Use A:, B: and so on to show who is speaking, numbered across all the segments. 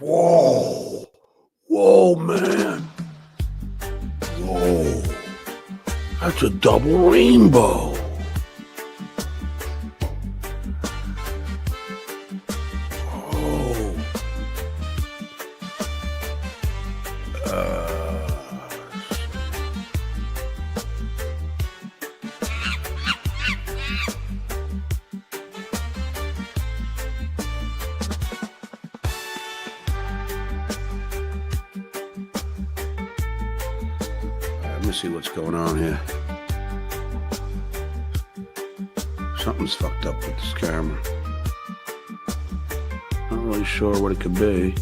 A: Whoa. Whoa, man. Whoa. That's a double rainbow. Oh. Let me see what's going on here. Something's fucked up with this camera. Not really sure what it could be.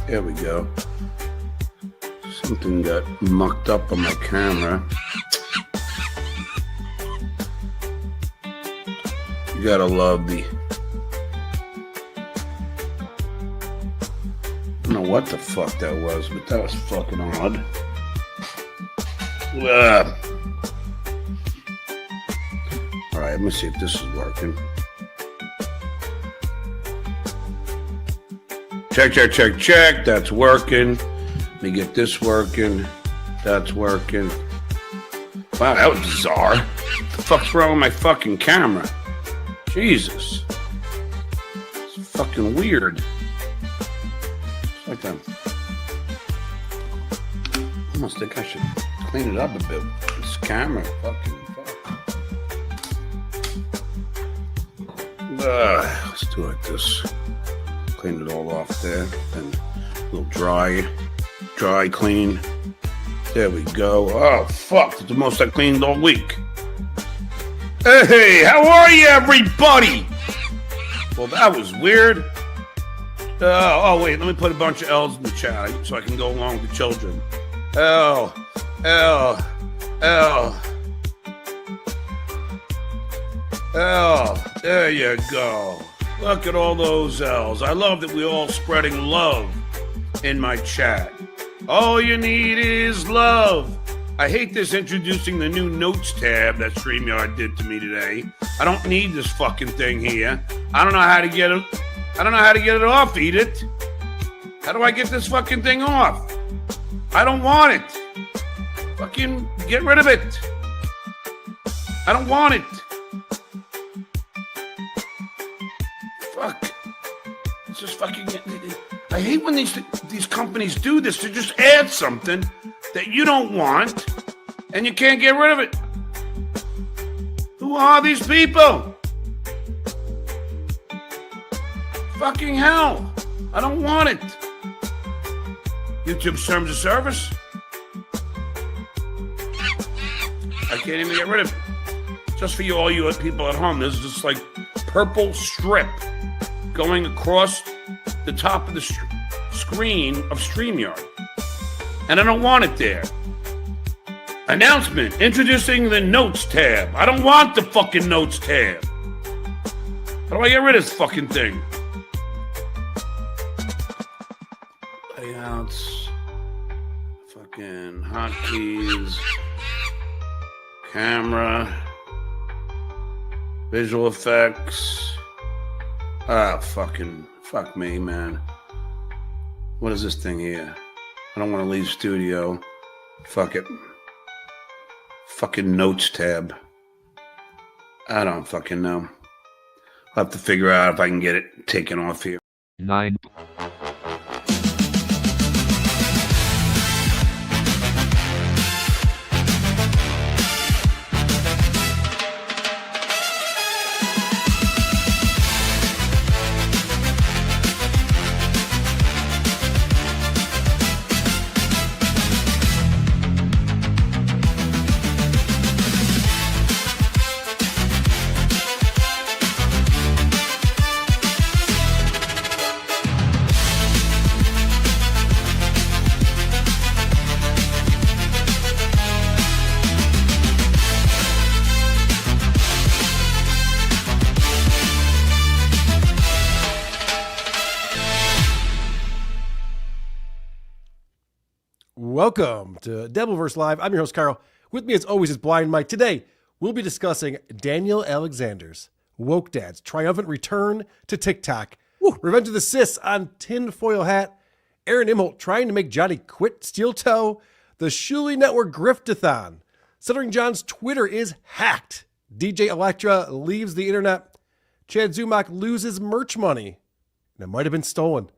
A: There we go. Something got mucked up on my camera. You gotta love the... I don't know what the fuck that was, but that was fucking odd. Alright, let me see if this is working. Check, check, check, check. That's working. Let me get this working. That's working. Wow, that was bizarre. What the fuck's wrong with my fucking camera? Jesus. It's fucking weird. It's like that. I almost think I should clean it up a bit. This camera fucking fuck. Let's do it like this. Clean it all off there. And a little dry clean. There we go. Oh, fuck. It's the most I cleaned all week. Hey, how are you, everybody? Well, that was weird. Oh, wait. Let me put a bunch of L's in the chat so I can go along with the children. L. There you go. Look at all those L's. I love that we're all spreading love in my chat. All you need is love. I hate this introducing the new notes tab that StreamYard did to me today. I don't need this fucking thing here. I don't know how to get it. I don't know how to get it off, Edith. How do I get this fucking thing off? I don't want it. Fucking get rid of it. I don't want it. Fuck. It's just fucking... I hate when these companies do this to just add something that you don't want and you can't get rid of it. Who are these people? Fucking hell. I don't want it. YouTube terms of service. I can't even get rid of it. Just for you, all you people at home, there's this like purple strip going across the top of the screen of StreamYard. And I don't want it there. Announcement, introducing the Notes tab. I don't want the fucking Notes tab. How do I get rid of this fucking thing? Layouts. Fucking hotkeys. Camera. Visual effects. Fuck me, man. What is this thing here? I don't want to leave studio. Fuck it. Fucking Notes tab. I don't fucking know. I'll have to figure out if I can get it taken off here.
B: 9.
C: Welcome to Dabbleverse Live. I'm your host, Carl. With me, as always, is Blind Mike. Today, we'll be discussing Daniel Alexander's Woke Dad's triumphant return to TikTok. Woo. Revenge of the Sis on tinfoil hat. Aaron Imholt trying to make Johnny quit steel toe. The Shuli Network griftathon. Stuttering John's Twitter is hacked. DJ Electra leaves the internet. Chad Zumach loses merch money. And it might have been stolen.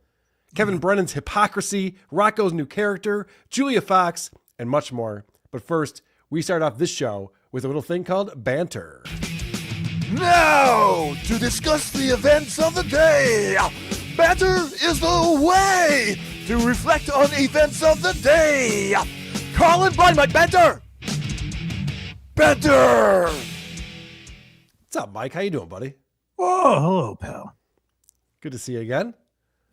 C: Kevin Brennan's hypocrisy, Rocco's new character, Julia Fox, and much more. But first, we start off this show with a little thing called banter.
B: Now, to discuss the events of the day, banter is the way to reflect on events of the day. Call in Blind Mike Banter! Banter!
C: What's up, Mike? How you doing, buddy?
D: Oh, hello, pal.
C: Good to see you again.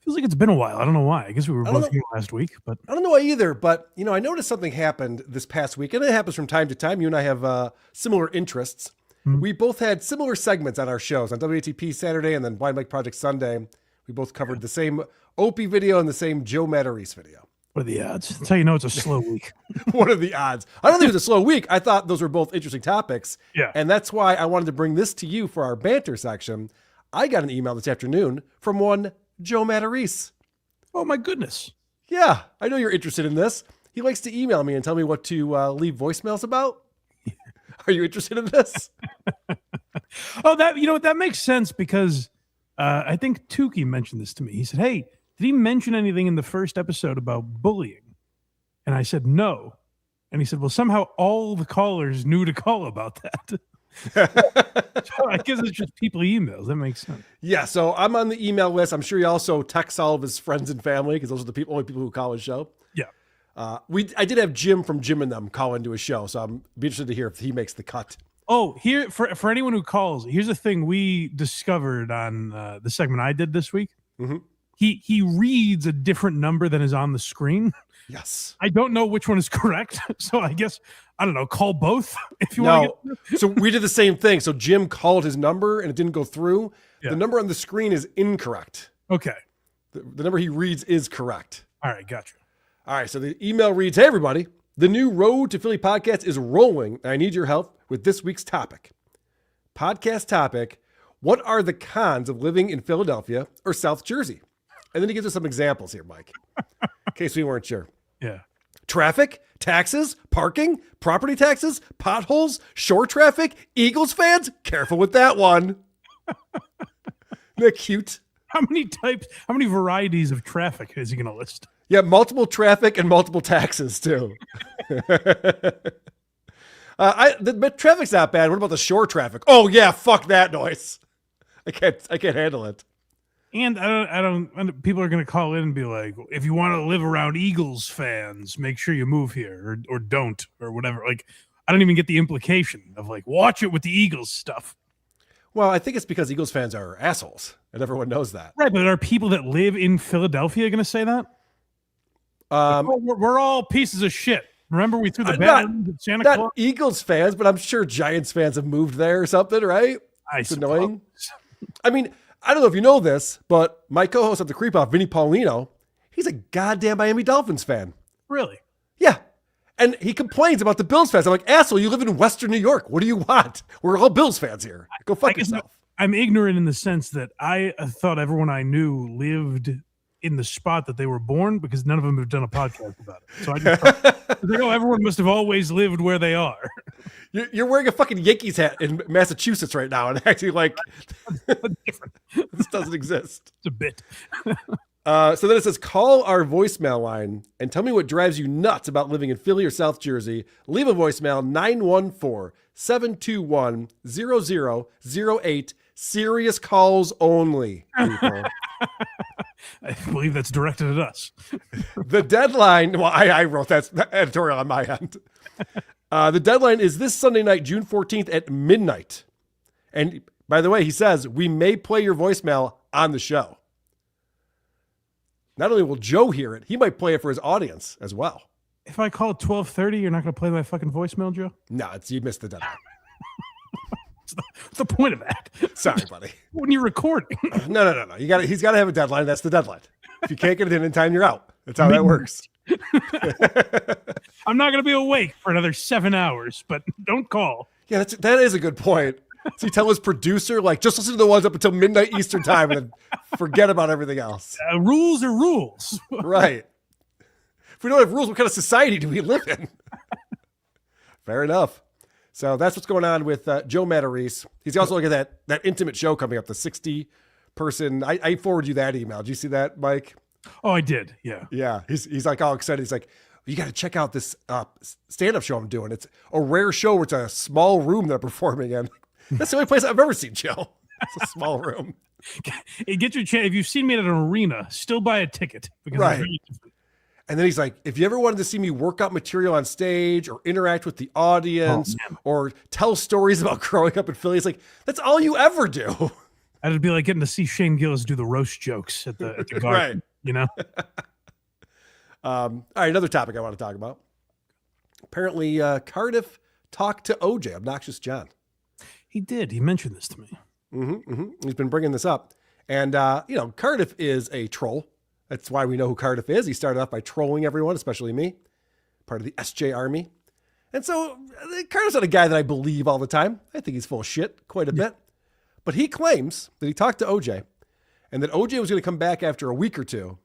D: Feels like it's been a while. I don't know why. I guess we were both here last week, but
C: I don't know why either. But I noticed something happened this past week, and it happens from time to time. You and I have similar interests. Mm-hmm. We both had similar segments on our shows on WATP Saturday and then Blind Mike Project Sunday. We both covered the same Opie video and the same Joe Matarese video.
D: What are the odds? That's how you know it's a slow week.
C: What are the odds? I don't think it was a slow week. I thought those were both interesting topics.
D: Yeah.
C: And that's why I wanted to bring this to you for our banter section. I got an email this afternoon from one Joe Matarese.
D: Oh, my goodness.
C: Yeah, I know you're interested in this. He likes to email me and tell me what to leave voicemails about. Are you interested in this?
D: Oh, that makes sense because I think Tukey mentioned this to me. He said, hey, did he mention anything in the first episode about bullying? And I said, no. And he said, well, somehow all the callers knew to call about that. So I guess it's just people emails. That makes sense.
C: Yeah, so I'm on the email list. I'm sure he also texts all of his friends and family because those are the only people who call his show.
D: Yeah.
C: I did have Jim from Jim and Them call into his show, so I'm interested to hear if he makes the cut.
D: Oh, here for anyone who calls, here's the thing we discovered on the segment I did this week.
C: Mm-hmm.
D: He reads a different number than is on the screen.
C: Yes.
D: I don't know which one is correct. So I guess, I don't know, call both if you want to get.
C: So we did the same thing. So Jim called his number and it didn't go through.
D: Yeah.
C: The number on the screen is incorrect.
D: Okay.
C: The number he reads is correct.
D: All right, gotcha.
C: All right, so the email reads, hey, everybody. The new Road to Philly podcast is rolling, and I need your help with this week's topic. Podcast topic, what are the cons of living in Philadelphia or South Jersey? And then he gives us some examples here, Mike, in case we weren't sure.
D: Yeah.
C: Traffic, taxes, parking, property taxes, potholes, shore traffic, Eagles fans. Careful with that one. Isn't that cute?
D: How many varieties of traffic is he going to list?
C: Yeah, multiple traffic and multiple taxes, too. The traffic's not bad. What about the shore traffic? Oh, yeah, fuck that noise. I can't handle it.
D: And I don't. People are going to call in and be like, if you want to live around Eagles fans, make sure you move here or don't or whatever. Like, I don't even get the implication of like, watch it with the Eagles stuff.
C: Well, I think it's because Eagles fans are assholes, and everyone knows that.
D: Right, but are people that live in Philadelphia going to say that? We're all pieces of shit. Remember, we threw the bat at Santa Claus?
C: Not Eagles fans, but I'm sure Giants fans have moved there or something, right? It's annoying. I mean, I don't know if you know this, but my co-host at the Creep Off, Vinny Paulino, he's a goddamn Miami Dolphins fan.
D: Really?
C: Yeah. And he complains about the Bills fans. I'm like, asshole, you live in Western New York. What do you want? We're all Bills fans here. Go fuck yourself.
D: I'm ignorant in the sense that I thought everyone I knew lived in the spot that they were born because none of them have done a podcast about it. So I just thought, everyone must have always lived where they are.
C: You're wearing a fucking Yankees hat in Massachusetts right now and acting like this doesn't exist.
D: It's a bit.
C: So then it says, call our voicemail line and tell me what drives you nuts about living in Philly or South Jersey. Leave a voicemail, 914-721-0008. Serious calls only, people.
D: I believe that's directed at us.
C: The deadline, well, I wrote that editorial on my end. The deadline is this Sunday night, June 14th at midnight. And by the way, he says, we may play your voicemail on the show. Not only will Joe hear it, he might play it for his audience as well.
D: If I call at 12:30, you're not going to play my fucking voicemail, Joe?
C: No, you missed the deadline.
D: What's the point of that?
C: Sorry, buddy.
D: When you're recording.
C: No. He's got to have a deadline. That's the deadline. If you can't get it in time, you're out. That's how that works.
D: I'm not going to be awake for another 7 hours, but don't call.
C: Yeah, that is a good point. So he tell his producer, like, just listen to the ones up until midnight Eastern time and then forget about everything else.
D: Rules are rules.
C: Right. If we don't have rules, what kind of society do we live in? Fair enough. So that's what's going on with Joe Matarese. He's also looking at that intimate show coming up, the 60-person. I forwarded you that email. Did you see that, Mike?
D: Oh, I did. Yeah.
C: Yeah. He's like all excited. He's like, you got to check out this stand-up show I'm doing. It's a rare show where it's a small room that I'm performing in. That's the only place I've ever seen Joe. It's a small room.
D: Get your chance. If you've seen me at an arena, still buy a ticket. Because
C: Right. And then he's like, if you ever wanted to see me work out material on stage or interact with the audience or tell stories about growing up in Philly, it's like, that's all you ever do.
D: That'd be like getting to see Shane Gillis do the roast jokes at the garden,
C: Right.
D: you know?
C: All right, another topic I want to talk about. Apparently, Cardiff talked to OJ, Obnoxious John.
D: He did. He mentioned this to me.
C: He's been bringing this up. And, Cardiff is a troll. That's why we know who Cardiff is. He started off by trolling everyone, especially me, part of the SJ Army. And so Cardiff's not a guy that I believe all the time. I think he's full of shit quite a bit. But he claims that he talked to OJ and that OJ was going to come back after a week or two.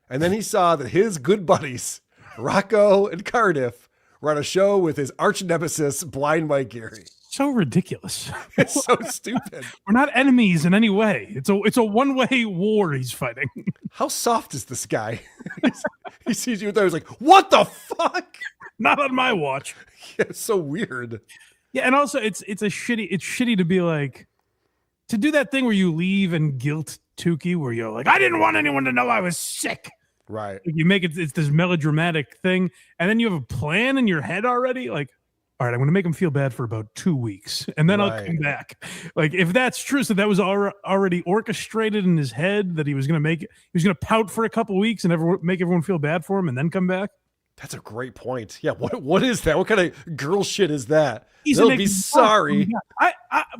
C: And then he saw that his good buddies, Rocco and Cardiff, were on a show with his arch nemesis, Blind Mike Geary.
D: So ridiculous.
C: It's so stupid.
D: We're not enemies in any way. It's a one-way war he's fighting.
C: How soft is this guy? He sees you there. He's like, what the fuck?
D: Not on my watch.
C: Yeah, it's so weird.
D: Yeah, and also it's shitty to be like, to do that thing where you leave and guilt Tukey, where you're like, I didn't want anyone to know I was sick.
C: Right.
D: Like you make it's this melodramatic thing, and then you have a plan in your head already. Like, all right, I'm going to make him feel bad for about 2 weeks, and then I'll come back. Like, if that's true, so that was already orchestrated in his head that he was going to pout for a couple weeks and make everyone feel bad for him, and then come back.
C: That's a great point. Yeah, what is that? What kind of girl shit is that?
D: They'll
C: be sorry.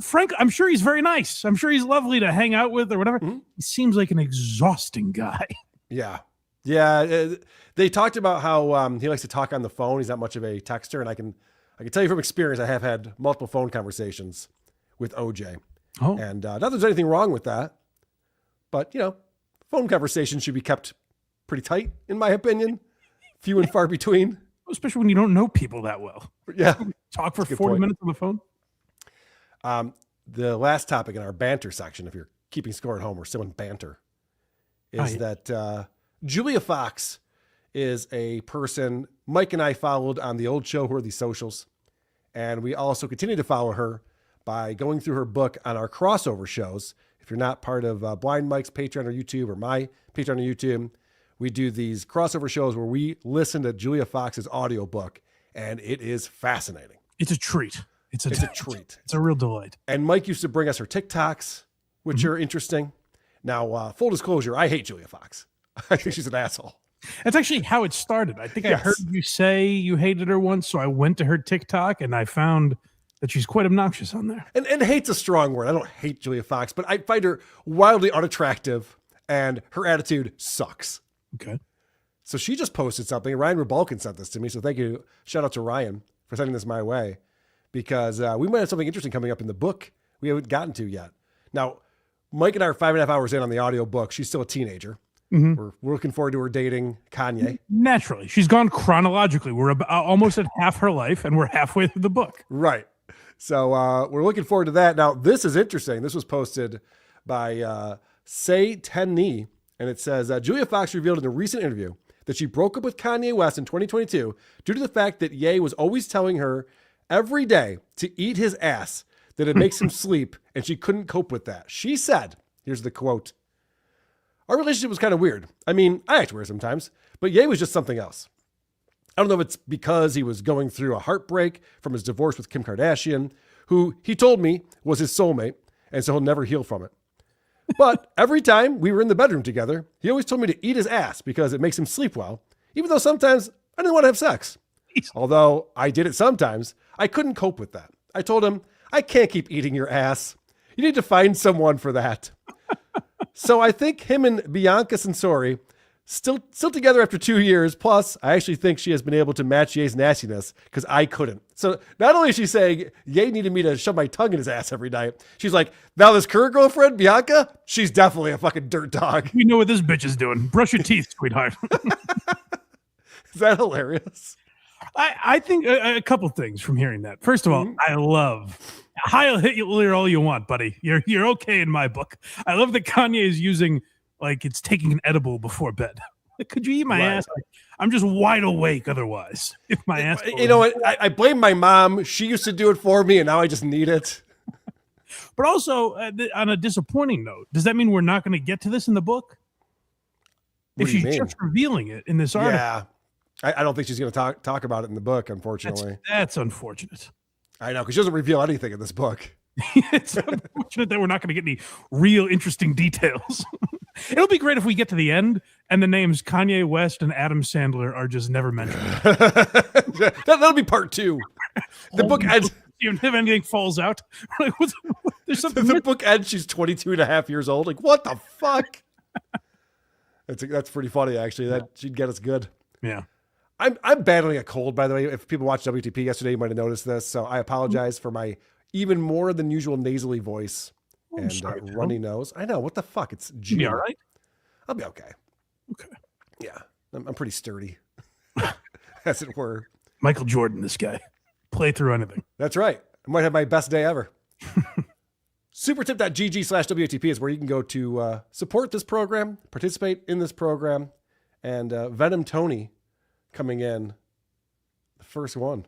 D: Frank, I'm sure he's very nice. I'm sure he's lovely to hang out with or whatever.
C: Mm-hmm.
D: He seems like an exhausting guy.
C: Yeah. Yeah. They talked about how he likes to talk on the phone. He's not much of a texter. And I can tell you from experience, I have had multiple phone conversations with OJ.
D: Oh.
C: And not that there's anything wrong with that. But, phone conversations should be kept pretty tight, in my opinion. Few and far between.
D: Especially when you don't know people that well.
C: Yeah.
D: Talk for 40 minutes on the phone.
C: The last topic in our banter section, if you're keeping score at home, we're still in banter, is that Julia Fox is a person Mike and I followed on the old show, Who Are These Socials? And we also continue to follow her by going through her book on our crossover shows. If you're not part of Blind Mike's Patreon or YouTube or my Patreon or YouTube, we do these crossover shows where we listen to Julia Fox's audiobook, and it is fascinating.
D: It's a treat. It's a
C: treat.
D: It's a real delight.
C: And Mike used to bring us her TikToks, which are interesting. Now, full disclosure, I hate Julia Fox. I think she's an asshole.
D: That's actually how it started. I think I heard you say you hated her once, so I went to her TikTok and I found that she's quite obnoxious on there.
C: And hate's a strong word. I don't hate Julia Fox, but I find her wildly unattractive and her attitude sucks.
D: Okay.
C: So she just posted something. Ryan Rebalkin sent this to me. So thank you. Shout out to Ryan for sending this my way, because we might have something interesting coming up in the book we haven't gotten to yet. Now, Mike and I are 5.5 hours in on the audio book. She's still a teenager. We're looking forward to her dating Kanye.
D: Naturally. She's gone chronologically. We're almost at half her life, and we're halfway through the book.
C: Right. So we're looking forward to that. Now, this is interesting. This was posted by Say Tenny, and it says, Julia Fox revealed in a recent interview that she broke up with Kanye West in 2022 due to the fact that Ye was always telling her every day to eat his ass, that it makes him sleep, and she couldn't cope with that. She said, here's the quote, "Our relationship was kind of weird. I mean, I act weird sometimes, but Ye was just something else. I don't know if it's because he was going through a heartbreak from his divorce with Kim Kardashian, who he told me was his soulmate, and so he'll never heal from it. But every time we were in the bedroom together, he always told me to eat his ass because it makes him sleep well, even though sometimes I didn't want to have sex. Although I did it sometimes, I couldn't cope with that. I told him, I can't keep eating your ass. You need to find someone for that. So I think him and Bianca Censori Still together after 2 years. Plus, I actually think she has been able to match Ye's nastiness because I couldn't. So not only is she saying Ye needed me to shove my tongue in his ass every night, she's like, now this current girlfriend, Bianca, she's definitely a fucking dirt dog.
D: We know what this bitch is doing. Brush your teeth, sweetheart.
C: Is that hilarious?
D: I think a couple things from hearing that. First of all, I love. I'll hit you all you want, buddy. You're okay in my book. I love that Kanye is using like it's taking an edible before bed. Like, could you eat my ass? Like, I'm just wide awake otherwise. If my ass,
C: you know what? I blame my mom. She used to do it for me, and now I just need it.
D: But also, on a disappointing note, does that mean we're not going to get to this in the book? If she's just revealing it in this article,
C: yeah, I don't think she's going to talk about it in the book. Unfortunately,
D: that's unfortunate.
C: I know, because she doesn't reveal anything in this book.
D: It's unfortunate that we're not going to get any real interesting details. It'll be great if we get to the end and the names Kanye West and Adam Sandler are just never mentioned.
C: That'll be part 2. The book ends.
D: Even if anything falls out, there's something.
C: The book ends. She's 22 and a half years old. Like, what the fuck? That's pretty funny, actually. That she'd get us good.
D: Yeah.
C: I'm battling a cold, by the way. If people watched WTP yesterday, you might have noticed this. So I apologize for my even more than usual nasally voice and runny nose. I know. What the fuck? It's June.
D: You all right?
C: I'll be okay.
D: Okay.
C: Yeah. I'm pretty sturdy, as it were.
D: Michael Jordan, this guy. Play through anything.
C: That's right. I might have my best day ever. Supertip.gg/WTP is where you can go to support this program, participate in this program, and Venom Tony coming in, the first one.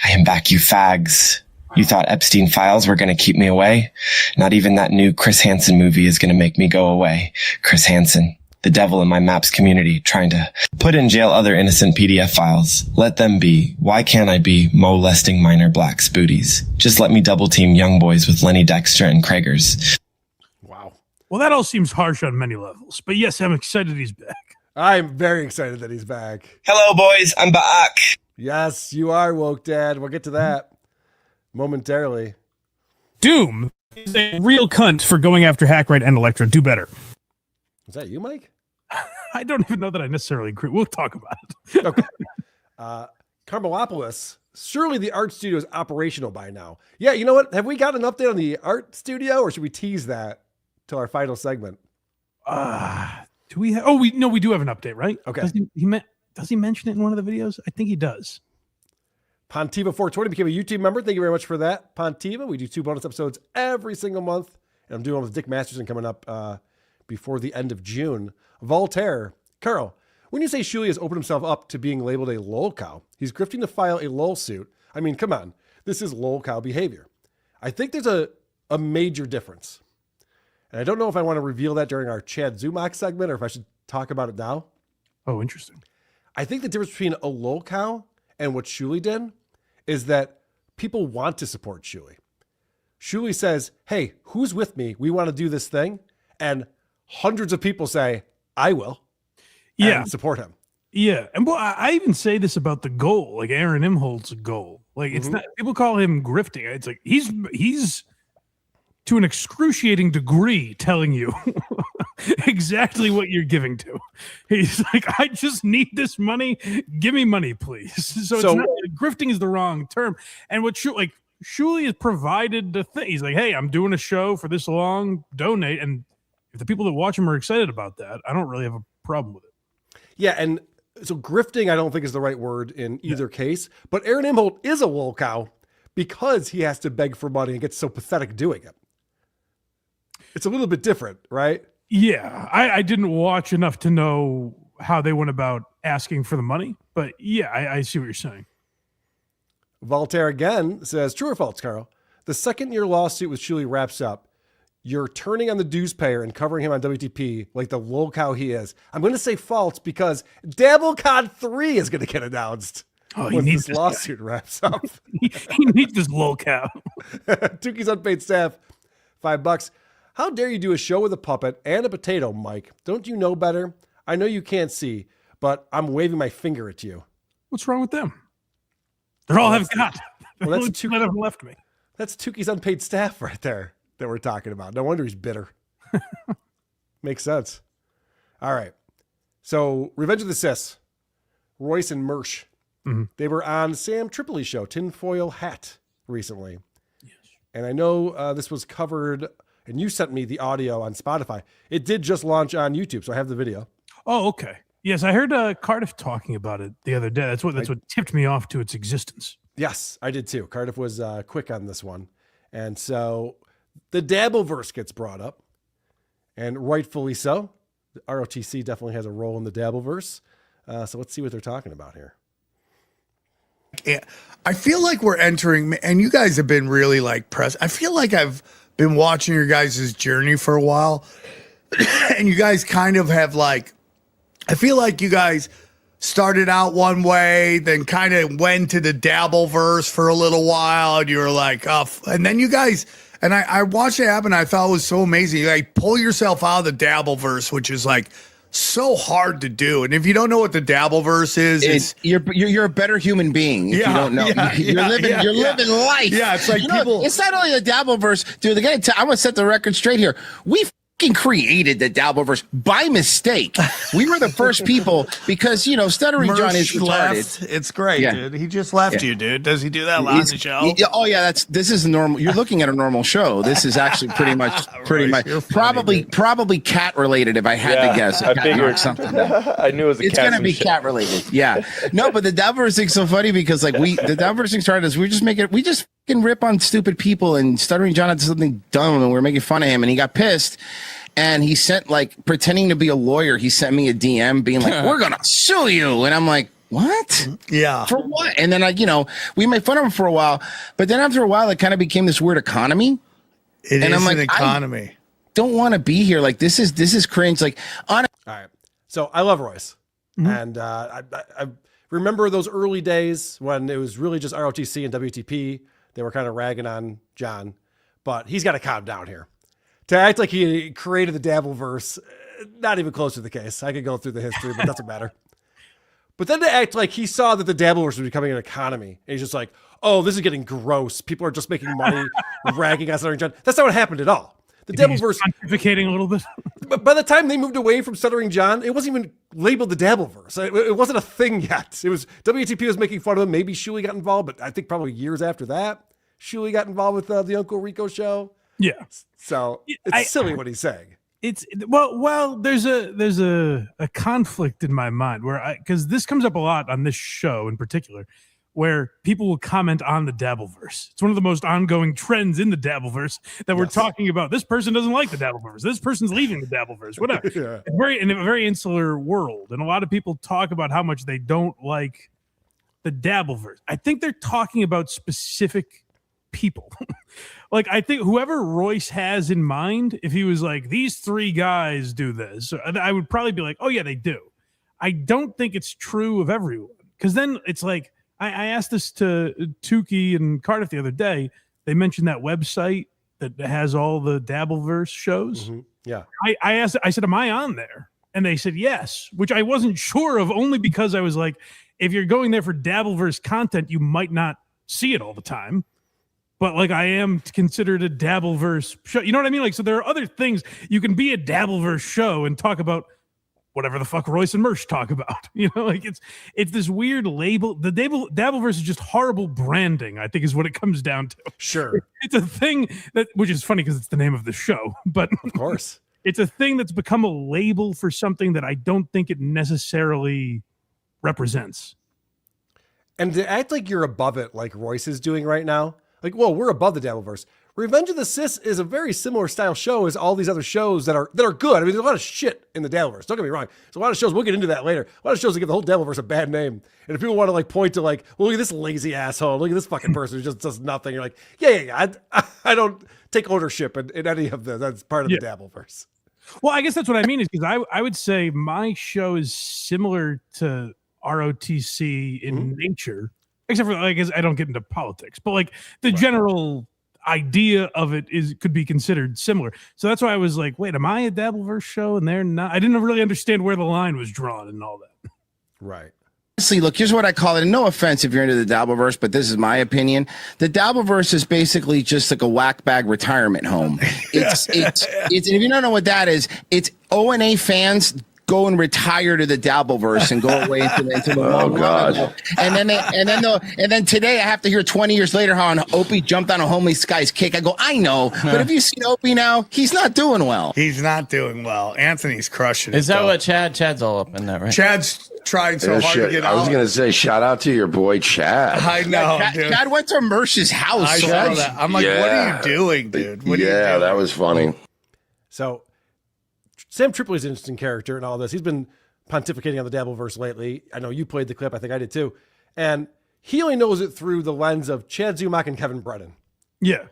E: I am back, you fags. You thought Epstein files were going to keep me away? Not even that new Chris Hansen movie is going to make me go away. Chris Hansen, the devil in my maps community, trying to put in jail other innocent PDF files. Let them be. Why can't I be molesting minor blacks' booties? Just let me double team young boys with Lenny Dexter and Kragers.
C: Wow.
D: Well, that all seems harsh on many levels, but yes, I'm excited he's back.
C: I'm very excited that he's back.
E: Hello, boys. I'm back.
C: Yes, you are, Woke Dad. We'll get to that momentarily.
D: Doom is a real cunt for going after Hackrite and Elektra. Do better.
C: Is that you, Mike?
D: I don't even know that I necessarily agree. We'll talk about it.
C: Okay. Carmelopolis. Surely the art studio is operational by now. Yeah, you know what? Have we got an update on the art studio, or should we tease that till our final segment?
D: Do we have? Oh, we do have an update, right?
C: Okay.
D: Does he mention it in one of the videos? I think he does.
C: Pontiva420 became a YouTube member. Thank you very much for that, Pontiva. We do 2 bonus episodes every single month, and I'm doing one with Dick Masterson coming up before the end of June. Voltaire, Carl, when you say Shuli has opened himself up to being labeled a lol cow, he's grifting to file a lol suit. I mean, come on, this is lol cow behavior. I think there's a major difference. And I don't know if I want to reveal that during our Chad Zumach segment or if I should talk about it now.
D: Oh, interesting.
C: I think the difference between a lol cow and what Shuli did is that people want to support Shuli. Shuli says, hey, who's with me? We want to do this thing. And hundreds of people say, I will.
D: Yeah.
C: And support him.
D: Yeah. And well, I even say this about the goal, like Aaron Imholt's goal. Like it's not, people call him grifting. It's like he's to an excruciating degree telling you exactly what you're giving to. He's like, I just need this money. Give me money, please. So it's not, grifting is the wrong term. And what Shuli has provided the thing. He's like, hey, I'm doing a show for this long, donate. And if the people that watch him are excited about that, I don't really have a problem with it.
C: Yeah, and so grifting I don't think is the right word in either case. But Aaron Imholt is a lol cow because he has to beg for money and gets so pathetic doing it. It's a little bit different, right?
D: Yeah, I didn't watch enough to know how they went about asking for the money. But yeah, I see what you're saying.
C: Voltaire again says, true or false, Carl? The second your lawsuit with Shuli wraps up, you're turning on the dues payer and covering him on WTP like the lol cow he is. I'm going to say false because DabbleCon 3 is going to get announced when this lawsuit wraps up.
D: he needs this lol cow.
C: Tuki's unpaid staff, $5. How dare you do a show with a puppet and a potato, Mike? Don't you know better? I know you can't see, but I'm waving my finger at you.
D: What's wrong with them? They're all I've got.
C: Well, that's Tuki
D: left me.
C: That's Tuki's unpaid staff right there that we're talking about. No wonder he's bitter. Makes sense. All right. So Revenge of the Sis, Royce and Mersch, they were on Sam Tripoli's show, Tinfoil Hat, recently. Yes. And I know this was covered, and you sent me the audio on Spotify. It did just launch on YouTube, so I have the video.
D: Oh, okay. Yes, I heard Cardiff talking about it the other day. That's what tipped me off to its existence.
C: Yes, I did too. Cardiff was quick on this one. And so the Dabbleverse gets brought up, and rightfully so. The ROTC definitely has a role in the Dabbleverse. So let's see what they're talking about here.
F: Yeah, I feel like we're entering, and you guys have been really like press. I feel like I've been watching your guys' journey for a while, and you guys kind of have like, I feel like you guys started out one way, then kind of went to the Dabbleverse for a little while, and you were like, oh, and then you guys, and I watched it happen. I thought it was so amazing. You like pull yourself out of the Dabbleverse, which is like so hard to do. And if you don't know what the Dabbleverse is,
G: you're a better human being if you don't know. You're living life.
F: Yeah, it's like people.
G: It's not only the Dabbleverse, dude. I'm gonna set the record straight here. We fucking created the Dabbleverse by mistake. We were the first people because Stuttering John is retarded.
F: Left. It's great, dude. He just left you, dude. Does he do that last show?
G: This is normal. You're looking at a normal show. This is actually pretty much probably cat related. If I had to guess,
H: I figured
G: something.
H: I knew it was.
G: It's gonna be cat related. Yeah. No, but the Dabbleverse thing's so funny because the Dabbleverse thing started as we just fucking rip on stupid people, and Stuttering John had something dumb and we're making fun of him, and he got pissed. And he sent, pretending to be a lawyer, he sent me a DM being like, we're going to sue you. And I'm like, what?
F: Yeah.
G: For what? And then, we made fun of him for a while. But then after a while, it kind of became this weird economy.
F: I'm like, an economy.
G: I don't want to be here. Like, this is cringe.
C: All right. So I love Royce. And I remember those early days when it was really just ROTC and WTP. They were kind of ragging on John. But he's got to calm down here. To act like he created the Dabbleverse, not even close to the case. I could go through the history, but it doesn't matter. But then to act like he saw that the Dabbleverse was becoming an economy, and he's just like, oh, this is getting gross. People are just making money, ragging on Stuttering John. That's not what happened at all. The Dabbleverse,
D: pontificating a little bit.
C: But by the time they moved away from Stuttering John, it wasn't even labeled the Dabbleverse. It wasn't a thing yet. It was WTP was making fun of him. Maybe Shuli got involved, but I think probably years after that, Shuli got involved with the Uncle Rico show.
D: Yeah.
C: So it's silly what he's saying.
D: It's well, there's a conflict in my mind because this comes up a lot on this show in particular, where people will comment on the Dabbleverse. It's one of the most ongoing trends in the Dabbleverse that we're talking about. This person doesn't like the Dabbleverse. This person's leaving the Dabbleverse. Whatever. Yeah. It's in a very insular world, and a lot of people talk about how much they don't like the Dabbleverse. I think they're talking about specific people. I think whoever Royce has in mind, if he was like, these three guys do this, I would probably be like, oh yeah, they do. I don't think it's true of everyone, because then it's like, I asked this to Tukey and Cardiff the other day. They mentioned that website that has all the Dabbleverse shows.
C: Mm-hmm. Yeah.
D: I said, am I on there? And they said yes, which I wasn't sure of, only because I was like, if you're going there for Dabbleverse content, you might not see it all the time. But I am considered a Dabbleverse show. You know what I mean? So there are other things. You can be a Dabbleverse show and talk about whatever the fuck Royce and Mersch talk about. It's this weird label. The Dabbleverse is just horrible branding, I think, is what it comes down to.
C: Sure.
D: It's a thing which is funny because it's the name of the show. But
C: of course.
D: It's a thing that's become a label for something that I don't think it necessarily represents.
C: And to act like you're above it like Royce is doing right now, we're above the Dabbleverse. Revenge of the Sis is a very similar style show as all these other shows that are good. I mean, there's a lot of shit in the Dabbleverse. Don't get me wrong. There's a lot of shows. We'll get into that later. A lot of shows that give the whole Dabbleverse a bad name. And if people want to point to well, look at this lazy asshole. Look at this fucking person who just does nothing. You're like, yeah. I don't take ownership in any of this. That's part of the Dabbleverse.
D: Well, I guess that's what I mean is because I would say my show is similar to ROTC in nature. Except for, I guess I don't get into politics, but the general idea of it could be considered similar. So that's why I was like, wait, am I a Dabbleverse show? And they're not. I didn't really understand where the line was drawn and all that.
C: Right.
G: Honestly, look, here's what I call it. And no offense if you're into the Dabbleverse, but this is my opinion. The Dabbleverse is basically just like a whack bag retirement home. It's if you don't know what that is, it's O&A fans go and retire to the Dabbleverse and go away into the
H: Oh God!
G: And then today I have to hear 20 years later how an Opie jumped on a homeless guy's kick. I go, I know, but have you seen Opie now? He's not doing well.
F: He's not doing well. Anthony's crushing it.
I: Is that
F: though.
I: what Chad's all up in that, right?
F: Chad's trying so
H: Yeah,
F: hard to
H: shit.
F: get
H: I
F: out?
H: was gonna say shout out to your boy Chad.
F: I know, dude.
G: Chad went to Mersh's house.
F: I saw that. I'm like, what are you doing, dude? What are you doing?
H: That was funny.
C: So Sam Tripoli's an interesting character in all this. He's been pontificating on the Dabbleverse lately. I know you played the clip. I think I did too. And he only knows it through the lens of Chad Zumock and Kevin Brennan.
D: Yeah.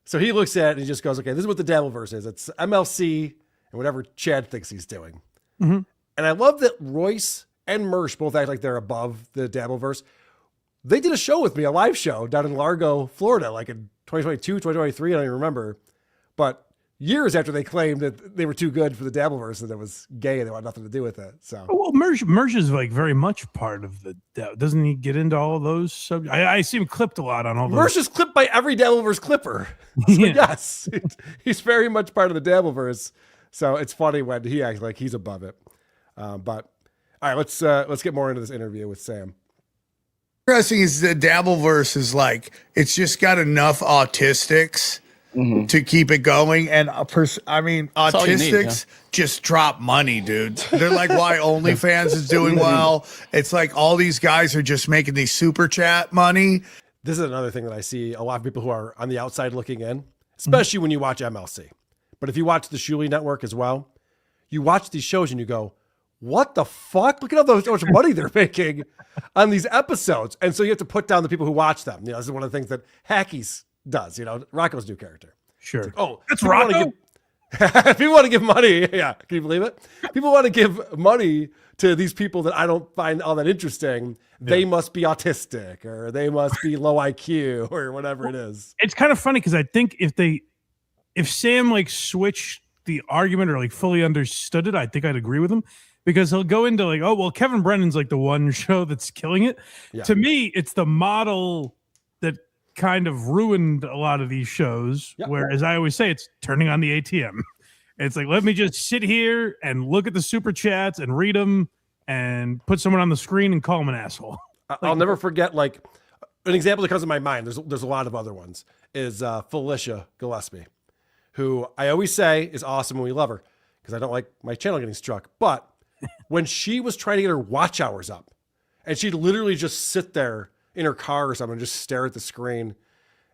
C: So he looks at it and he just goes, okay, this is what the Dabbleverse is. It's MLC and whatever Chad thinks he's doing.
D: Mm-hmm.
C: And I love that Royce and Mersh both act like they're above the Dabbleverse. They did a show with me, a live show down in Largo, Florida, like in 2022, 2023, I don't even remember. But years after they claimed that they were too good for the Dabbleverse and it was gay and they wanted nothing to do with it. So,
D: Well, Mersh is like very much part of the. Doesn't he get into all those subjects? I see him clipped a lot on all those.
C: Mersh is clipped by every Dabbleverse clipper. So
D: Yeah.
C: yes, he's very much part of the Dabbleverse. So it's funny when he acts like he's above it. But all right, let's get more into this interview with Sam.
F: Interesting is the Dabbleverse is like, it's just got enough autistics to keep it going. And
I: all you need,
F: autistics just drop money, dude. They're like why OnlyFans is doing well. It's like all these guys are just making these super chat money.
C: This is another thing that I see a lot of people who are on the outside looking in, especially when you watch MLC. But if you watch the Shuli Network as well, you watch these shows and you go, what the fuck? Look at how much money they're making on these episodes. And so you have to put down the people who watch them. You know, this is one of the things that Hackies does, you know, Rocco's new character.
D: Sure.
C: Like, oh,
D: That's
C: people wanna
D: Rocco?
C: people want to give money. Yeah. Can you believe it? People want to give money to these people that I don't find all that interesting. They must be autistic or they must be low IQ or whatever it is.
D: It's kind of funny because I think if Sam like switched the argument or like fully understood it, I think I'd agree with him because he'll go into like, oh, well, Kevin Brennan's like the one show that's killing it.
C: Yeah.
D: To me, it's the model that kind of ruined a lot of these shows.
C: Yeah.
D: Where, as I always say, it's turning on the ATM. It's like, let me just sit here and look at the super chats and read them and put someone on the screen and call them an asshole.
C: I'll never forget, like, an example that comes to my mind. There's a lot of other ones. Is Felicia Gillespie, who I always say is awesome and we love her because I don't like my channel getting struck. But when she was trying to get her watch hours up, and she'd literally just sit there in her car or something and just stare at the screen,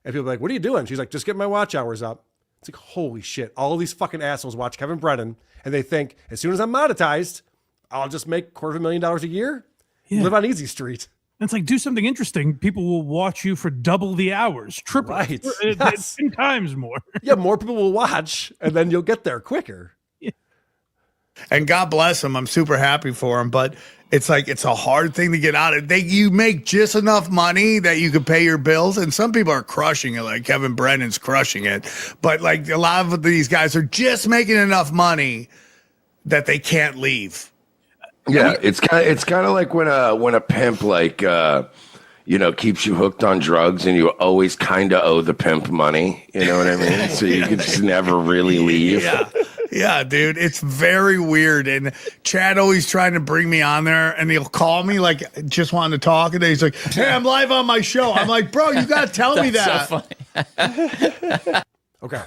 C: and people be like, "What are you doing?" She's like, "Just get my watch hours up." It's like, holy shit! All these fucking assholes watch Kevin Brennan, and they think as soon as I'm monetized, I'll just make $250,000 a year, live on Easy Street.
D: And it's like, do something interesting. People will watch you for double the hours, triple,
C: Right.
D: it's
C: Yes.
D: 10 times more.
C: Yeah, more people will watch, and then you'll get there quicker.
F: And God bless him. I'm super happy for him, but it's like it's a hard thing to get out of. You make just enough money that you can pay your bills, and some people are crushing it, like Kevin Brennan's crushing it. But like a lot of these guys are just making enough money that they can't leave.
H: Yeah, it's kind of like when a pimp like keeps you hooked on drugs and you always kind of owe the pimp money. You know what I mean? So you can just never really leave.
F: Yeah. Yeah, dude, it's very weird. And Chad always trying to bring me on there, and he'll call me like just wanting to talk, and then he's like, "Hey, I'm live on my show." I'm like, "Bro, you gotta tell me that."
I: So funny.
C: Okay.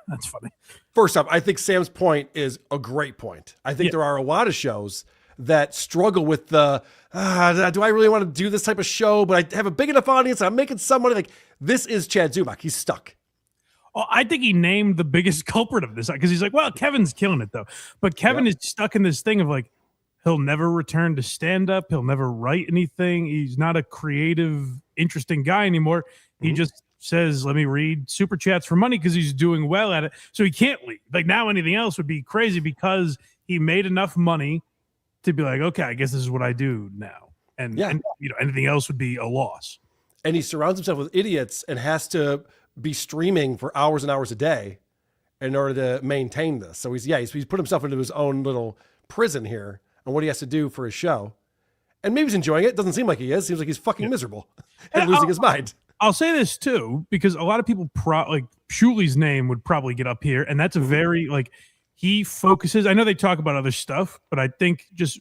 D: That's funny.
C: First off, I think Sam's point is a great point. I think there are a lot of shows that struggle with the, do I really want to do this type of show? But I have a big enough audience. I'm making some money. Like, this is Chad Zumock. He's stuck.
D: Oh, I think he named the biggest culprit of this because he's like, well, Kevin's killing it though. But Kevin is stuck in this thing of like, he'll never return to stand up. He'll never write anything. He's not a creative, interesting guy anymore. He just says, let me read super chats for money because he's doing well at it. So he can't leave. Like now anything else would be crazy because he made enough money to be like, okay, I guess this is what I do now. And anything else would be a loss.
C: And he surrounds himself with idiots and has to be streaming for hours and hours a day in order to maintain this. So he's put himself into his own little prison here on what he has to do for his show. And maybe he's enjoying it. Doesn't seem like he is. Seems like he's fucking miserable and losing his mind.
D: I'll say this too, because a lot of people like Shuli's name would probably get up here. And that's a very he focuses. I know they talk about other stuff, but I think just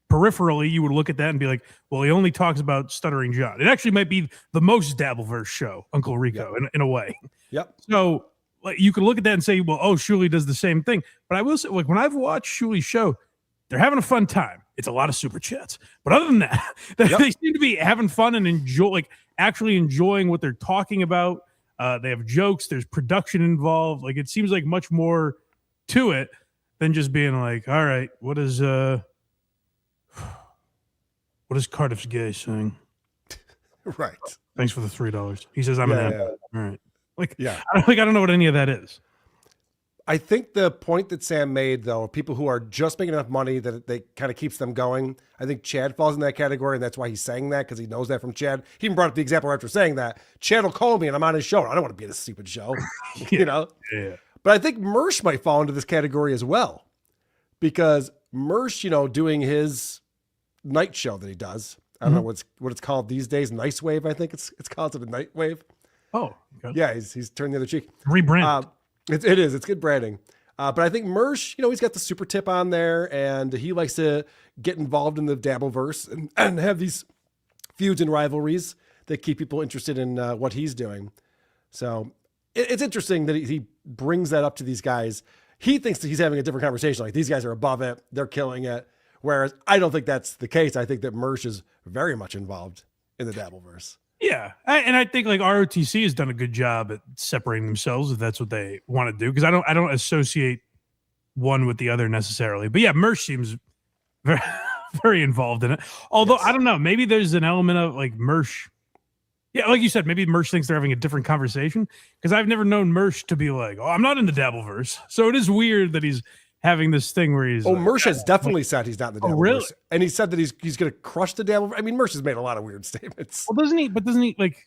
D: peripherally, you would look at that and be like, well, he only talks about Stuttering John. It actually might be the most Dabbleverse show, Uncle Rico, in a way.
C: Yep.
D: So like, you could look at that and say, well, oh, Shuli does the same thing. But I will say, like, when I've watched Shuli's show, they're having a fun time. It's a lot of super chats. But other than that, they seem to be having fun and actually enjoying what they're talking about. They have jokes. There's production involved. Like, it seems like much more to it than just being like, all right, what is Cardiff's Gay saying?
C: Right.
D: Thanks for the $3. He says I'm an app. All right. Like,
C: yeah.
D: I don't know what any of that is.
C: I think the point that Sam made, though, people who are just making enough money that they kind of keeps them going. I think Chad falls in that category, and that's why he's saying that, because he knows that from Chad. He even brought up the example after saying that. Chad will call me, and I'm on his show. I don't want to be in this stupid show, you know?
D: Yeah.
C: But I think Mersh might fall into this category as well, because Mersh, you know, doing his night show that he does. I don't know what it's called these days. Nice Wave, I think it's called a Night Wave.
D: Oh, okay.
C: Yeah, he's turned the other cheek.
D: Rebrand.
C: It is. It's good branding. But I think Mersh, you know, he's got the super tip on there, and he likes to get involved in the Dabbleverse and have these feuds and rivalries that keep people interested in what he's doing. So it's interesting that he brings that up to these guys. He thinks that he's having a different conversation. Like, these guys are above it. They're killing it. Whereas I don't think that's the case. I think that Mersh is very much involved in the Dabbleverse.
D: Yeah. And I think like ROTC has done a good job at separating themselves if that's what they want to do. Because I don't associate one with the other necessarily. But yeah, Mersh seems very, very involved in it. Although I don't know, maybe there's an element of like Mersh. Yeah, like you said, maybe Mersh thinks they're having a different conversation. Because I've never known Mersh to be like, oh, I'm not in the Dabbleverse. So it is weird that he's having this thing where he's
C: Mersh has definitely said he's not in the Dabbleverse.
D: Really?
C: And he said that he's going to crush the Dabbleverse. I mean, Mersh has made a lot of weird statements.
D: Well, doesn't he like,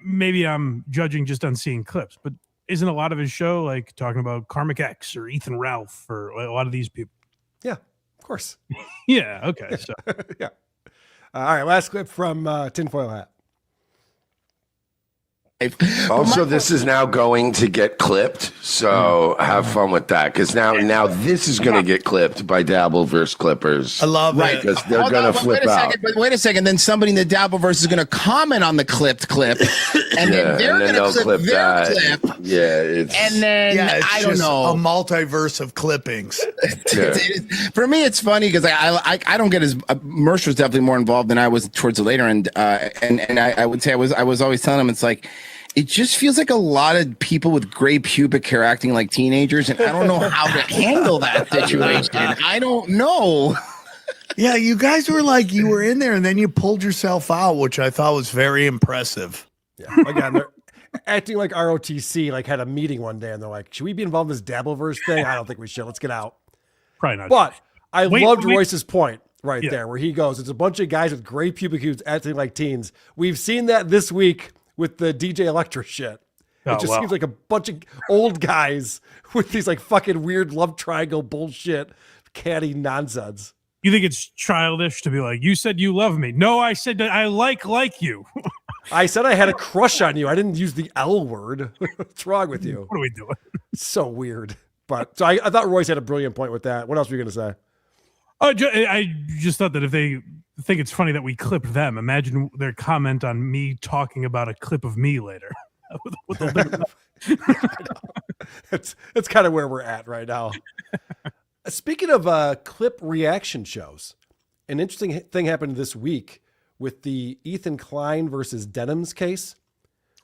D: maybe I'm judging just on seeing clips, but isn't a lot of his show like talking about Karmic X or Ethan Ralph or a lot of these people?
C: Yeah, of course.
D: Yeah, okay. So
C: yeah. All right, last clip from Tinfoil Hat.
H: Also, this is now going to get clipped, so have fun with that. Because now this is going to get clipped by Dabbleverse clippers.
F: I love it.
H: Because they're going to flip out.
G: Wait a second. Then somebody in the Dabbleverse is going to comment on the clipped clip, and then they're going to clip their clip.
H: Yeah, it's
G: and then
F: it's
G: I don't
F: just
G: know,
F: a multiverse of clippings.
G: For me, it's funny because I don't get as Mersh was definitely more involved than I was towards the later end, and I would say I was always telling him it's like. It just feels like a lot of people with gray pubic hair acting like teenagers, and I don't know how to handle that situation. I don't know.
F: Yeah, you guys were like, you were in there, and then you pulled yourself out, which I thought was very impressive.
C: Yeah, again, they're acting like ROTC like had a meeting one day, and they're like, should we be involved in this Dabbleverse thing? I don't think we should. Let's get out.
D: Probably not.
C: But I loved
D: wait.
C: Royce's point right there, where he goes, it's a bunch of guys with gray pubic hairs acting like teens. We've seen that this week with the DJ Electra shit. It just seems like a bunch of old guys with these like fucking weird love triangle bullshit, catty nonsense.
D: You think it's childish to be like, you said you love me. No, I said that I like you.
C: I said I had a crush on you. I didn't use the L word. What's wrong with you?
D: What are we doing?
C: It's so weird. But so I thought Royce had a brilliant point with that. What else were you going to say?
D: Oh, I just thought that if they think it's funny that we clipped them, imagine their comment on me talking about a clip of me later. What they'll do.
C: It's kind of where we're at right now. Speaking of clip reaction shows, an interesting thing happened this week with the Ethan Klein versus Denims case.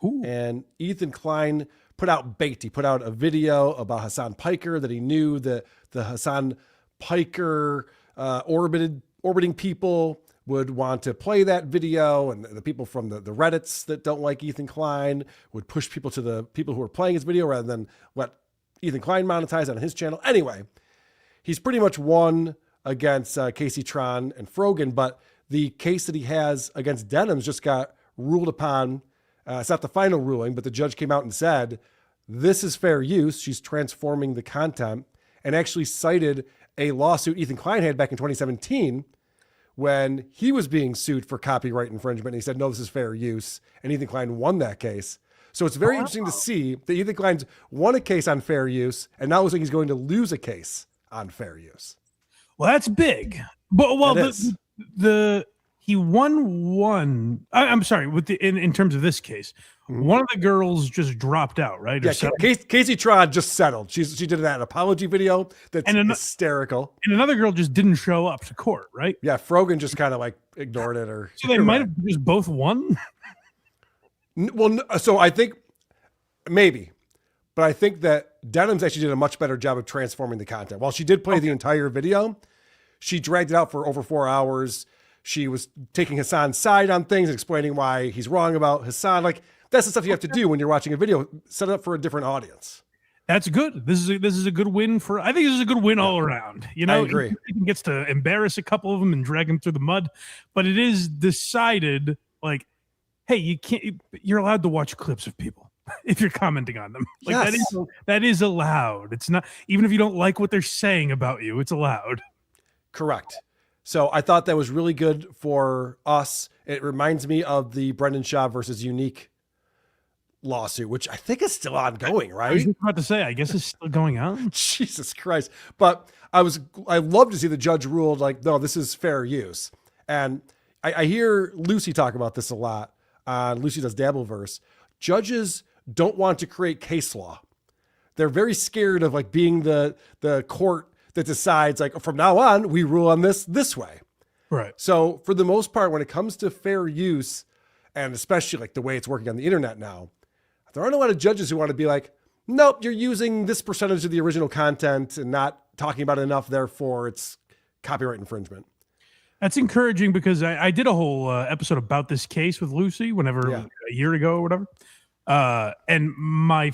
D: Ooh.
C: And Ethan Klein put out bait. He put out a video about Hassan Piker that he knew that the Hassan Piker orbiting people would want to play that video, and the people from the Reddits that don't like Ethan Klein would push people to the people who are playing his video rather than let Ethan Klein monetize on his channel. Anyway, he's pretty much won against Casey Tron and Frogan, but the case that he has against Denims just got ruled upon. It's not the final ruling, but the judge came out and said, this is fair use. She's transforming the content, and actually cited a lawsuit Ethan Klein had back in 2017 when he was being sued for copyright infringement. And he said, no, this is fair use. And Ethan Klein won that case. So it's very interesting to see that Ethan Klein's won a case on fair use, and now looks like he's going to lose a case on fair use.
D: Well, that's big. But he won one. I'm sorry. In terms of this case, one of the girls just dropped out, right?
C: Yeah, Casey Trod just settled. She did that apology video that's hysterical.
D: And another girl just didn't show up to court, right?
C: Yeah, Frogan just kind of like ignored it, or
D: so they might have just both won.
C: Well, so I think maybe, but I think that Denham's actually did a much better job of transforming the content. While she did play the entire video, she dragged it out for over 4 hours. She was taking Hassan's side on things, explaining why he's wrong about Hassan. Like, that's the stuff you have to do when you're watching a video. Set it up for a different audience.
D: That's good. This is a good win I think this is a good win all around. You know,
C: I agree.
D: He gets to embarrass a couple of them and drag them through the mud, but it is decided like, hey, you're allowed to watch clips of people if you're commenting on them. Like that is allowed. It's not, even if you don't like what they're saying about you, it's allowed.
C: Correct. So I thought that was really good for us. It reminds me of the Brendan Shaw versus Unique lawsuit, which I think is still ongoing, right?
D: I was about to say, I guess it's still going on.
C: Jesus Christ. But I love to see the judge ruled like, no, this is fair use. And I hear Lucy talk about this a lot. Lucy does Dabbleverse. Judges don't want to create case law. They're very scared of like being the court that decides like, from now on, we rule on this way.
D: Right.
C: So for the most part, when it comes to fair use, and especially like the way it's working on the internet now, there aren't a lot of judges who want to be like, nope, you're using this percentage of the original content and not talking about it enough, therefore it's copyright infringement.
D: That's encouraging because I did a whole episode about this case with Lucy a year ago or whatever. And my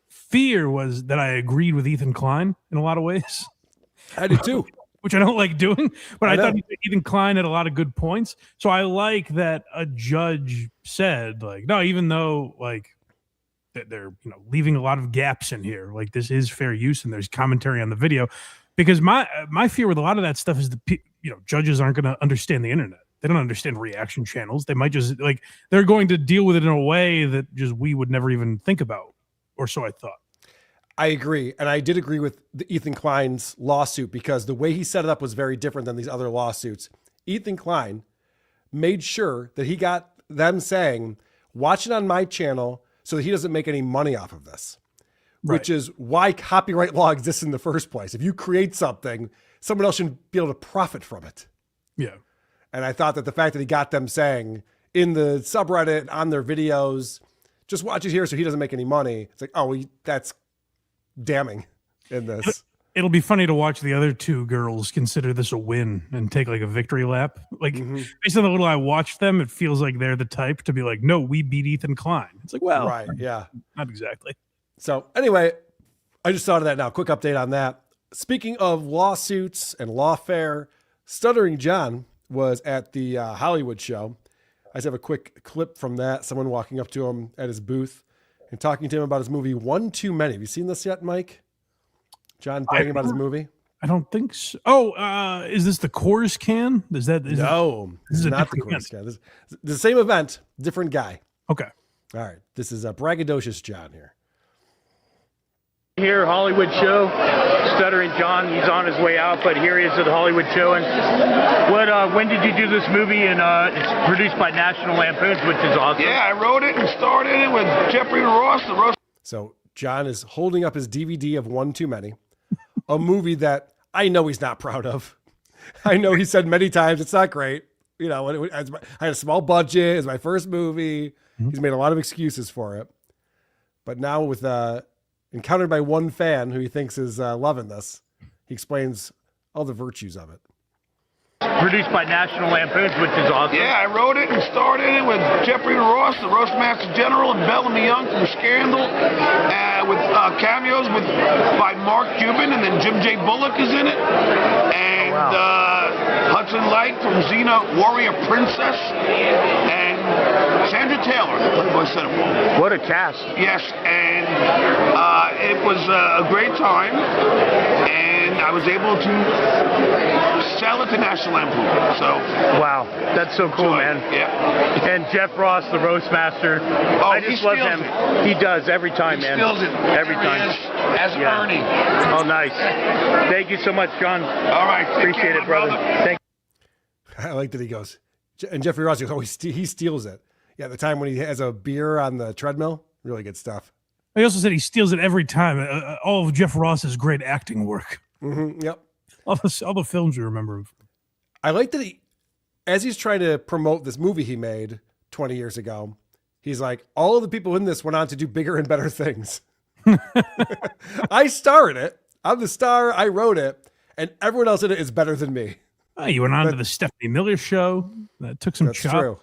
D: fear was that I agreed with Ethan Klein in a lot of ways.
C: I do too.
D: Which I don't like doing, but I thought Ethan Klein had a lot of good points. So I like that a judge said like, no, even though like they're leaving a lot of gaps in here, like this is fair use and there's commentary on the video, because my fear with a lot of that stuff is judges aren't going to understand the internet. They don't understand reaction channels. They might just like, they're going to deal with it in a way that just we would never even think about, or so I thought.
C: I agree. And I did agree with Ethan Klein's lawsuit because the way he set it up was very different than these other lawsuits. Ethan Klein made sure that he got them saying, watch it on my channel so that he doesn't make any money off of this, which is why copyright law exists in the first place. If you create something, someone else should be able to profit from it.
D: Yeah.
C: And I thought that the fact that he got them saying in the subreddit, on their videos, just watch it here so he doesn't make any money. It's like, oh, that's damning in this.
D: It'll be funny to watch the other two girls consider this a win and take like a victory lap. Like based on the little I watched them, it feels like they're the type to be like, no, we beat Ethan Klein. It's like, well,
C: right. Yeah,
D: not exactly.
C: So anyway, I just thought of that now. Quick update on that. Speaking of lawsuits and lawfare, Stuttering John was at the Hollywood show. I just have a quick clip from that. Someone walking up to him at his booth and talking to him about his movie, One Too Many. Have you seen this yet, Mike? John bragging about his movie?
D: I don't think so. Oh, is this the Coors can?
C: No, this is not the Coors can. This is the same event, different guy.
D: Okay.
C: All right. This is a braggadocious John here.
J: Here, Hollywood show. Stuttering John, he's on his way out, but here he is at the Hollywood show. And when did you do this movie? And it's produced by National Lampoons, which is awesome.
H: Yeah, I wrote it and starred in it with Jeffrey Ross.
C: So John is holding up his DVD of One Too Many, a movie that I know he's not proud of. I know he said many times it's not great. I had a small budget. It's my first movie. He's made a lot of excuses for it. But now with encountered by one fan who he thinks is loving this, he explains all the virtues of it.
J: Produced by National Lampoons, which is awesome.
H: Yeah, I wrote it and starred in it with Jeffrey Ross, the Roastmaster General, and Bellamy Young from Scandal, with cameos by Mark Cuban, and then Jim J. Bullock is in it, and Hudson Light from Xena Warrior Princess, and Sandra Taylor, the Playboy Centerfold.
J: What a cast.
H: Yes, and it was a great time, and
A: and I was able to sell it to National Lampoon. So
J: Wow, that's so cool, man.
A: Yeah.
J: And Jeff Ross, the roast master. I
A: he
J: just love
A: steals
J: him.
A: it.
J: He does every time, man.
A: Steals it.
J: Every
A: There he
J: time.
A: is, as Ernie.
J: Oh, nice. Thank you so much, John.
A: All right. Take
J: Appreciate
A: care,
J: it, brother.
A: my
J: Thank
C: I like that he goes, and Jeffrey Ross goes, oh, he steals it. Yeah, the time when he has a beer on the treadmill, really good stuff.
D: He also said he steals it every time. All of Jeff Ross's great acting work.
C: Mm-hmm, yep.
D: All the films you remember.
C: I like that as he's trying to promote this movie he made 20 years ago, he's like, all of the people in this went on to do bigger and better things. I star in it. I'm the star. I wrote it. And everyone else in it is better than me.
D: Oh, you went on to the Stephanie Miller show. That took some
C: That's
D: chop.
C: true.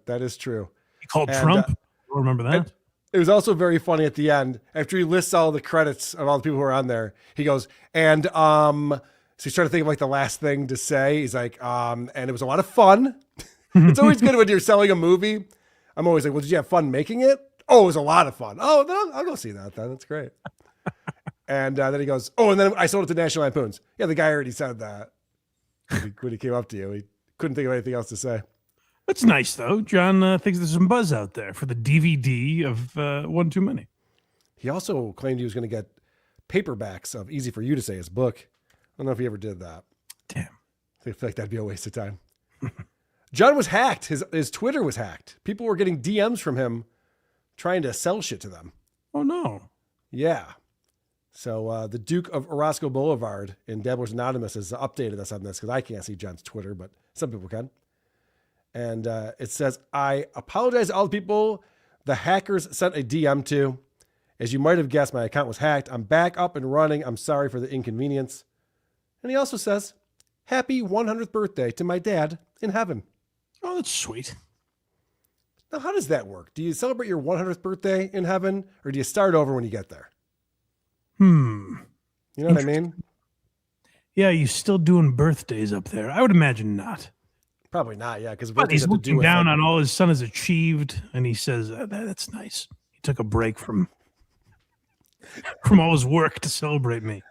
C: That is true.
D: He called
C: And,
D: Trump. I remember that.
C: It was also very funny at the end. After he lists all the credits of all the people who are on there, he goes, and so he's trying to think of like the last thing to say. He's like, and it was a lot of fun. It's always good when you're selling a movie. I'm always like, well, did you have fun making it? Oh, it was a lot of fun. Oh, then I'll go see that then. That's great. And then he goes, oh, and then I sold it to National Lampoons. Yeah, the guy already said that when he came up to you. He couldn't think of anything else to say.
D: That's nice, though. John thinks there's some buzz out there for the DVD of One Too Many.
C: He also claimed he was going to get paperbacks of Easy for You to Say, his book. I don't know if he ever did that.
D: Damn.
C: I feel like that'd be a waste of time. John was hacked. His Twitter was hacked. People were getting DMs from him trying to sell shit to them.
D: Oh, no.
C: Yeah. So the Duke of Orozco Boulevard in Dabbleverse Anonymous has updated us on this because I can't see John's Twitter, but some people can. And it says, I apologize to all the people the hackers sent a DM to. As you might have guessed, my account was hacked. I'm back up and running. I'm sorry for the inconvenience. And he also says, happy 100th birthday to my dad in heaven.
D: Oh, that's sweet.
C: Now, how does that work? Do you celebrate your 100th birthday in heaven, or do you start over when you get there? You know what I mean?
D: Yeah, you still doing birthdays up there? I would imagine not.
C: Probably not, yeah. Because
D: he's looking down on all his son has achieved, and he says, that's nice. He took a break from all his work to celebrate me.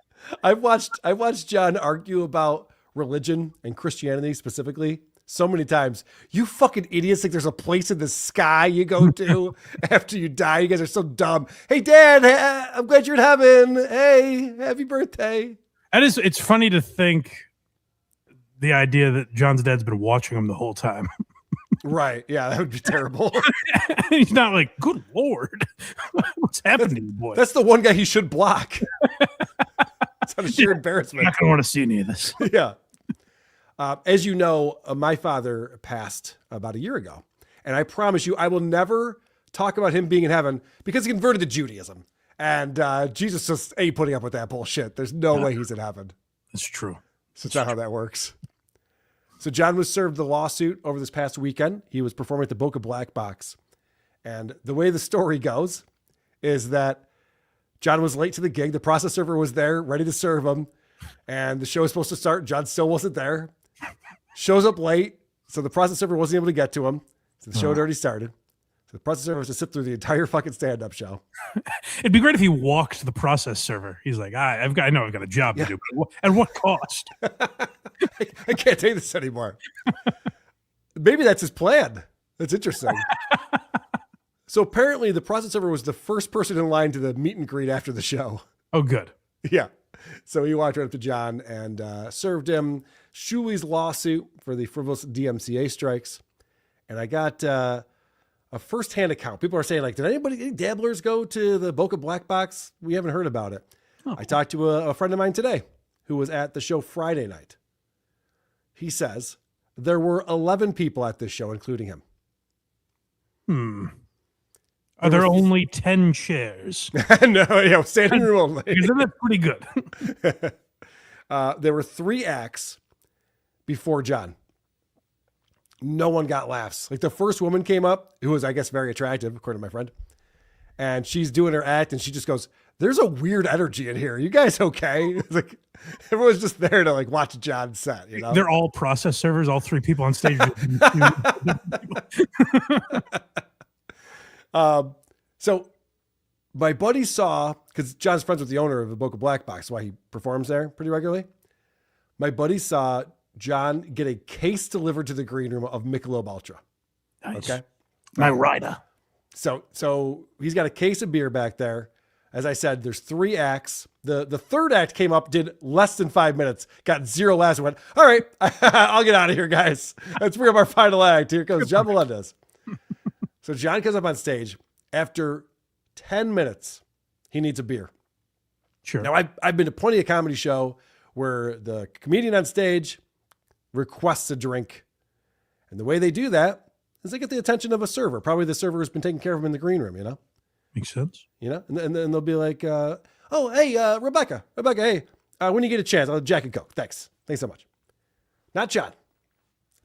C: I've watched John argue about religion and Christianity specifically so many times. You fucking idiots think there's a place in the sky you go to after you die. You guys are so dumb. Hey, Dad, I'm glad you're in heaven. Hey, happy birthday.
D: It's funny to think the idea that John's dad's been watching him the whole time.
C: Right. Yeah, that would be terrible.
D: He's not like, good Lord, what's happening to you, boy?
C: That's the one guy he should block. It's out of sheer embarrassment.
D: I'm not going to want to see any of this.
C: Yeah. As you know, my father passed about a year ago. And I promise you, I will never talk about him being in heaven because he converted to Judaism. And Jesus just ain't putting up with that bullshit. There's no way he's in heaven.
D: That's true.
C: So it's not how that works. So John was served the lawsuit over this past weekend. He was performing at the Boca Black Box. And the way the story goes is that John was late to the gig. The process server was there, ready to serve him. And the show was supposed to start. John still wasn't there. Shows up late. So the process server wasn't able to get to him. So the show had already started. So the process server was to sit through the entire fucking stand-up show.
D: It'd be great if he walked to the process server. He's like, I know I've got a job to do, but at what cost?
C: I can't take this anymore. Maybe that's his plan. That's interesting. So apparently the process server was the first person in line to the meet and greet after the show.
D: Oh, good.
C: Yeah. So he walked right up to John and served him Shuli's lawsuit for the frivolous DMCA strikes. And I got a firsthand account. People are saying, like, did any dabblers go to the Boca Black Box? We haven't heard about it. Oh. I talked to a friend of mine today who was at the show Friday night. He says there were 11 people at this show, including him.
D: Are there only 10 chairs?
C: No, yeah, standing room only.
D: Isn't that pretty good?
C: There were 3 acts before John. No one got laughs. Like the first woman came up, who was, I guess, very attractive, according to my friend. And she's doing her act and she just goes, there's a weird energy in here. You guys okay? It's like everyone's just there to like watch John set, you know?
D: They're all process servers, all 3 people on stage.
C: So my buddy saw because John's friends with the owner of the Boca Black Box, why he performs there pretty regularly. My buddy saw John get a case delivered to the green room of Michelob Ultra.
D: Nice.
C: Okay.
D: My rider.
C: So he's got a case of beer back there. As I said, there's 3 acts. The third act came up, did less than 5 minutes, got 0 laughs, and went, all right, I'll get out of here, guys. Let's bring up our final act. Here comes John Melendez. So John comes up on stage. After 10 minutes, he needs a beer.
D: Sure.
C: Now, I've been to plenty of comedy show where the comedian on stage requests a drink. And the way they do that is they get the attention of a server. Probably the server who's been taking care of him in the green room, you know?
D: Makes sense.
C: You know? And then they'll be like, oh, hey, Rebecca, hey, when you get a chance, I'll have Jack and Coke. Thanks so much. Not John.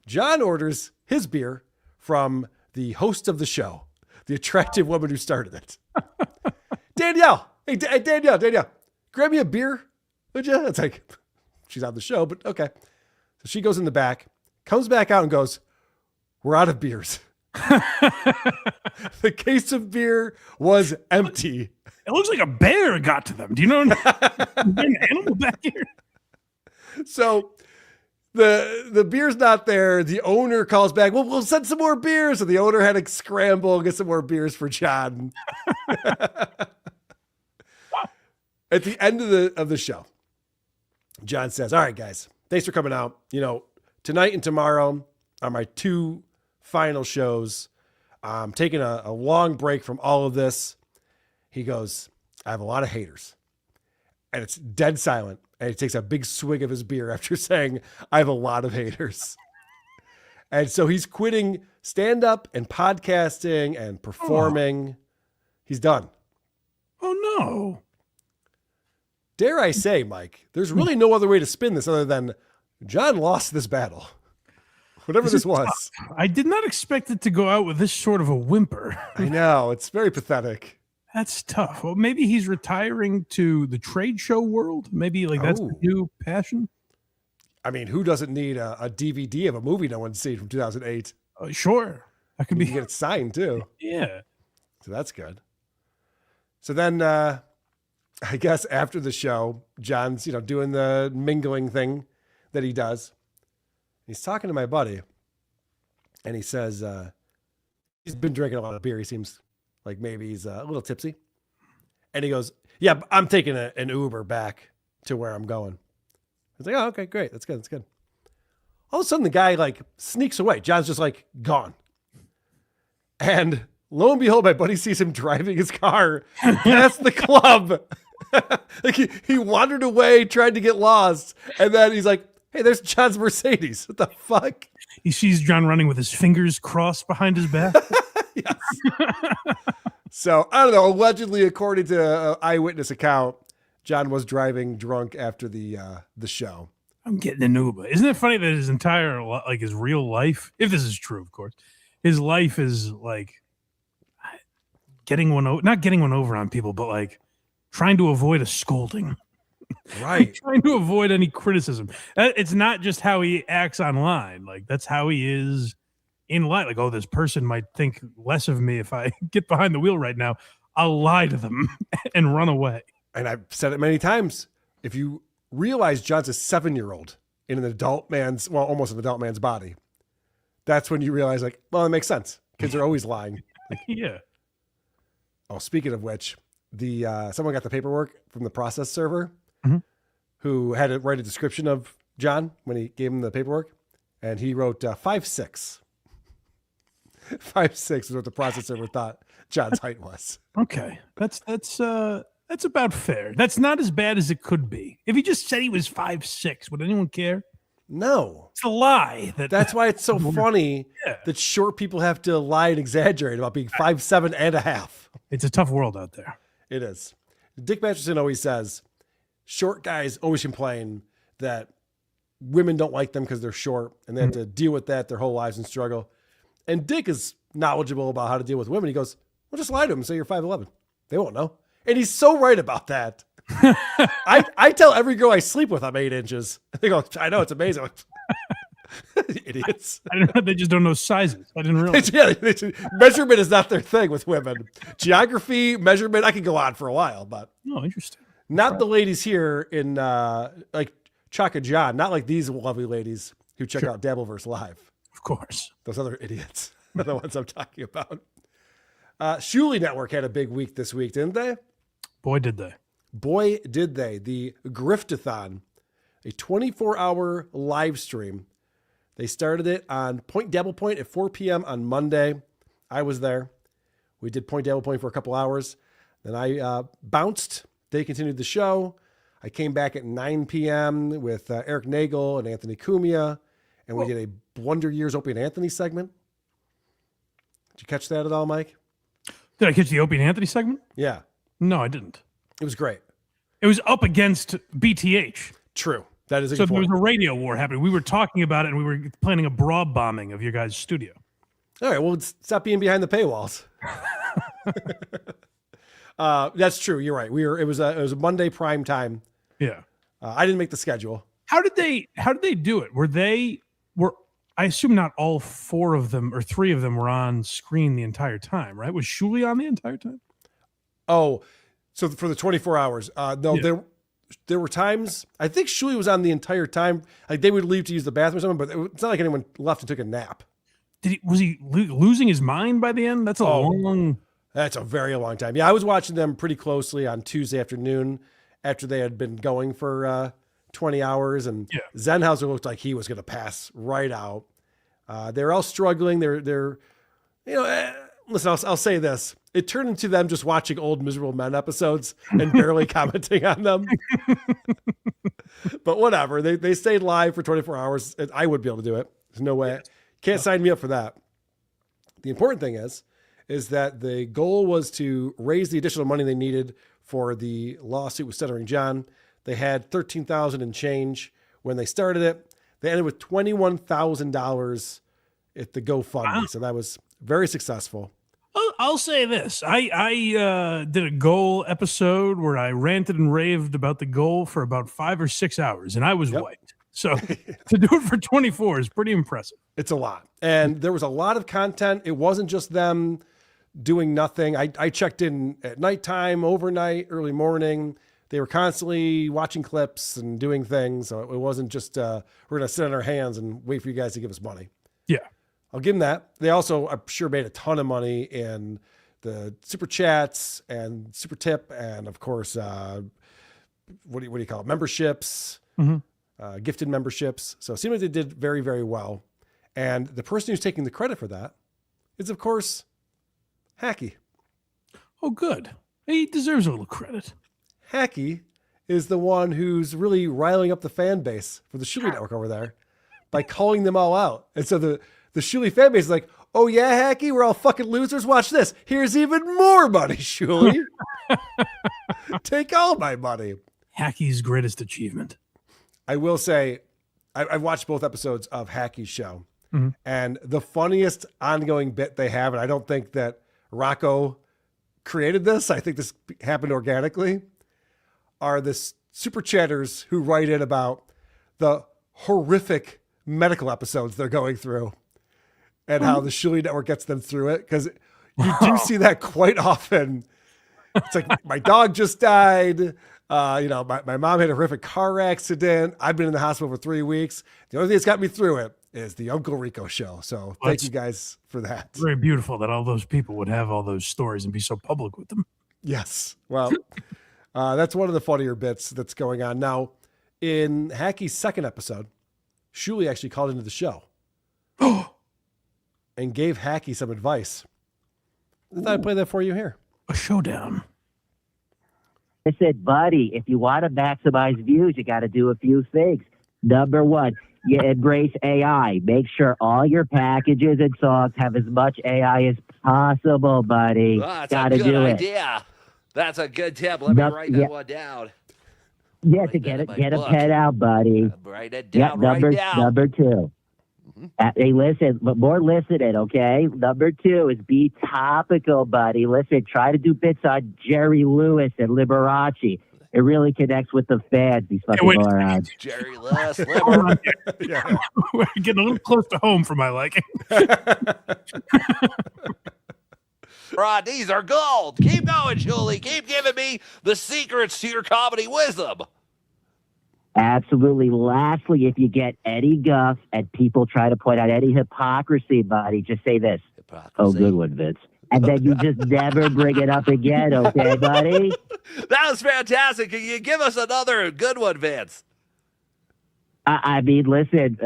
C: John orders his beer from the host of the show, the attractive woman who started it. Danielle. Hey, Danielle, grab me a beer, would you? It's like, she's on the show, but okay. So she goes in the back, comes back out and goes, we're out of beers. The case of beer was empty.
D: It looks like a bear got to them. Do you know an animal back here?
C: So the beer's not there. The owner calls back, well, we'll send some more beers. So the owner had to scramble and get some more beers for John. At the end of the show, John says, all right, guys, thanks for coming out. You know, tonight and tomorrow are my 2 final shows. I'm taking a long break from all of this. He goes, I have a lot of haters. And it's dead silent. And he takes a big swig of his beer after saying, I have a lot of haters. And so he's quitting stand-up and podcasting and performing. He's done.
D: Oh, no.
C: Dare I say, Mike, there's really no other way to spin this other than John lost this battle. Whatever this was.
D: Tough. I did not expect it to go out with this sort of a whimper.
C: I know. It's very pathetic.
D: That's tough. Well, maybe he's retiring to the trade show world. Maybe like that's the new passion.
C: I mean, who doesn't need a DVD of a movie no one's seen from 2008?
D: Sure. That could
C: You
D: be.
C: can get it signed too.
D: Yeah.
C: So that's good. So then I guess after the show, John's, doing the mingling thing that he does. He's talking to my buddy and he says, he's been drinking a lot of beer. He seems like maybe he's a little tipsy. And he goes, yeah, I'm taking an Uber back to where I'm going. I was like, oh, okay, great. That's good. That's good. All of a sudden the guy like sneaks away. John's just like gone. And lo and behold, my buddy sees him driving his car past the club. Like he wandered away, tried to get lost. And then he's like, hey, there's John's Mercedes. What the fuck?
D: He sees John running with his fingers crossed behind his back.
C: Yes. So, I don't know. Allegedly, according to an eyewitness account, John was driving drunk after the show.
D: I'm getting an Uber. Isn't it funny that his entire, like his real life, if this is true, of course, his life is like not getting one over on people, but like trying to avoid a scolding.
C: Right.
D: Trying to avoid any criticism. It's not just how he acts online. Like that's how he is in life. Like, oh, this person might think less of me if I get behind the wheel right now. I'll lie to them and run away.
C: And I've said it many times. If you realize John's a 7-year-old in an almost an adult man's body, that's when you realize like, well, it makes sense. Kids are always lying. Like,
D: yeah.
C: Oh, speaking of which, someone got the paperwork from the process server who had to write a description of John when he gave him the paperwork. And he wrote 5'6". 5'6" is what the process server thought John's height was.
D: Okay. That's about fair. That's not as bad as it could be. If he just said he was 5'6", would anyone care?
C: No.
D: It's a lie.
C: That's why it's so funny that short people have to lie and exaggerate about being 5'7" and a half.
D: It's a tough world out there.
C: It is. Dick Masterson always says short guys always complain that women don't like them because they're short and they have to deal with that their whole lives and struggle. And Dick is knowledgeable about how to deal with women. He goes, well, just lie to them and say you're 5'11". They won't know. And he's so right about that. I tell every girl I sleep with I'm 8 inches. They go, I know, it's amazing. Idiots.
D: I don't know. They just don't know sizes. I didn't realize.
C: Measurement is not their thing with women. Geography, measurement, I could go on for a while, but
D: Oh, interesting.
C: not the ladies here in like Chaka John, not like these lovely ladies who check out Dabbleverse Live.
D: Of course.
C: Those other idiots are the ones I'm talking about. Shuli Network had a big week this week, didn't they?
D: Boy, did they.
C: Boy, did they. The Griftathon, a 24-hour live stream. They started it on Point Dabble Point at 4 p.m. on Monday. I was there. We did Point Dabble Point for a couple hours. Then I bounced. They continued the show. I came back at 9 p.m. with Eric Nagel and Anthony Cumia, and we did a Wonder Years Opie and Anthony segment. Did you catch that at all, Mike?
D: Did I catch the Opie and Anthony segment?
C: Yeah.
D: No, I didn't.
C: It was great.
D: It was up against BTH.
C: True. That is a
D: So
C: good
D: there
C: point.
D: was a radio war happening. We were talking about it, and we were planning a bra bombing of your guys' studio.
C: All right, well, stop being behind the paywalls. That's true. You're right. It was a Monday prime time.
D: Yeah.
C: I didn't make the schedule.
D: How did they do it? Were I assume not all four of them or three of them were on screen the entire time, right? Was Shuli on the entire time?
C: Oh, so for the 24 hours. No,
D: Yeah.
C: there were times, I think Shuli was on the entire time. Like they would leave to use the bathroom or something, but it's not like anyone left and took a nap.
D: Was he losing his mind by the end? That's a long.
C: That's a very long time. Yeah, I was watching them pretty closely on Tuesday afternoon after they had been going for 20 hours, and Zenhauser looked like he was going to pass right out. They're all struggling. They're listen, I'll say this. It turned into them just watching old Miserable Men episodes and barely commenting on them. But whatever. They stayed live for 24 hours. I would be able to do it. There's no way. Can't sign me up for that. The important thing is that the goal was to raise the additional money they needed for the lawsuit with Stuttering John. They had $13,000 and change when they started it. They ended with $21,000 at the GoFundMe. Wow. So that was very successful.
D: I'll say this. I did a goal episode where I ranted and raved about the goal for about 5 or 6 hours, and I was wiped. So to do it for 24 is pretty impressive.
C: It's a lot. And there was a lot of content. It wasn't just them doing nothing. I checked in at nighttime, overnight, early morning. They were constantly watching clips and doing things. So it wasn't just we're going to sit on our hands and wait for you guys to give us money.
D: Yeah.
C: I'll give them that. They also, I'm sure, made a ton of money in the super chats and super tip, and of course, what do you call it? Memberships, gifted memberships. So it seemed like they did very, very well. And the person who's taking the credit for that is, of course, Hacky.
D: Oh, good. He deserves a little credit.
C: Hacky is the one who's really riling up the fan base for the Shuli Network over there by calling them all out. And so the Shuli fan base is like, oh yeah, Hacky, we're all fucking losers. Watch this. Here's even more money, Shuli. Take all my money.
D: Hacky's greatest achievement.
C: I will say, I've watched both episodes of Hacky's show, and the funniest ongoing bit they have, and I don't think that Rocco created this, I think this happened organically, are the super chatters who write in about the horrific medical episodes they're going through and how the Shuli Network gets them through it. Because you do see that quite often. It's like, my dog just died. My mom had a horrific car accident. I've been in the hospital for 3 weeks. The only thing that's got me through it is the Uncle Rico show. So thank you guys for that.
D: Very beautiful that all those people would have all those stories and be so public with them.
C: Yes. Well, that's one of the funnier bits that's going on. Now, in Hacky's second episode, Shuli actually called into the show and gave Hacky some advice. I thought I'd play that for you here.
D: A showdown.
K: I said, buddy, if you want to maximize views, you got to do a few things. Number one, you embrace AI. Make sure all your packages and songs have as much AI as possible, buddy.
L: That's
K: got to
L: a good
K: do
L: idea. That's a good tip. Let me write that one down.
K: Yeah, to get a pen out, buddy.
L: Write it down.
K: Number two. Hey, listen, but more listening, okay? Number two is be topical, buddy. Listen, try to do bits on Jerry Lewis and Liberace. It really connects with the fans, these fucking morons.
L: Jerry Less.
D: Yeah. We're getting a little close to home for my liking.
L: Rod, these are gold. Keep going, Julie. Keep giving me the secrets to your comedy wisdom.
K: Absolutely. Lastly, if you get any guff and people try to point out any hypocrisy, buddy, just say this. Oh, good one, Vince. And then you just never bring it up again, okay, buddy?
L: That was fantastic. Can you give us another good one, Vince?
K: I mean, listen,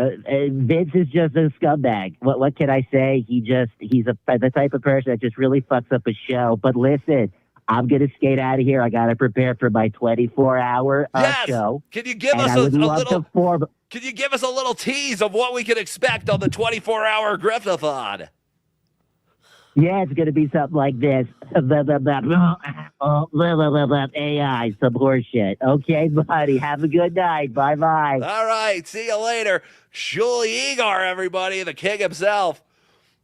K: Vince is just a scumbag. What can I say? He's the type of person that just really fucks up a show. But listen, I'm going to skate out of here. I got to prepare for my 24-hour show.
L: Can you give us a little? Can you give us a little tease of what we can expect on the 24-hour Griftathon?
K: Yeah, it's going to be something like this. AI, some horse shit. Okay, buddy. Have a good night. Bye-bye.
L: All right. See you later. Shuli Egar, everybody, the king himself.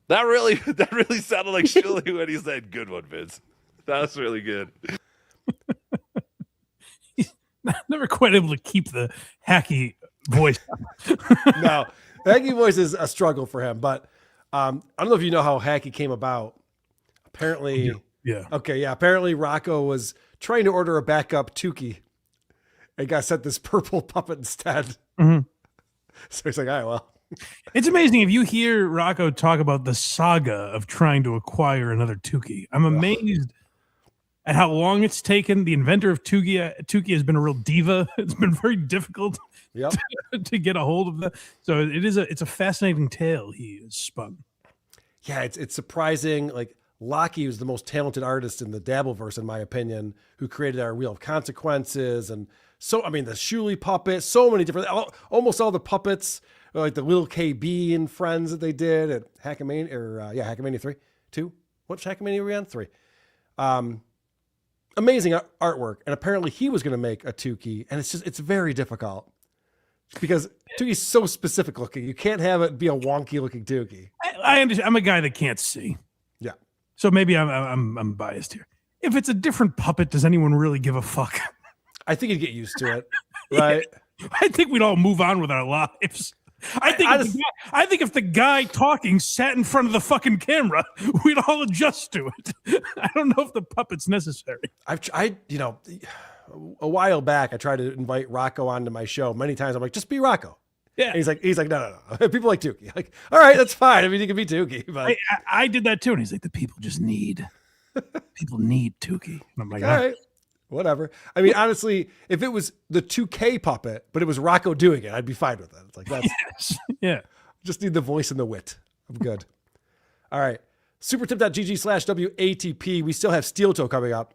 L: That really sounded like Shuli when he said, good one, Vince. That was really good.
D: He's never quite able to keep the hacky voice.
C: No, the hacky voice is a struggle for him, but I don't know if you know how hacky came about. Apparently, apparently Rocco was trying to order a backup Tukey and got sent this purple puppet instead.
D: Mm-hmm.
C: So he's like, all right, well.
D: It's amazing if you hear Rocco talk about the saga of trying to acquire another Tukey. I'm amazed at how long it's taken. The inventor of Tukey has been a real diva. It's been very difficult to get a hold of that. So it's a fascinating tale he has spun.
C: Yeah, it's surprising. Like Lockie was the most talented artist in the Dabbleverse, in my opinion, who created our Wheel of Consequences. And so, I mean, the Shuli puppet, so many different, almost all the puppets, like the Little KB and friends that they did at Hackamania, Hackamania 2. What's Hackamania were we on? 3. Amazing artwork. And apparently he was going to make a Tukey, and it's very difficult because Tukey's so specific looking. You can't have it be a wonky looking Tukey.
D: I understand. I'm a guy that can't see.
C: Yeah.
D: So maybe I'm biased here. If it's a different puppet, does anyone really give a fuck?
C: I think you'd get used to it, right?
D: I think we'd all move on with our lives. I think if the guy talking sat in front of the fucking camera, we'd all adjust to it. I don't know if the puppet's necessary.
C: A while back, I tried to invite Rocco onto my show many times. I'm like, just be Rocco.
D: Yeah.
C: And he's like, no. People like Tukey. Like, all right, that's fine. I mean, you can be Tukey. But
D: I did that too. And he's like, people need Tukey. And I'm like,
C: all right, whatever. I mean, honestly, if it was the 2K puppet, but it was Rocco doing it, I'd be fine with it. It's like,
D: yeah.
C: Just need the voice and the wit. I'm good. All right. Supertip.gg/WATP. We still have Steel Toe coming up.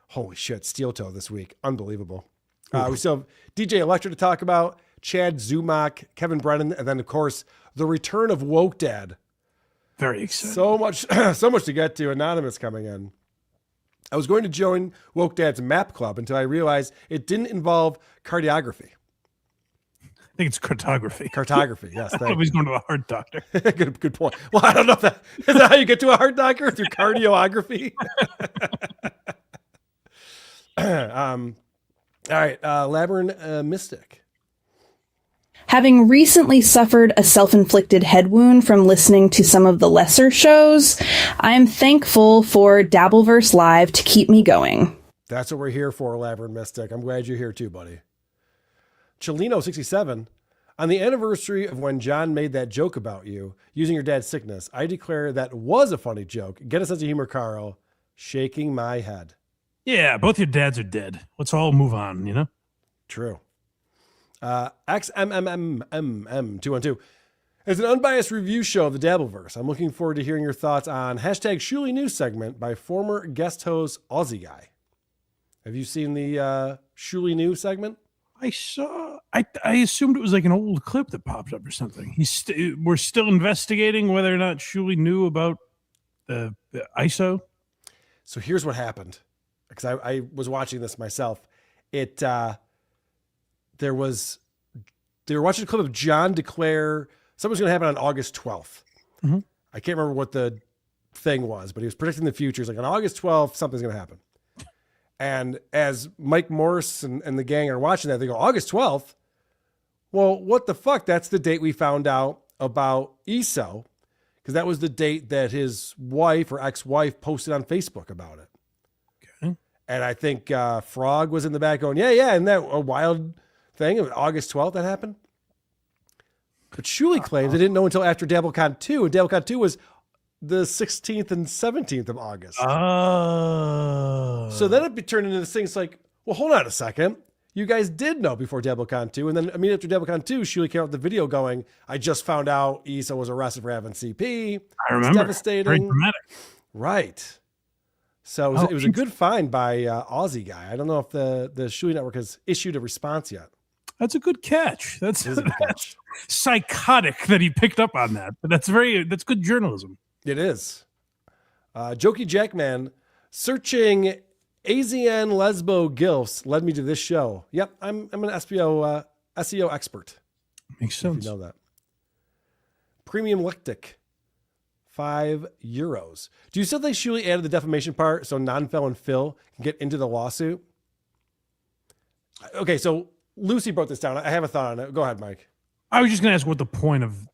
C: Holy shit, Steel Toe this week. Unbelievable. We still have DJ Electra to talk about, Chad Zumach, Kevin Brennan, and then, of course, the return of Woke Dad.
D: Very exciting.
C: So much to get to. Anonymous coming in. I was going to join Woke Dad's map club until I realized it didn't involve cardiography.
D: I think it's cartography.
C: Cartography, yes.
D: I thought he's going to a heart doctor.
C: Good point. Well, I don't know if is that how you get to a heart doctor? Through cardiography? All right, Labyrinth Mystic.
M: Having recently suffered a self-inflicted head wound from listening to some of the lesser shows, I am thankful for Dabbleverse Live to keep me going.
C: That's what we're here for, Labyrinth Mystic. I'm glad you're here too, buddy. Chelino67, on the anniversary of when John made that joke about you using your dad's sickness, I declare that was a funny joke. Get a sense of humor, Carl. Shaking my head.
D: Yeah, both your dads are dead. Let's all move on, you know?
C: True. XMMMMM212. As an unbiased review show of the Dabbleverse, I'm looking forward to hearing your thoughts on #Shuli News segment by former guest host Aussie Guy. Have you seen the Shuli News segment?
D: I saw. I assumed it was like an old clip that popped up or something. We're still investigating whether or not Shuli knew about the ISO.
C: So here's what happened, because I was watching this myself. They were watching a clip of John declare something's going to happen on August 12th.
D: Mm-hmm.
C: I can't remember what the thing was, but he was predicting the future. He's like, on August 12th, something's going to happen. And as Mike Morse and the gang are watching that, they go, August 12th? Well, what the fuck? That's the date we found out about ESO, because that was the date that his wife or ex-wife posted on Facebook about it.
D: Okay.
C: And I think Frog was in the back going, yeah, isn't that a wild thing? August 12th that happened? But Shuli claims they didn't know until after DabbleCon 2, and DabbleCon 2 was the 16th and 17th of August.
D: Oh.
C: So then it turned into this thing. It's like, well, hold on a second. You guys did know before DabbleCon 2. And then immediately after DabbleCon 2, Shuli came out with the video going, I just found out ESO was arrested for having CP.
D: I remember.
C: It's devastating.
D: Very dramatic.
C: Right. So it was a good find by Aussie guy. I don't know if the Shuli Network has issued a response yet.
D: That's a good catch. That's
C: a good catch.
D: Psychotic that he picked up on that. But that's good journalism.
C: It is. Jokey Jackman, searching AZN Lesbo Gilfs led me to this show. Yep, I'm an SEO expert.
D: Makes sense.
C: You know that. Premium Lectic, €5. Do you still think Shuli added the defamation part so non-felon Phil can get into the lawsuit? Okay, so Lucy broke this down. I have a thought on it. Go ahead, Mike.
D: I was just going to ask what the point of,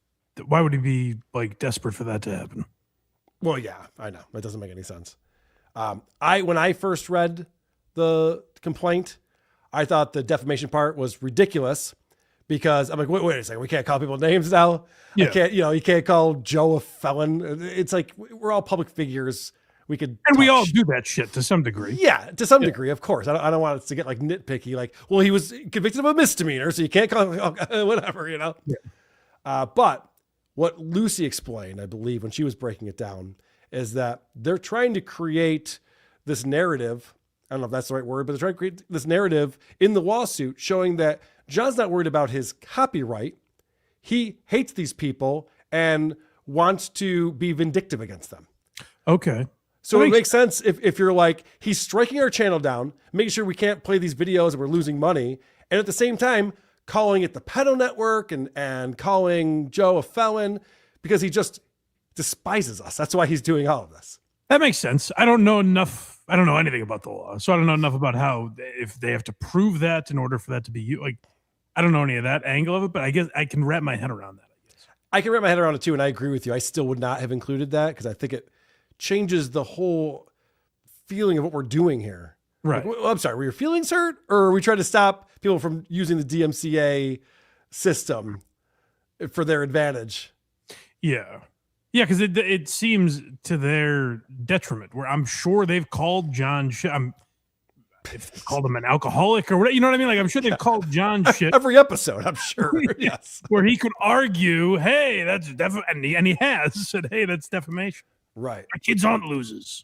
D: why would he be like desperate for that to happen?
C: Well, yeah, I know. That doesn't make any sense. When I first read the complaint, I thought the defamation part was ridiculous because I'm like, wait a second, we can't call people names now.
D: Yeah.
C: I can't, you can't call Joe a felon. It's like we're all public figures. We could,
D: and we all do that shit to some degrry.
C: Yeah, to some degree, of course. I don't want us to get like nitpicky. Like, well, he was convicted of a misdemeanor, so you can't call him whatever, Yeah. But what Lucy explained, I believe, when she was breaking it down, is that they're trying to create this narrative. I don't know if that's the right word, but they're trying to create this narrative in the lawsuit showing that John's not worried about his copyright. He hates these people and wants to be vindictive against them.
D: Okay.
C: So it makes sense if you're like, he's striking our channel down, making sure we can't play these videos and we're losing money. And at the same time, calling it the pedo network and calling Joe a felon because he just despises us. That's why he's doing all of this.
D: That makes sense. I don't know enough. I don't know anything about the law. So I don't know enough about how, if they have to prove that in order for that to be like, I don't know any of that angle of it, but I guess I can wrap my head around that.
C: I can wrap my head around it too. And I agree with you. I still would not have included that because I think it changes the whole feeling of what we're doing here.
D: Right.
C: Like, I'm sorry, were your feelings hurt or are we trying to stop people from using the DMCA system for their advantage?
D: Yeah. Yeah, because it seems to their detriment, where I'm sure they've called John shit. If they called him an alcoholic or whatever, you know what I mean? Like, I'm sure they've called John shit.
C: Every episode, I'm sure, yes.
D: Where he could argue, hey, that's and he has said, hey, that's defamation.
C: Right.
D: Our kids aren't losers.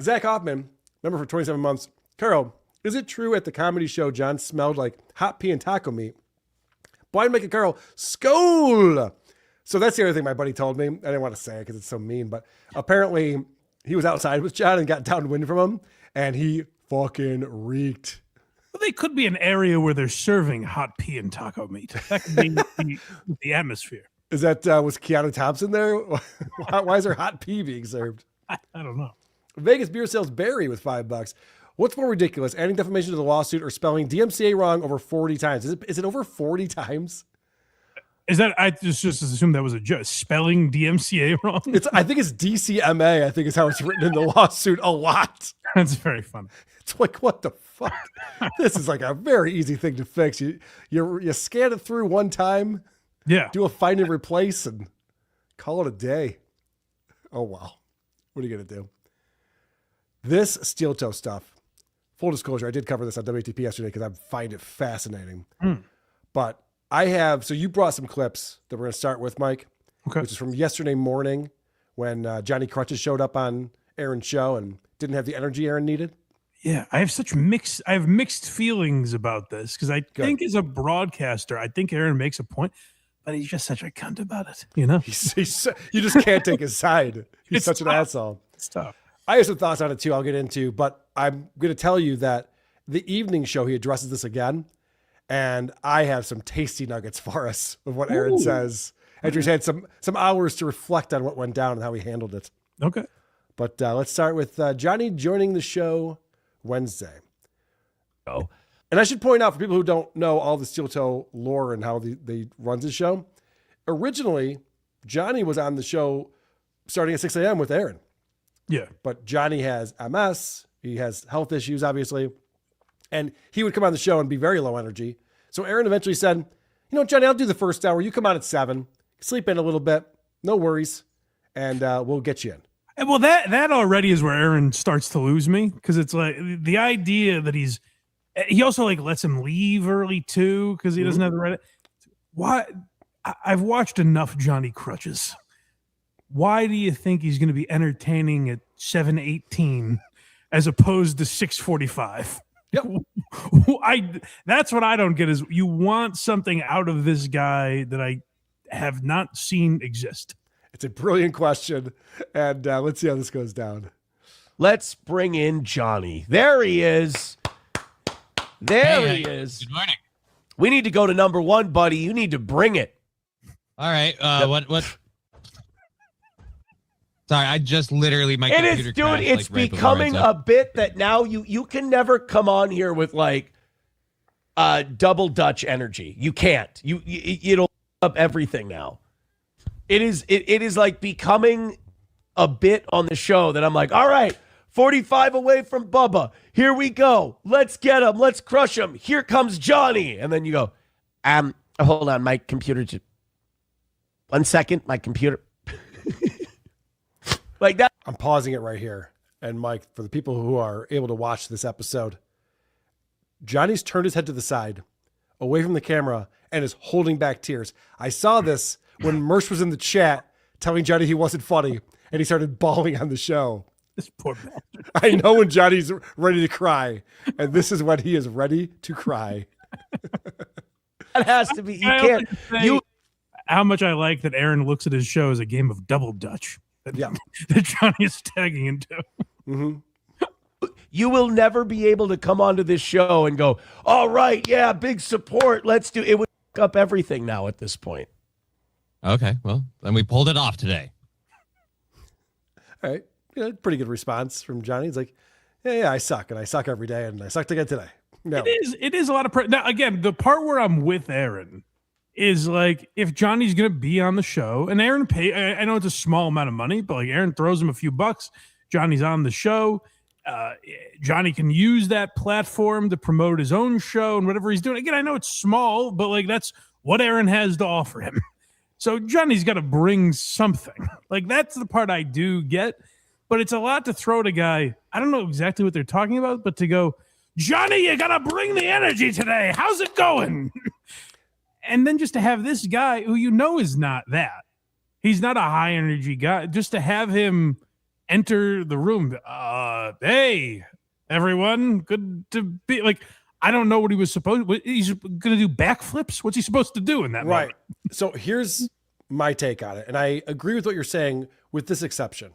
C: Zach Hoffman, member for 27 months. Carol, is it true at the comedy show John smelled like hot pea and taco meat? Blind Mike and Carol, skål! So that's the other thing my buddy told me. I didn't want to say it because it's so mean, but apparently he was outside with John and got downwind from him, and he fucking reeked.
D: Well, they could be an area where they're serving hot pea and taco meat. That could be the atmosphere.
C: Is that, was Keanu Thompson there? Why is there hot pea being served?
D: I don't know.
C: Vegas beer sales Barry with $5. What's more ridiculous, adding defamation to the lawsuit or spelling DMCA wrong over 40 times? Is it over 40 times?
D: Is that, I just assumed that was a joke. Spelling DMCA wrong?
C: I think it's DCMA, I think is how it's written in the lawsuit a lot.
D: That's very funny.
C: It's like, what the fuck? This is like a very easy thing to fix. You scan it through one time, do a find and replace, and call it a day. Oh, wow. What are you going to do? This steel toe stuff, full disclosure, I did cover this on WTP yesterday because I find it fascinating. But I have, so you brought some clips that we're going to start with, Mike, which is from yesterday morning when Johnny Crutches showed up on Aaron's show and didn't have the energy Aaron needed.
D: Yeah, I have mixed feelings about this because I think as a broadcaster, I think Aaron makes a point, but he's just such a cunt about it. You know,
C: you just can't take his side. He's such an asshole.
D: It's tough.
C: I have some thoughts on it too. I'll get into, but I'm going to tell you that the evening show he addresses this again, and I have some tasty nuggets for us of what Aaron says. Andrew's had some hours to reflect on what went down and how he handled it.
D: Okay.
C: But let's start with Johnny joining the show Wednesday.
N: Oh.
C: And I should point out for people who don't know all the Steel Toe lore and how they runs his show, originally, Johnny was on the show starting at 6 a.m. with Aaron.
D: Yeah.
C: But Johnny has MS. He has health issues, obviously. And he would come on the show and be very low energy. So Aaron eventually said, you know, Johnny, I'll do the first hour. You come on at 7, sleep in a little bit. No worries. And we'll get you in.
D: And well, that already is where Aaron starts to lose me, because it's like the idea that he also like lets him leave early too because he doesn't have the right. Why? I've watched enough Johnny Crutches. Why do you think he's going to be entertaining at 7:18 as opposed to 6:45?
C: Yep.
D: That's what I don't get is you want something out of this guy that I have not seen exist.
C: It's a brilliant question. And let's see how this goes down.
N: Let's bring in Johnny. There he is. There he is.
O: Good morning.
N: We need to go to number 1, buddy. You need to bring it.
O: All right. What? Sorry, I just literally my computer crashed,
N: it's
O: like, right
N: becoming
O: before I
N: a bit that now you can never come on here with like double Dutch energy. You can't. It'll up everything now. It is like becoming a bit on the show that I'm like, all right, 45 away from Bubba. Here we go. Let's get him. Let's crush him. Here comes Johnny. And then you go, hold on, my computer. 1 second, my computer. Like that.
C: I'm pausing it right here. And Mike, for the people who are able to watch this episode, Johnny's turned his head to the side, away from the camera, and is holding back tears. I saw this when Mersh was in the chat telling Johnny he wasn't funny, and he started bawling on the show.
D: This poor bastard.
C: I know when Johnny's ready to cry, and this is when he is ready to cry.
N: That has to be. You can't.
D: How much I like that Aaron looks at his show as a game of double Dutch. That Johnny is tagging into.
C: Mm-hmm.
N: You will never be able to come onto this show and go, all right, yeah, big support. Let's do it. Would fuck up everything now at this point.
O: Okay, well, then we pulled it off today.
C: All right. Yeah, pretty good response from Johnny. He's like, yeah, I suck, and I suck every day, and I sucked again today. No.
D: It is a lot of now, again, the part where I'm with Aaron is like, if Johnny's going to be on the show, and Aaron I know it's a small amount of money, but like Aaron throws him a few bucks, Johnny's on the show. Johnny can use that platform to promote his own show and whatever he's doing. Again, I know it's small, but like that's what Aaron has to offer him. So Johnny's got to bring something. Like that's the part I do get, but it's a lot to throw at a guy. I don't know exactly what they're talking about, but to go, Johnny, you got to bring the energy today. How's it going? And then just to have this guy who you know is not that. He's not a high energy guy. Just to have him enter the room. Hey, everyone. Good to be like, I don't know what he was supposed to. He's going to do backflips. What's he supposed to do in that moment?
C: So here's my take on it. And I agree with what you're saying with this exception.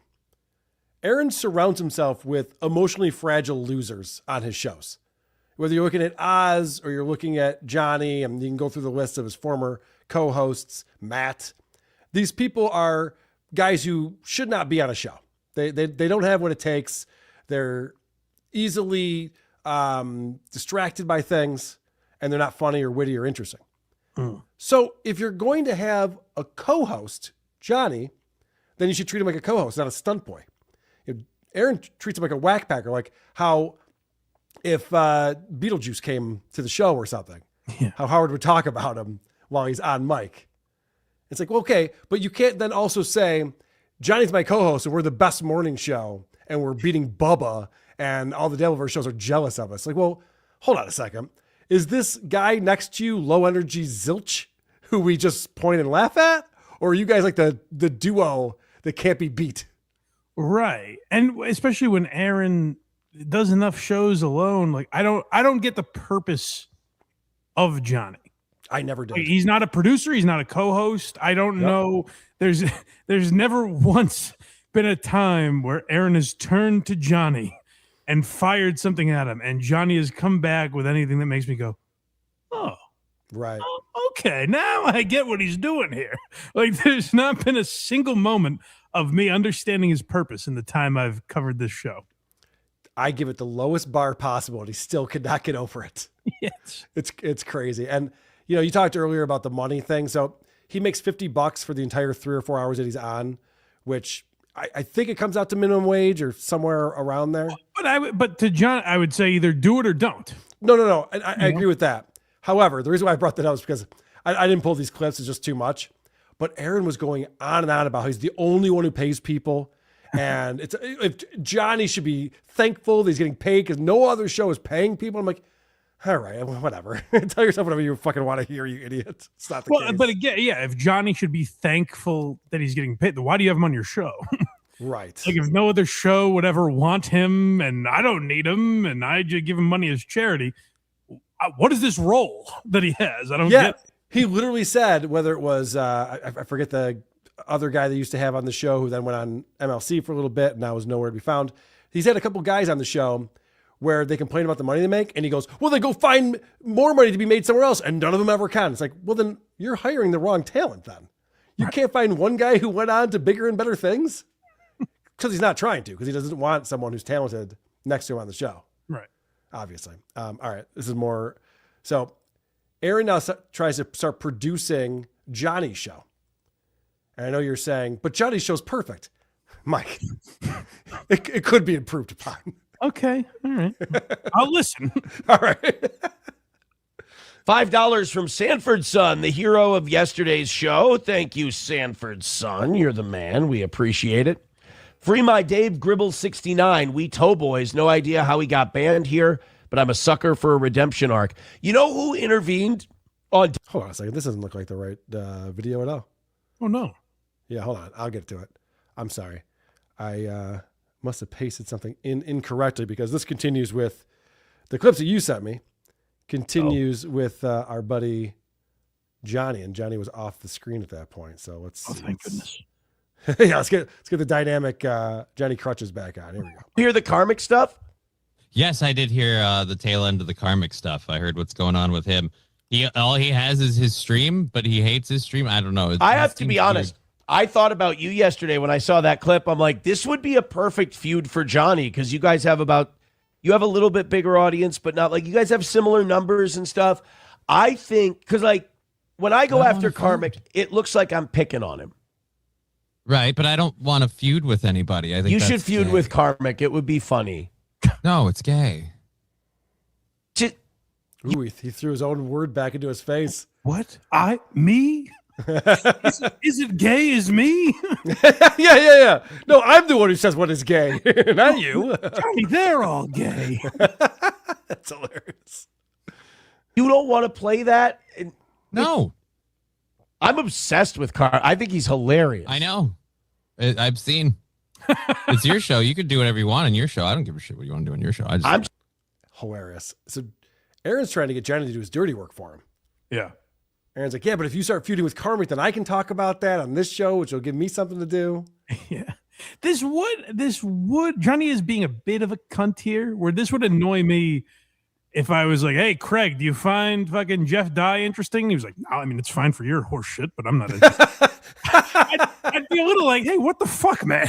C: Aaron surrounds himself with emotionally fragile losers on his shows. Whether you're looking at Oz or you're looking at Johnny, and you can go through the list of his former co-hosts, Matt. These people are guys who should not be on a show. They don't have what it takes. They're easily distracted by things, and they're not funny or witty or interesting. So if you're going to have a co-host, Johnny, then you should treat him like a co-host, not a stunt boy. Aaron treats him like a whack packer, like how if Beetlejuice came to the show or something, how Howard would talk about him while he's on mic. It's like, well, okay, but you can't then also say, Johnny's my co-host and we're the best morning show and we're beating Bubba and all the Dabbleverse shows are jealous of us. Like, well, hold on a second. Is this guy next to you low energy zilch who we just point and laugh at? Or are you guys like the duo that can't be beat?
D: Right. And especially when Aaron does enough shows alone, like I don't get the purpose of Johnny.
C: I never did.
D: Like, he's not a producer, he's not a co-host. I don't know. There's never once been a time where Aaron has turned to Johnny and fired something at him, and Johnny has come back with anything that makes me go, oh,
C: right.
D: Okay, now I get what he's doing here. Like there's not been a single moment of me understanding his purpose in the time I've covered this show.
C: I give it the lowest bar possible, and he still could not get over it.
D: Yes.
C: It's crazy. And you talked earlier about the money thing. So he makes $50 for the entire 3 or 4 hours that he's on, which I think it comes out to minimum wage or somewhere around there.
D: But to John, I would say either do it or don't.
C: No. And I agree with that. However, the reason why I brought that up is because I didn't pull these clips. It's just too much. But Aaron was going on and on about how he's the only one who pays people. And if Johnny should be thankful that he's getting paid because no other show is paying people. I'm like, all right, whatever. Tell yourself whatever you fucking want to hear, you idiot. It's not the case.
D: But again, yeah, if Johnny should be thankful that he's getting paid, then why do you have him on your show?
C: Right.
D: Like if no other show would ever want him and I don't need him and I just give him money as charity, what is this role that he has? I don't get it.
C: He literally said, whether it was, I forget the other guy they used to have on the show who then went on MLC for a little bit and now was nowhere to be found. He's had a couple guys on the show where they complain about the money they make and he goes, well, they go find more money to be made somewhere else and none of them ever can. It's like, well, then you're hiring the wrong talent then. You can't find one guy who went on to bigger and better things because he's not trying to, because he doesn't want someone who's talented next to him on the show.
D: Right.
C: Obviously. All right. This is more. So Aaron now tries to start producing Johnny's show. And I know you're saying, but Johnny's show's perfect. Mike, it could be improved upon.
D: Okay. All right. I'll listen.
C: All right.
N: $5 from Sanford's son, the hero of yesterday's show. Thank you, Sanford's son. You're the man. We appreciate it. Free my Dave Gribble 69. We Toe Boys. No idea how he got banned here, but I'm a sucker for a redemption arc. You know who intervened on...
C: Hold on a second. This doesn't look like the right video at all.
D: Oh, no.
C: Yeah, hold on. I'll get to it. I'm sorry. I must have pasted something incorrectly because this continues with the clips that you sent me. Continues with our buddy Johnny, and Johnny was off the screen at that point. So let's.
D: Oh, thank goodness.
C: Yeah, let's get the dynamic Johnny Crutches back on. Here we go.
N: Hear the karmic stuff?
O: Yes, I did hear the tail end of the karmic stuff. I heard what's going on with him. All he has is his stream, but he hates his stream. I don't know.
N: I have to be honest. I thought about you yesterday when I saw that clip. I'm like, this would be a perfect feud for Johnny because you guys have you have a little bit bigger audience, but not like you guys have similar numbers and stuff. I think because like when I go after karmic, it looks like I'm picking on him.
O: Right, but I don't want to feud with anybody. I think
N: you should feud with karmic. It would be funny.
O: No, it's gay.
C: Ooh, he threw his own word back into his face.
D: What? Me? Is it gay as me?
C: Yeah. No, I'm the one who says what is gay, not you.
D: Johnny, they're all gay.
C: That's hilarious.
N: You don't want to play that?
O: No.
N: I'm obsessed with Carr. I think he's hilarious.
O: I know. I've seen. It's your show. You could do whatever you want on your show. I don't give a shit what you want to do on your show. I'm
C: hilarious. So Aaron's trying to get Johnny to do his dirty work for him.
D: Yeah.
C: Aaron's like, yeah, but if you start feuding with karmic, then I can talk about that on this show, which will give me something to do.
D: Yeah. This would Johnny is being a bit of a cunt here, where this would annoy me if I was like, hey, Craig, do you find fucking Jeff Dye interesting? He was like, no, I mean, it's fine for your horse shit, but I'm not interested. I'd be a little like, hey, what the fuck, man?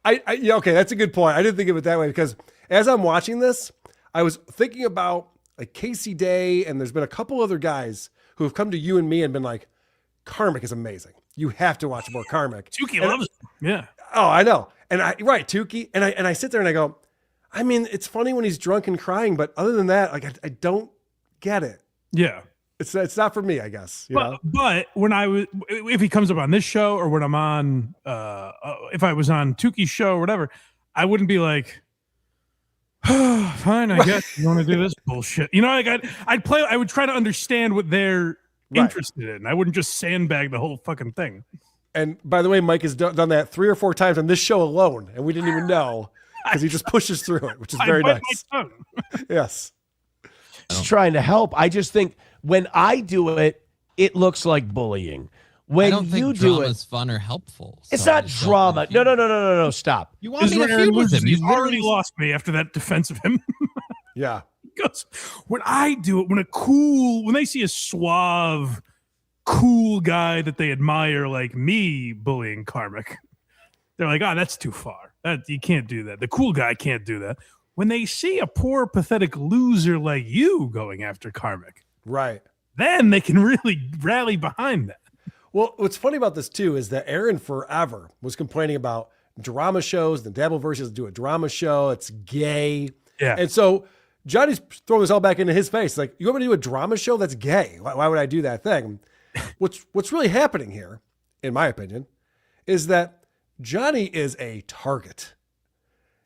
C: Yeah, okay, that's a good point. I didn't think of it that way because as I'm watching this, I was thinking about like Casey Day, and there's been a couple other guys who have come to you and me and been like, karmic is amazing. You have to watch more karmic.
D: Tukey loves it. Yeah.
C: Oh, I know. And Tukey. And I sit there and I go, I mean, it's funny when he's drunk and crying, but other than that, like I don't get it.
D: Yeah.
C: It's not for me, I guess.
D: But when if he comes up on this show or when I'm on, if I was on Tukey's show or whatever, I wouldn't be like, oh, fine, I guess you want to do this bullshit. You know, like I would try to understand what they're interested in. I wouldn't just sandbag the whole fucking thing.
C: And by the way, Mike has done that 3 or 4 times on this show alone, and we didn't even know because he just pushes through it, which is very nice. Yes.
N: Just trying to help. I just think when I do it, it looks like bullying. When
O: I don't think
N: you do it,
O: is fun or helpful.
N: It's not drama. No. Stop.
O: You want me to feud with him?
D: He's already lost me after that defense of him.
C: Yeah.
D: Because when I do it, when they see a suave, cool guy that they admire like me bullying karmic, they're like, oh, that's too far. That you can't do that. The cool guy can't do that. When they see a poor, pathetic loser like you going after Karmic,
C: right,
D: then they can really rally behind that.
C: Well, what's funny about this too is that Aaron forever was complaining about drama shows. The Dabbleverse doesn't do a drama show. It's gay.
D: Yeah.
C: And so Johnny's throwing this all back into his face. Like, you want me to do a drama show? That's gay. Why would I do that thing? What's really happening here, in my opinion, is that Johnny is a target.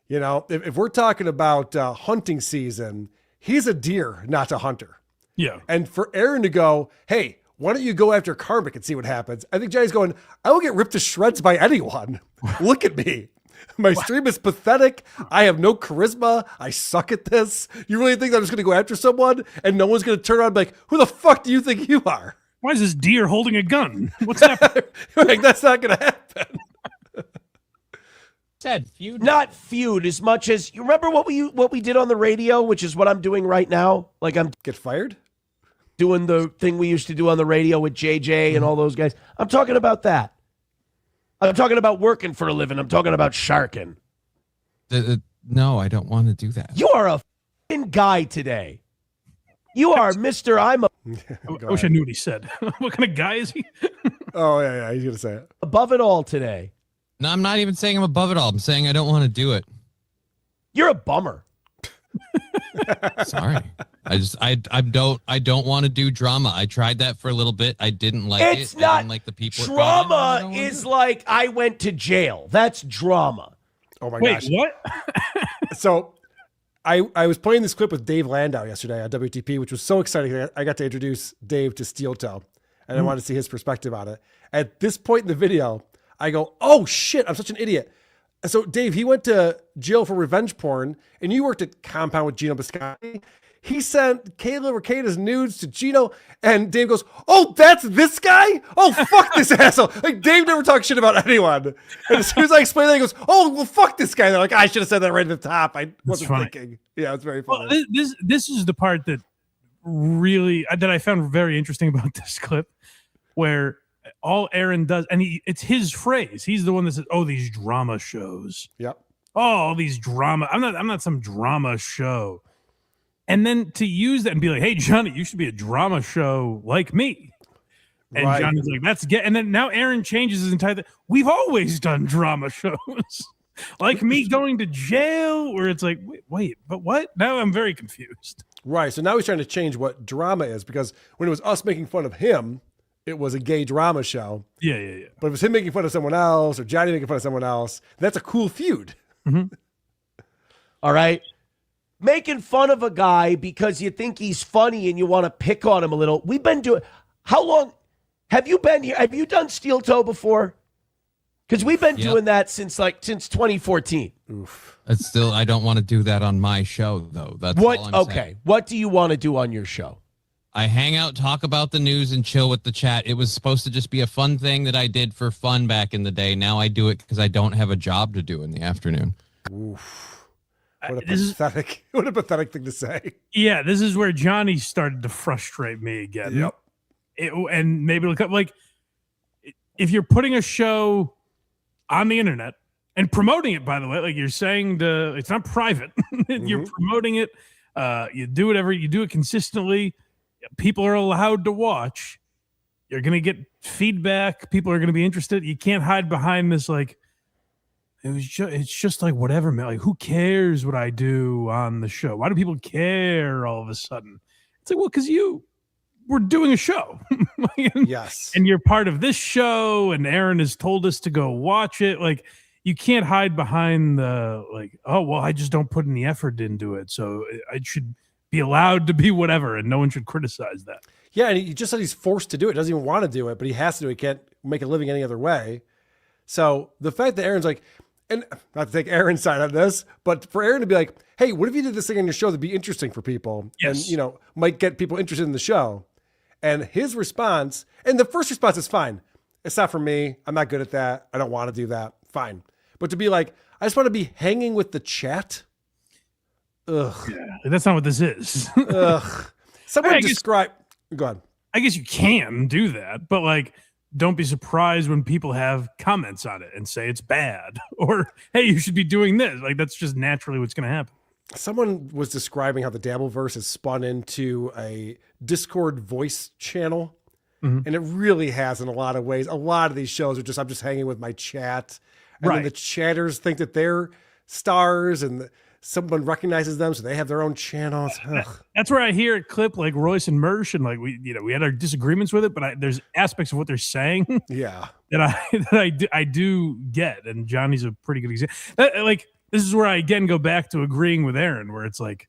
C: You know, if we're talking about hunting season, he's a deer, not a hunter.
D: Yeah.
C: And for Aaron to go, hey, why don't you go after Karmic and see what happens? I think Johnny's going, I will get ripped to shreds by anyone. Look at me. My stream is pathetic. I have no charisma. I suck at this. You really think that I'm just going to go after someone and no one's going to turn around and be like, who the fuck do you think you are?
D: Why is this deer holding a gun? What's happening?
C: Like, that's not going to happen.
N: Said feud, not feud, as much as you remember what we did on the radio, which is what I'm doing right now. Like, I'm
C: get fired,
N: doing the thing we used to do on the radio with JJ and all those guys. I'm talking about that. I'm talking about working for a living. I'm talking about sharking.
O: No, I don't want to do that.
N: You are a f***ing guy today. You are Mr. I'm a...
D: I wish I knew what he said. What kind of guy is he?
C: Oh, yeah, he's going to say it.
N: Above it all today.
O: No, I'm not even saying I'm above it all. I'm saying I don't want to do it.
N: You're a bummer.
O: Sorry. I don't want to do drama. I tried that for a little bit. I didn't like it.
N: It's not
O: I didn't like the people.
N: Drama is like I went to jail. That's drama.
C: Oh my
D: Wait,
C: gosh.
D: what?
C: So I was playing this clip with Dave Landau yesterday on WTP, which was so exciting. I got to introduce Dave to Steel Toe, and I wanted to see his perspective on it. At this point in the video, I go, oh shit, I'm such an idiot. So Dave, he went to jail for revenge porn, and you worked at Compound with Gino Biscotti. He sent Kayla Ricaita's nudes to Gino, and Dave goes, oh, that's this guy? Oh, fuck this asshole. Like, Dave never talks shit about anyone. And as soon as I explain that, he goes, oh, well, fuck this guy. They're like, I should have said that right at the top. I wasn't thinking. Yeah, it's very funny.
D: Well, this is the part that really, that I found very interesting about this clip, where all Aaron does, and it's his phrase. He's the one that says, oh, these drama shows.
C: Yep.
D: Oh, all these drama. I'm not some drama show. And then to use that and be like, hey, Johnny, you should be a drama show like me. And
C: Right.
D: Johnny's like, that's get. And then now Aaron changes his entire thing. We've always done drama shows. Like me going to jail, where it's like, wait, but what? Now I'm very confused.
C: Right. So now he's trying to change what drama is, because when it was us making fun of him, it was a gay drama show.
D: Yeah.
C: But if it was him making fun of someone else or Johnny making fun of someone else, that's a cool feud.
D: Mm-hmm.
N: All right. Making fun of a guy because you think he's funny and you want to pick on him a little. We've been doing, how long have you been here? Have you done Steel Toe before? Because we've been doing that since 2014.
C: Oof.
O: It's still, I don't want to do that on my show, though. That's
N: What?
O: all I'm
N: Okay.
O: saying.
N: What do you want to do on your show?
O: I hang out, talk about the news, and chill with the chat. It was supposed to just be a fun thing that I did for fun back in the day. Now I do it because I don't have a job to do in the afternoon.
C: Oof. What a pathetic thing to say.
D: Yeah, this is where Johnny started to frustrate me again.
C: Yep.
D: And maybe it'll come, like, if you're putting a show on the internet and promoting it, by the way, like you're saying, it's not private. You're promoting it. You do it consistently. People are allowed to watch. You're going to get feedback. People are going to be interested. You can't hide behind this, like, it's just like whatever, man. Like, who cares what I do on the show? Why do people care all of a sudden? It's like, well, because we're doing a show.
C: Yes.
D: And you're part of this show, and Aaron has told us to go watch it. Like, you can't hide behind the, like, oh, well, I just don't put any effort into it, so I should be allowed to be whatever, and no one should criticize that.
C: Yeah, and he just said he's forced to do it. He doesn't even want to do it, but he has to do it. He can't make a living any other way. So the fact that Aaron's like, and not to take Aaron's side on this, but for Aaron to be like, hey, what if you did this thing on your show that'd be interesting for people?
D: Yes.
C: And, might get people interested in the show. And his response, and the first response is fine. It's not for me. I'm not good at that. I don't want to do that. Fine. But to be like, I just want to be hanging with the chat. Ugh.
D: Yeah, that's not what this is.
C: Ugh. Someone describe. Go ahead.
D: I guess you can do that, but like, don't be surprised when people have comments on it and say it's bad or, hey, you should be doing this. Like, that's just naturally what's going to happen.
C: Someone was describing how the Dabbleverse has spun into a Discord voice channel. And it really has in a lot of ways. A lot of these shows are just, I'm just hanging with my chat. And then the chatters think that they're stars and someone recognizes them. So they have their own channels.
D: That's where I hear a clip like Royce and Mersh, and like we had our disagreements with it, but there's aspects of what they're saying.
C: Yeah.
D: that I do get. And Johnny's a pretty good example. Like, this is where I again go back to agreeing with Aaron, where it's like,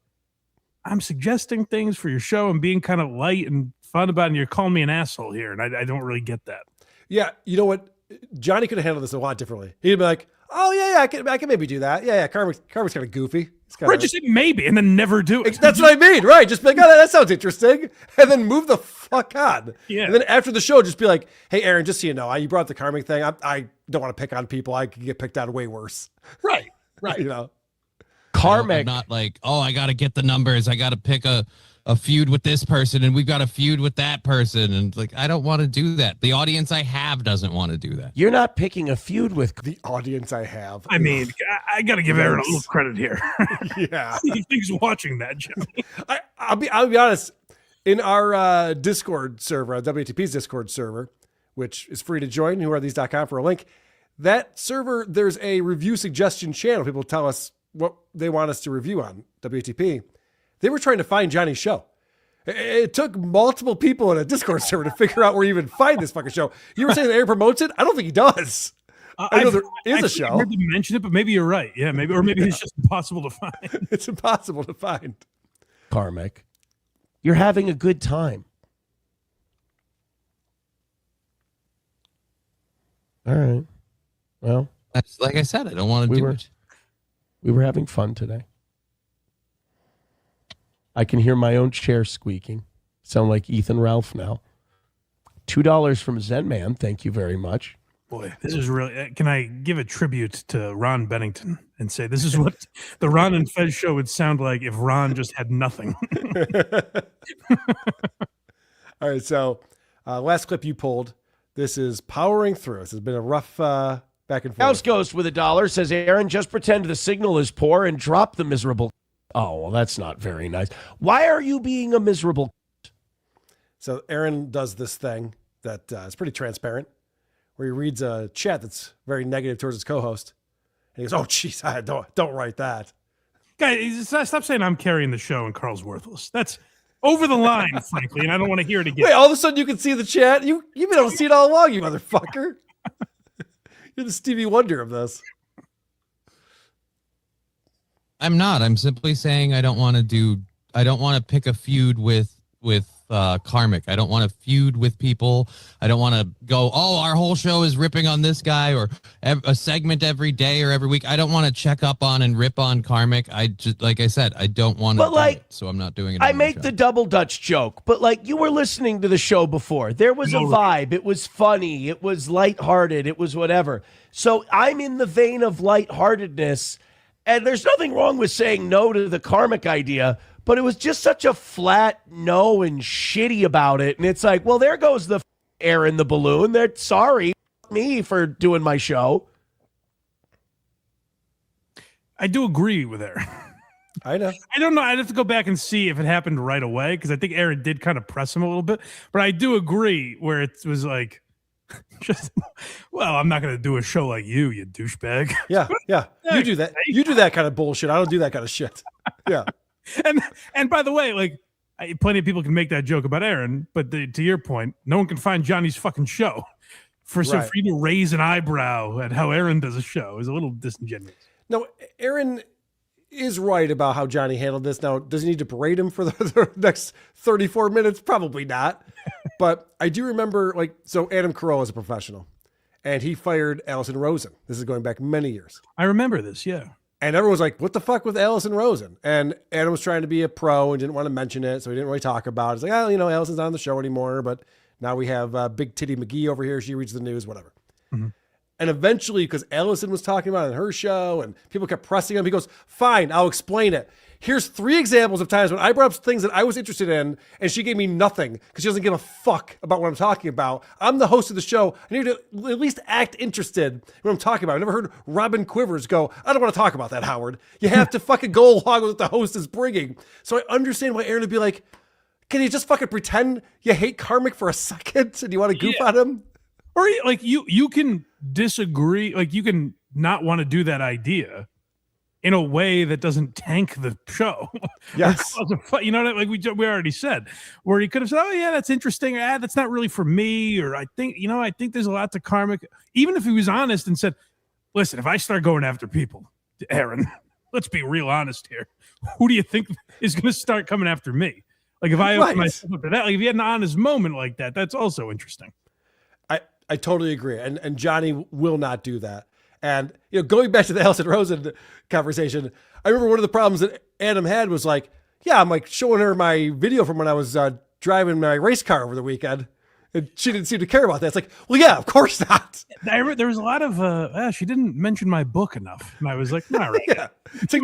D: I'm suggesting things for your show and being kind of light and fun about it, and you're calling me an asshole here, and I don't really get that.
C: Yeah, you know what? Johnny could have handled this a lot differently. He'd be like, "Oh yeah, I can maybe do that. Yeah, Karmic's kind of goofy.
D: Right, just say maybe, and then never do it.
C: That's what I mean, right? Just be like, oh, that sounds interesting, and then move the fuck on.
D: Yeah.
C: And then after the show, just be like, hey, Aaron, just so you know, you brought up the Karmic thing. I don't want to pick on people. I could get picked on way worse.
N: Right.
C: You know,
O: Karmic. I'm not like, oh, I got to get the numbers. I got to pick a feud with this person, and we've got a feud with that person. And like, I don't want to do that. The audience I have doesn't want to do that.
N: You're not picking a feud with
C: the audience I have.
D: I mean, I got to give Aaron a little credit here.
C: Yeah.
D: He's watching that, Jimmy.
C: I'll be honest. In our Discord server, WTP's Discord server, which is free to join, whoarethese.com for a link. That server, there's a review suggestion channel. People tell us what they want us to review on WTP. They were trying to find Johnny's show. It took multiple people in a Discord server to figure out where you even find this fucking show. You were saying that Aaron promotes it? I don't think he does. I know there is a show.
D: I heard you mention it, but maybe you're right. Yeah, maybe it's just impossible to find.
C: It's impossible to find.
N: Karmic. You're having a good time. All right. Well,
O: that's like I said, I don't want to do it.
N: We were having fun today. I can hear my own chair squeaking. Sound like Ethan Ralph now. $2 from Zen Man. Thank you very much.
D: Boy, this is really. Can I give a tribute to Ron Bennington and say this is what the Ron and Fez show would sound like if Ron just had nothing?
C: All right, so last clip you pulled. This is powering through. This has been a rough back and forth.
N: House Ghost with $1 says, Aaron, just pretend the signal is poor and drop the miserable. Oh, well, that's not very nice. Why are you being a miserable?
C: So Aaron does this thing that is pretty transparent, where he reads a chat that's very negative towards his co-host. And he goes, oh, jeez, don't write that.
D: Guys, stop saying I'm carrying the show and Carl's worthless. That's over the line, frankly, and I don't want to hear it again.
C: Wait, all of a sudden you can see the chat? You've been able to see it all along, you motherfucker. You're the Stevie Wonder of this.
O: I'm not. I'm simply saying I don't want to pick a feud with Karmic. I don't want to feud with people. I don't want to go, oh, our whole show is ripping on this guy or a segment every day or every week. I don't want to check up on and rip on Karmic. I just, like I said, I don't want to do it, so I'm not doing it.
N: I make the double Dutch joke, but like you were listening to the show before. There was a vibe. It was funny. It was lighthearted. It was whatever. So I'm in the vein of lightheartedness, and there's nothing wrong with saying no to the Karmic idea, but it was just such a flat no and shitty about it. And it's like, well, there goes the air in the balloon. They're sorry me for doing my show.
D: I do agree with Aaron.
C: I know.
D: I don't know. I'd have to go back and see if it happened right away, because I think Aaron did kind of press him a little bit. But I do agree where it was like, just, well, I'm not going to do a show like you douchebag.
C: Yeah. You do that. You do that kind of bullshit. I don't do that kind of shit. Yeah.
D: And by the way, like, plenty of people can make that joke about Aaron, but to your point, no one can find Johnny's fucking show. For you to raise an eyebrow at how Aaron does a show is a little disingenuous.
C: No, Aaron is right about how Johnny handled this. Now, does he need to berate him for the next 34 minutes? Probably not. But I do remember, so Adam Carolla is a professional, and he fired Allison Rosen. This is going back many years.
D: I remember this, yeah.
C: And everyone was like, what the fuck with Allison Rosen? And Adam was trying to be a pro and didn't want to mention it, so he didn't really talk about it. It's like, Allison's not on the show anymore, but now we have Big Titty McGee over here. She reads the news, whatever. Mm-hmm. And eventually, because Allison was talking about it on her show and people kept pressing him, he goes, fine, I'll explain it. here's 3 examples of times when I brought up things that I was interested in, and she gave me nothing because she doesn't give a fuck about what I'm talking about. I'm the host of the show. I need to at least act interested in what I'm talking about. I've never heard Robin Quivers go, I don't want to talk about that, Howard. You have to fucking go along with what the host is bringing. So I understand why Aaron would be like, can you just fucking pretend you hate Karmic for a second and you want to goof on him?
D: Or like you can disagree, like you can not want to do that idea in a way that doesn't tank the show.
C: Yes.
D: You know what I mean? Like we already said, where he could have said, oh yeah, that's interesting. That's not really for me. Or I think there's a lot to Karmic. Even if he was honest and said, listen, if I start going after people, Aaron, let's be real honest here. Who do you think is going to start coming after me? Like if I open myself up to that, like if he had an honest moment like that, that's also interesting.
C: I totally agree. And Johnny will not do that. And, going back to the Allison Rosen conversation, I remember one of the problems that Adam had was like, yeah, I'm like showing her my video from when I was driving my race car over the weekend. And she didn't seem to care about that. It's like, well, yeah, of course not.
D: There was a lot of, she didn't mention my book enough. And I was like, all right. Yeah.
C: It's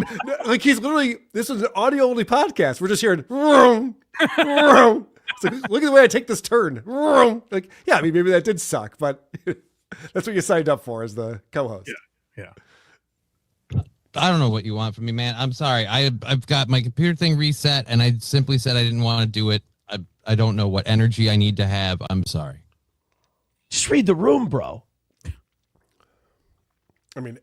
C: like he's literally, this is an audio only podcast. We're just hearing, vroom, vroom. It's like, look at the way I take this turn. Like, yeah, I mean, maybe that did suck, but that's what you signed up for as the co-host.
D: Yeah.
O: I don't know what you want from me, man. I'm sorry. I've got my computer thing reset, and I simply said I didn't want to do it. I don't know what energy I need to have. I'm sorry.
N: Just read the room, bro.
C: I mean,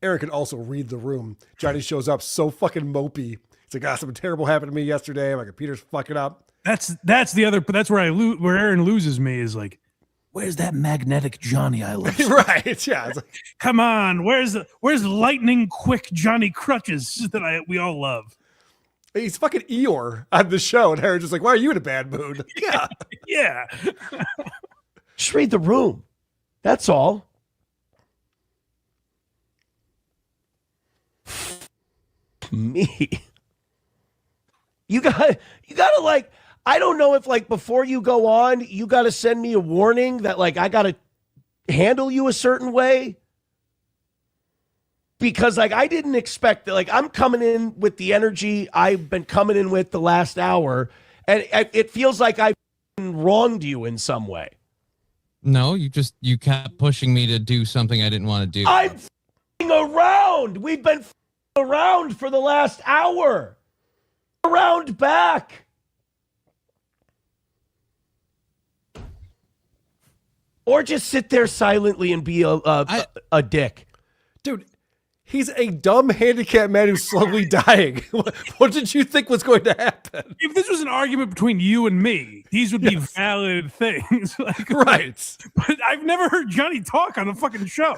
C: Aaron can also read the room. Johnny shows up so fucking mopey. It's like, something terrible happened to me yesterday. My computer's fucking up.
D: That's where where Aaron loses me is like, where's that magnetic Johnny I love?
C: Right. Yeah. It's like,
D: come on. Where's lightning quick Johnny Crutches that we all love?
C: He's fucking Eeyore on the show. And Aaron's just like, why are you in a bad mood? Yeah.
D: Yeah.
N: Just read the room. That's all. Me. You gotta like, I don't know if like before you go on, you gotta send me a warning that like I gotta handle you a certain way. Because like I didn't expect that. Like I'm coming in with the energy I've been coming in with the last hour, and it feels like I've wronged you in some way.
O: No, you kept pushing me to do something I didn't want to do.
N: I'm around. We've been around for the last hour. Around back. Or just sit there silently and be a dick.
C: Dude, he's a dumb handicapped man who's slowly dying. What did you think was going to happen?
D: If this was an argument between you and me, these would be valid things. Like,
C: right.
D: But I've never heard Johnny talk on the fucking show.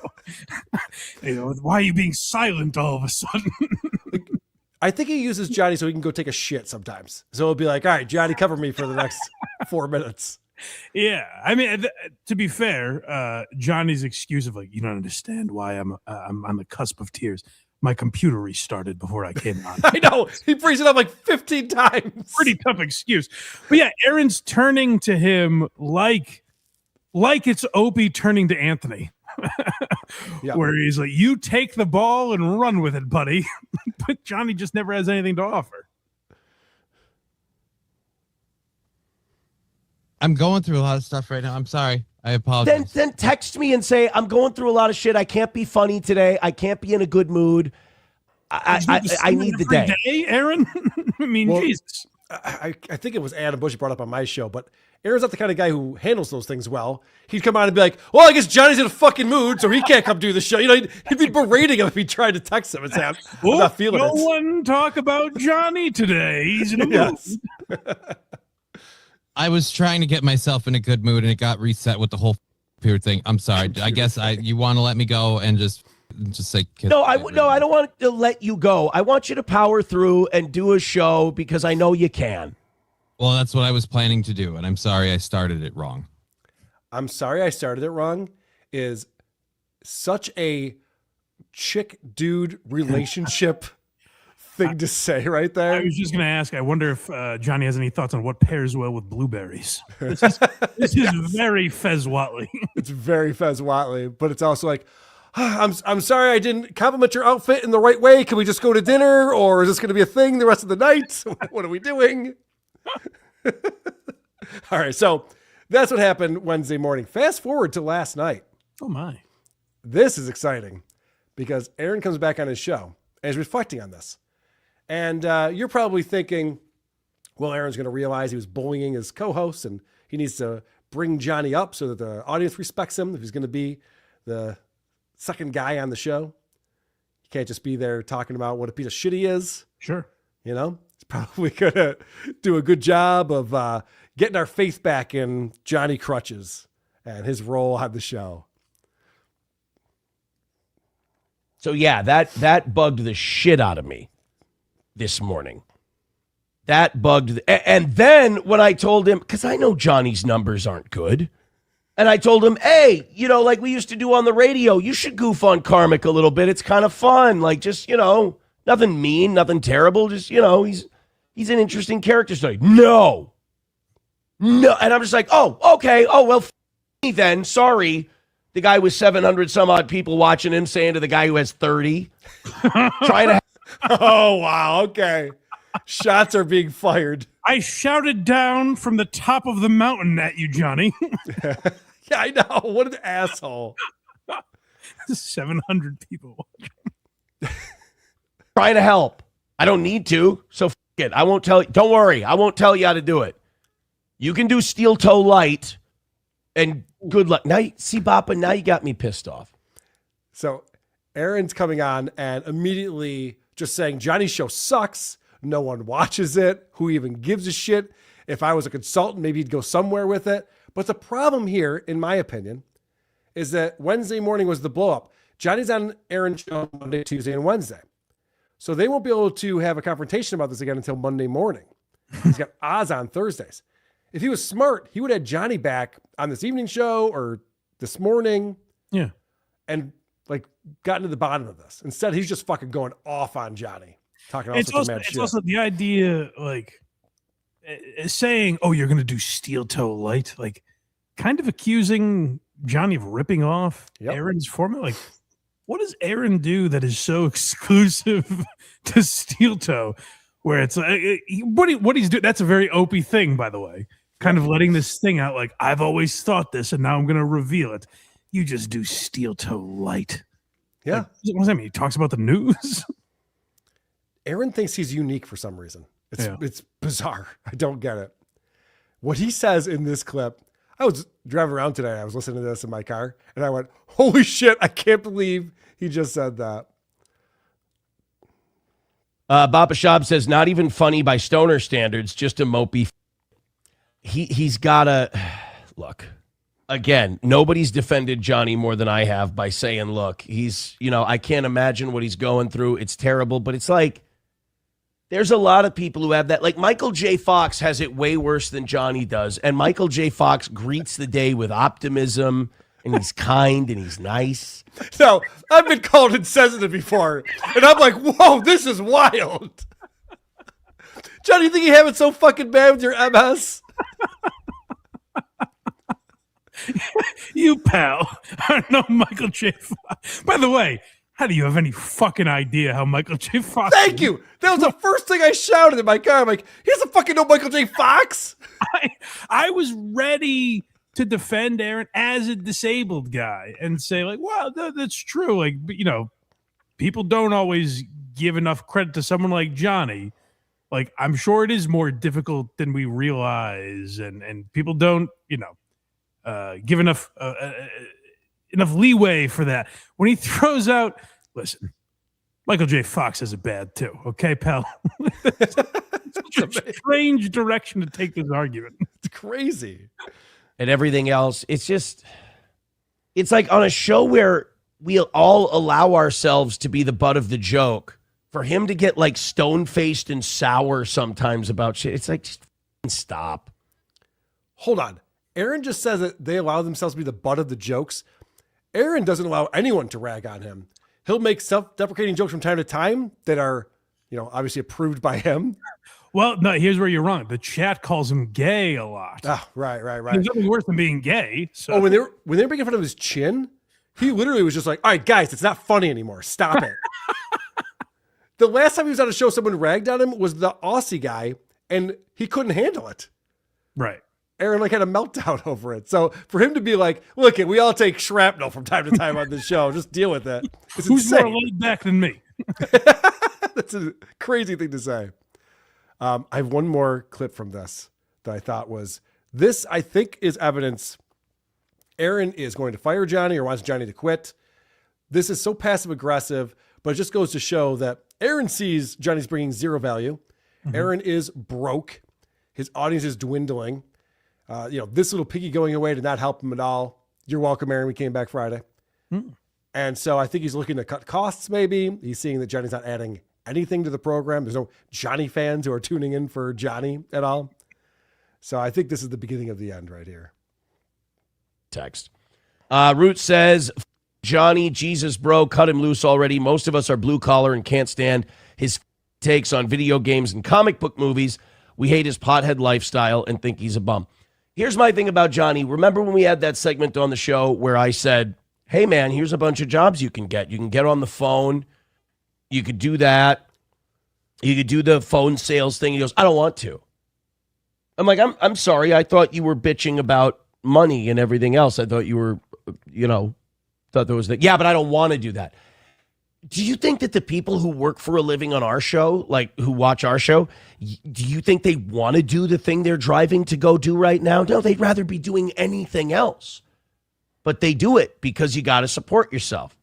D: Why are you being silent all of a sudden?
C: I think he uses Johnny so he can go take a shit sometimes. So it'll be like, all right, Johnny, cover me for the next 4 minutes.
D: Yeah, I mean, to be fair, Johnny's excuse of like, you don't understand why I'm on the cusp of tears. My computer restarted before I came on.
C: I know. He brings it up like 15 times.
D: Pretty tough excuse. But yeah, Aaron's turning to him like it's Opie turning to Anthony. Yep. Where he's like, you take the ball and run with it, buddy. But Johnny just never has anything to offer.
O: I'm going through a lot of stuff right now. I'm sorry. I apologize.
N: Then text me and say, I'm going through a lot of shit. I can't be funny today. I can't be in a good mood. I need the day.
D: Aaron? I mean, well, Jesus.
C: I think it was Adam Bush brought up on my show, but Aaron's not the kind of guy who handles those things well. He'd come on and be like, well, I guess Johnny's in a fucking mood, so he can't come do the show. He'd be berating him if he tried to text him and say, I'm not feeling
D: no
C: it.
D: No one talk about Johnny today. He's in a mood.
O: I was trying to get myself in a good mood, and it got reset with the whole period thing. I'm sorry. I guess you want to let me go and just say
N: no. I don't want to let you go. I want you to power through and do a show because I know you can.
O: Well, that's what I was planning to do, and I'm sorry I started it wrong.
C: I'm sorry I started it wrong is such a chick-dude relationship thing to say right there.
D: I was just going to ask, I wonder if Johnny has any thoughts on what pairs well with blueberries. This is very Fez Watley.
C: It's very Fez Watley, but it's also like, I'm sorry I didn't compliment your outfit in the right way. Can we just go to dinner, or is this going to be a thing the rest of the night? What are we doing? All right, so that's what happened Wednesday morning. Fast forward to last night.
D: Oh my.
C: This is exciting because Aaron comes back on his show and is reflecting on this. And you're probably thinking, well, Aaron's going to realize he was bullying his co-host and he needs to bring Johnny up so that the audience respects him if he's going to be the second guy on the show. He can't just be there talking about what a piece of shit he is.
D: Sure.
C: You know, he's probably going to do a good job of getting our faith back in Johnny Crutches and his role on the show.
N: So yeah, that bugged the shit out of me this morning. That bugged. And then when I told him, because I know Johnny's numbers aren't good, and I told him, hey, you know, like we used to do on the radio, you should goof on Karmic a little bit. It's kind of fun. Like, just, you know, nothing mean, nothing terrible. Just, you know, he's an interesting character study. No. And I'm just like, oh, okay. Oh, well, me then. Sorry. The guy with 700 some odd people watching him saying to the guy who has 30, trying to.
C: Oh, wow. Okay. Shots are being fired.
D: I shouted down from the top of the mountain at you, Johnny.
C: Yeah, I know. What an asshole.
D: 700 people.
N: Trying to help. I don't need to. So f it. I won't tell you. Don't worry. I won't tell you how to do it. You can do steel toe light and good luck. Now, see, Bappa, now you got me pissed off.
C: So Aaron's coming on and immediately just saying Johnny's show sucks. No one watches it. Who even gives a shit? If I was a consultant, maybe he'd go somewhere with it. But the problem here, in my opinion, is that Wednesday morning was the blow up. Johnny's on Aaron's show Monday, Tuesday, and Wednesday. So they won't be able to have a confrontation about this again until Monday morning. He's got Oz on Thursdays. If he was smart, he would have Johnny back on this evening show or this morning.
D: Yeah.
C: And like gotten to the bottom of this. Instead, he's just fucking going off on Johnny. Talking all sorts of mad shit.
D: It's also the idea, like, saying, oh, you're going to do steel toe light, like, kind of accusing Johnny of ripping off Aaron's formula. Like, what does Aaron do that is so exclusive to steel toe, where it's like, what he's doing? That's a very Opie thing, by the way. Kind of letting this thing out, like, I've always thought this, and now I'm going to reveal it. You just do steel toe light.
C: Yeah.
D: Like, what does that mean? He talks about the news?
C: Aaron thinks he's unique for some reason. It's bizarre. I don't get it. What he says in this clip, I was driving around today. I was listening to this in my car, and I went, holy shit, I can't believe he just said that.
N: Bappa Shab says, not even funny by stoner standards, just a mopey. He's got to, look, again, nobody's defended Johnny more than I have by saying, look, he's, you know, I can't imagine what he's going through. It's terrible, but it's like, there's a lot of people who have that. Like Michael J. Fox has it way worse than Johnny does. And Michael J. Fox greets the day with optimism, and he's kind and he's nice.
C: No, I've been called insensitive before, and I'm like, whoa, this is wild. Johnny, you think you have it so fucking bad with your MS?
D: You, pal, are no Michael J. Fox. By the way, how do you have any fucking idea how Michael J. Fox?
C: Thank you. That was the first thing I shouted in my car. I'm like, he doesn't fucking know Michael J. Fox.
D: I was ready to defend Aaron as a disabled guy and say, like, wow, that's true. Like, you know, people don't always give enough credit to someone like Johnny. Like, I'm sure it is more difficult than we realize, and people don't, you know, give enough leeway for that. When he throws out, listen, Michael J. Fox has it bad too. Okay, pal. It's a strange direction to take this argument.
C: It's crazy.
N: And everything else, it's just, it's like on a show where we'll all allow ourselves to be the butt of the joke, for him to get like stone-faced and sour sometimes about shit. It's like, just stop.
C: Hold on. Aaron just says that they allow themselves to be the butt of the jokes. Aaron doesn't allow anyone to rag on him. He'll make self-deprecating jokes from time to time that are, you know, obviously approved by him.
D: Well, no, here's where you're wrong. The chat calls him gay a lot.
C: Ah, right.
D: There's nothing worse than being gay. So.
C: Oh, when they're making fun of his chin, He literally was just like, all right, guys, it's not funny anymore. Stop it. The last time he was on a show, someone ragged on him was the Aussie guy, and he couldn't handle it.
D: Right.
C: Aaron like had a meltdown over it. So for him to be like, look, we all take shrapnel from time to time on this show. Just deal with it. It's
D: Who's
C: insane.
D: more laid back than me?
C: That's a crazy thing to say. I have one more clip from this that I thought was, this I think is evidence Aaron is going to fire Johnny or wants Johnny to quit. This is so passive aggressive, but it just goes to show that Aaron sees Johnny's bringing zero value. Mm-hmm. Aaron is broke. His audience is dwindling. This little piggy going away did not help him at all. You're welcome, Aaron. We came back Friday. Mm. And so I think he's looking to cut costs maybe. He's seeing that Johnny's not adding anything to the program. There's no Johnny fans who are tuning in for Johnny at all. So I think this is the beginning of the end right here.
N: Text. Root says, Johnny, Jesus, bro, cut him loose already. Most of us are blue collar and can't stand his takes on video games and comic book movies. We hate his pothead lifestyle and think he's a bum. Here's my thing about Johnny. Remember when we had that segment on the show where I said, hey, man, here's a bunch of jobs you can get. You can get on the phone. You could do that. You could do the phone sales thing. He goes, I don't want to. I'm like, I'm sorry. I thought you were bitching about money and everything else. I thought you were, thought there was that. Yeah, but I don't want to do that. Do you think that the people who work for a living on our show, like who watch our show, do you think they want to do the thing they're driving to go do right now? No, they'd rather be doing anything else. But they do it because you got to support yourself.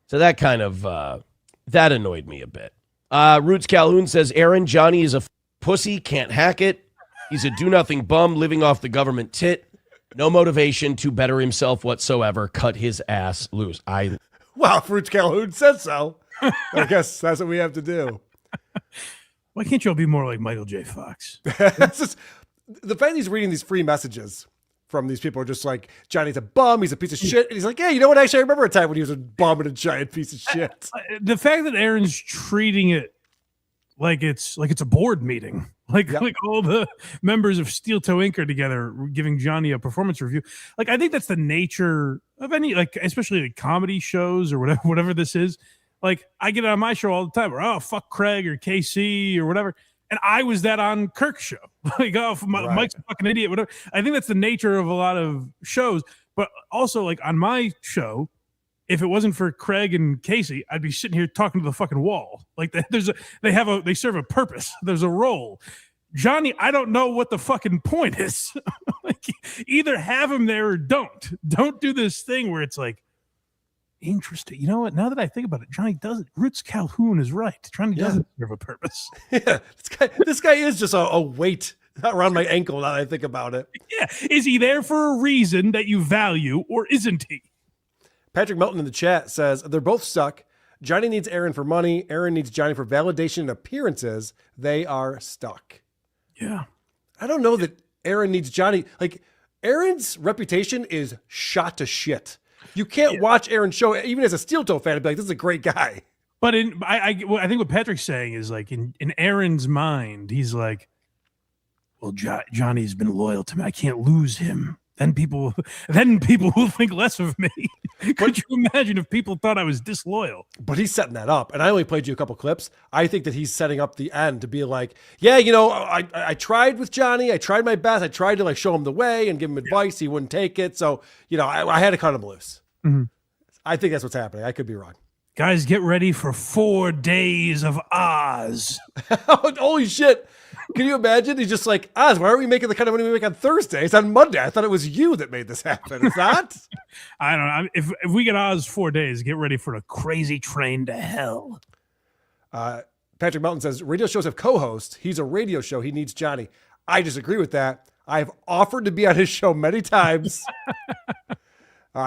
N: So that kind of, that annoyed me a bit. Roots Calhoun says, Aaron, Johnny is a pussy, can't hack it. He's a do-nothing bum living off the government tit. No motivation to better himself whatsoever. Cut his ass loose.
C: Well, if Roots Calhoun said so, I guess that's what we have to do.
D: Why can't you all be more like Michael J. Fox?
C: The fact he's reading these free messages from these people are just like, Johnny's a bum, he's a piece of shit. And he's like, yeah, you know what? Actually, I remember a time when he was a bum and a giant piece of shit.
D: The fact that Aaron's treating it like it's a board meeting. Like all the members of Steel Toe Inc. are together giving Johnny a performance review. Like, I think that's the nature of any, like, especially like comedy shows or whatever this is. Like, I get it on my show all the time, or, oh, fuck Craig or KC or whatever. And I was that on Kirk's show. Like, oh, Mike's a fucking idiot, whatever. I think that's the nature of a lot of shows. But also, like, on my show, if it wasn't for Craig and Casey, I'd be sitting here talking to the fucking wall. Like, they serve a purpose. There's a role. Johnny, I don't know what the fucking point is. Like, either have him there or don't. Don't do this thing where it's like, interesting. You know what? Now that I think about it, Johnny doesn't. Roots Calhoun is right. Johnny doesn't serve a purpose.
C: Yeah, this guy is just a weight around my ankle now that I think about it.
D: Yeah. Is he there for a reason that you value, or isn't he?
C: Patrick Melton in the chat says, they're both stuck. Johnny needs Aaron for money. Aaron needs Johnny for validation and appearances. They are stuck.
D: Yeah.
C: I don't know that Aaron needs Johnny. Like, Aaron's reputation is shot to shit. You can't watch Aaron's show, even as a Steel Toe fan, and be like, this is a great guy.
D: But I think what Patrick's saying is, like, in Aaron's mind, he's like, well, Johnny's been loyal to me. I can't lose him. Then people will think less of me. Could you imagine if people thought I was disloyal?
C: But he's setting that up. And I only played you a couple clips. I think that he's setting up the end to be like, yeah, I tried with Johnny. I tried my best. I tried to, like, show him the way and give him advice. He wouldn't take it. So, I had to cut him loose.
D: Mm-hmm.
C: I think that's what's happening. I could be wrong.
D: Guys, get ready for 4 days of Oz.
C: Holy shit. Can you imagine? He's just like, Oz, why aren't we making the kind of money we make on Thursday? It's on Monday. I thought it was you that made this happen. It's not?
D: I don't know. If we get Oz 4 days, get ready for a crazy train to hell.
C: Patrick Melton says, radio shows have co-hosts. He's a radio show. He needs Johnny. I disagree with that. I've offered to be on his show many times.